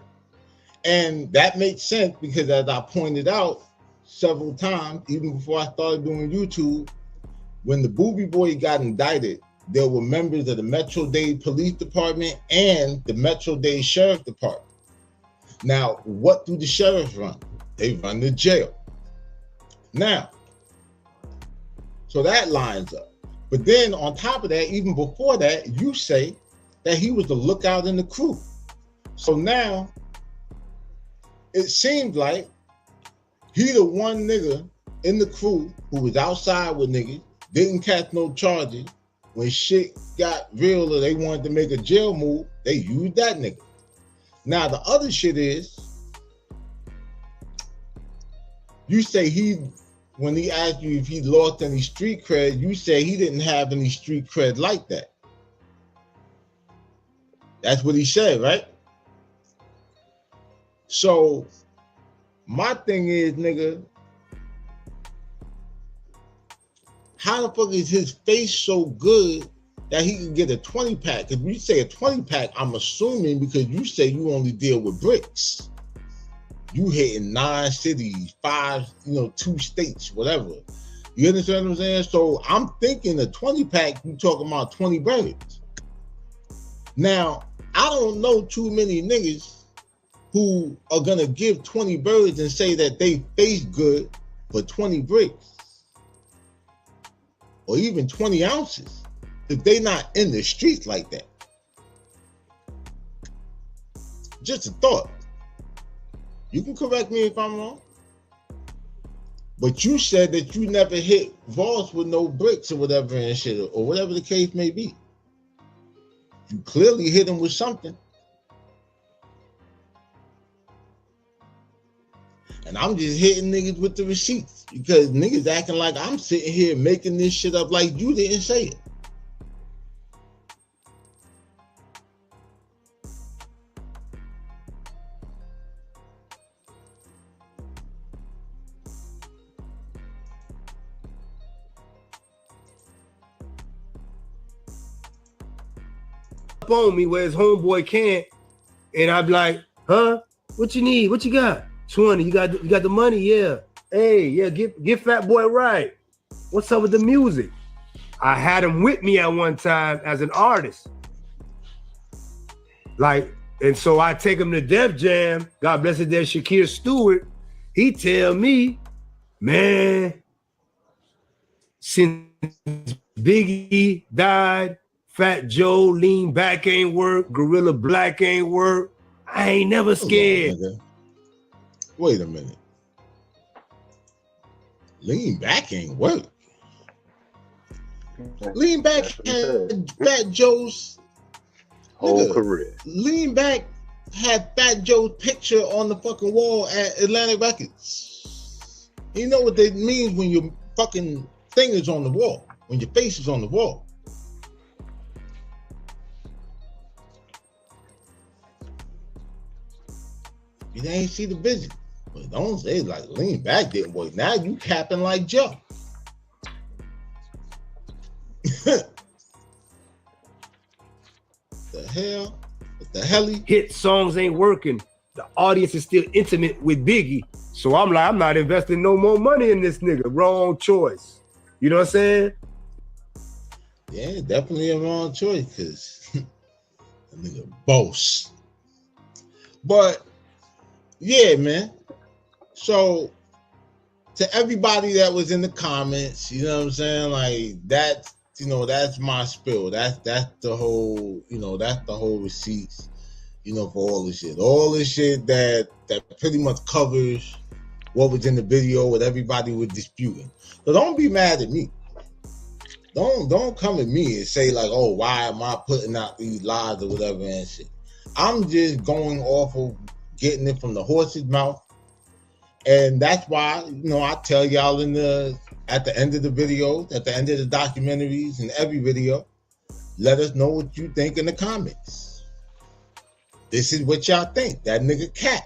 And that makes sense because as I pointed out several times, even before I started doing YouTube, when the Booby Boy got indicted, there were members of the Metro-Dade Police Department and the Metro-Dade Sheriff Department. Now, what do the sheriffs run? They run the jail. Now, so that lines up. But then on top of that, even before that, you say that he was the lookout in the crew. So now, it seems like he the one nigga in the crew who was outside with niggas, didn't catch no charges. When shit got real or they wanted to make a jail move, they used that nigga. Now, the other shit is, you say when he asked you if he lost any street cred, you say he didn't have any street cred like that. That's what he said, right? So, my thing is, nigga, how the fuck is his face so good that he can get a 20 pack? If you say a 20 pack, I'm assuming because you say you only deal with bricks. You hitting 9 cities, 5, 2 states, whatever. You understand what I'm saying? So I'm thinking a 20 pack, you talking about 20 birds. Now, I don't know too many niggas who are gonna give 20 birds and say that they face good for 20 bricks. Or even 20 ounces, if they not in the streets like that. Just a thought. You can correct me if I'm wrong. But you said that you never hit Voss with no bricks or whatever and shit, or whatever the case may be. You clearly hit him with something. And I'm just hitting niggas with the receipts because niggas acting like I'm sitting here making this shit up like you didn't say it. On me where his homeboy can't, and I'm like, huh? What you need? What you got? 20. You got the money? Yeah. Hey, yeah, get Fat Boy right. What's up with the music? I had him with me at one time as an artist. Like, and so I take him to Def Jam. God bless it, there's Shakir Stewart. He tell me, man, since Biggie died, Fat Joe, Lean Back ain't work, Gorilla Black ain't work. I ain't never scared. Wait a minute. Lean Back ain't work. Lean Back had Fat Joe's whole career. Lean Back had Fat Joe's picture on the fucking wall at Atlantic Records. You know what that means when your fucking thing is on the wall, when your face is on the wall. You ain't see the vision. But don't say like Lean Back didn't work. Now you capping like Joe. The hell? What the hell? Hit songs ain't working. The audience is still intimate with Biggie. So I'm like, I'm not investing no more money in this nigga. Wrong choice. You know what I'm saying? Yeah, definitely a wrong choice because that nigga boss. But yeah, man. So to everybody that was in the comments, you know what I'm saying? Like that, you know, that's my spill. That's the whole, you know, that's the whole receipts, you know, for all this shit. All this shit that pretty much covers what was in the video, what everybody was disputing. So don't be mad at me. Don't come at me and say like, oh, why am I putting out these lies or whatever and shit. I'm just going off of getting it from the horse's mouth. And that's why, you know, I tell y'all at the end of the videos, at the end of the documentaries, and every video, let us know what you think in the comments. This is what y'all think. That nigga cat.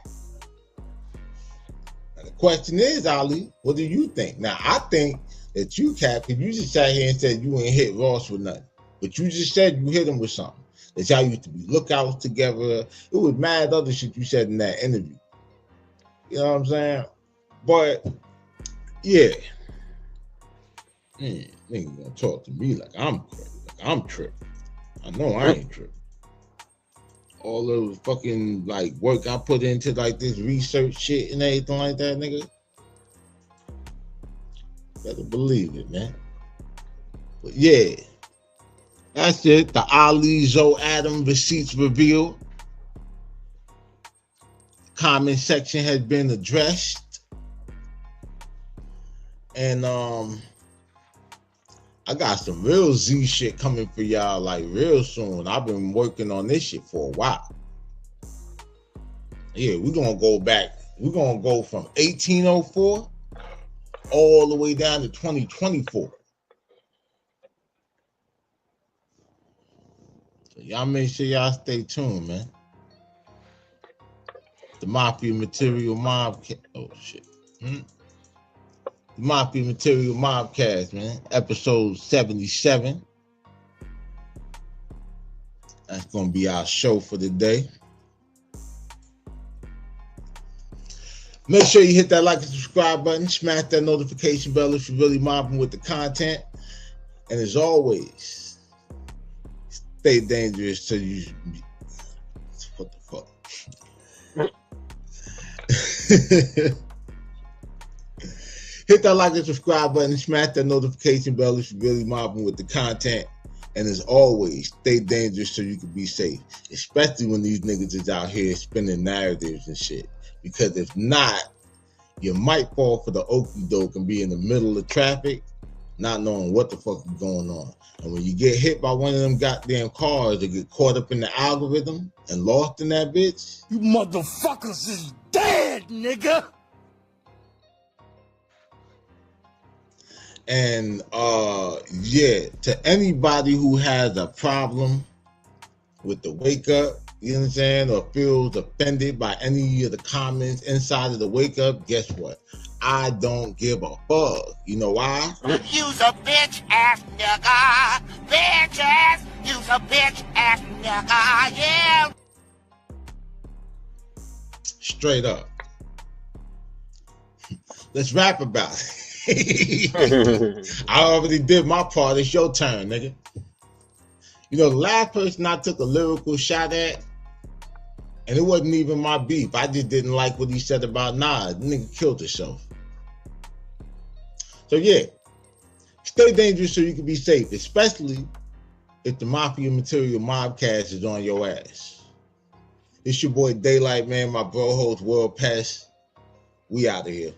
Now the question is, Ali, what do you think? Now I think that you cat, because you just sat here and said you ain't hit Ross with nothing. But you just said you hit him with something. That y'all used to be lookouts together. It was mad other shit you said in that interview. You know what I'm saying? But yeah. Nigga gonna talk to me like I'm crazy. Like I'm tripping. I know I ain't tripping. All the fucking like work I put into like this research shit and everything like that, nigga. Better believe it, man. But yeah. That's it. The Ali Zoe Adam receipts revealed. Comment section has been addressed. And I got some real Z shit coming for y'all like real soon. I've been working on this shit for a while. Yeah, we're gonna go back. We're gonna go from 1804 all the way down to 2024. So y'all make sure y'all stay tuned, man. The Mafia Material Mobcast. Oh shit. The Mafia Material Mobcast, man. Episode 77. That's gonna be our show for the day. Make sure you hit that like and subscribe button, smash that notification bell if you're really mobbing with the content. And as always, stay dangerous till you. What the fuck? Hit that like and subscribe button, smash that notification bell if you're really mobbing with the content. And as always, stay dangerous so you can be safe. Especially when these niggas is out here spinning narratives and shit. Because if not, you might fall for the okie doke and be in the middle of traffic, not knowing what the fuck is going on. And when you get hit by one of them goddamn cars that get caught up in the algorithm and lost in that bitch, You motherfuckers is dead, nigga. And yeah, to anybody who has a problem with the wake up, you know what I'm saying, or feels offended by any of the comments inside of the wake up, guess what? I don't give a fuck. You know why? You's a bitch ass nigga. Bitch ass. You's a bitch ass nigga. Yeah. Straight up. Let's rap about it. I already did my part. It's your turn, nigga. You know, the last person I took a lyrical shot at, and it wasn't even my beef. I just didn't like what he said about Nas. The nigga killed himself. So yeah, stay dangerous so you can be safe, especially if the Mafia Material Mobcast is on your ass. It's your boy Daylight, man, my bro host World Pest. We out of here.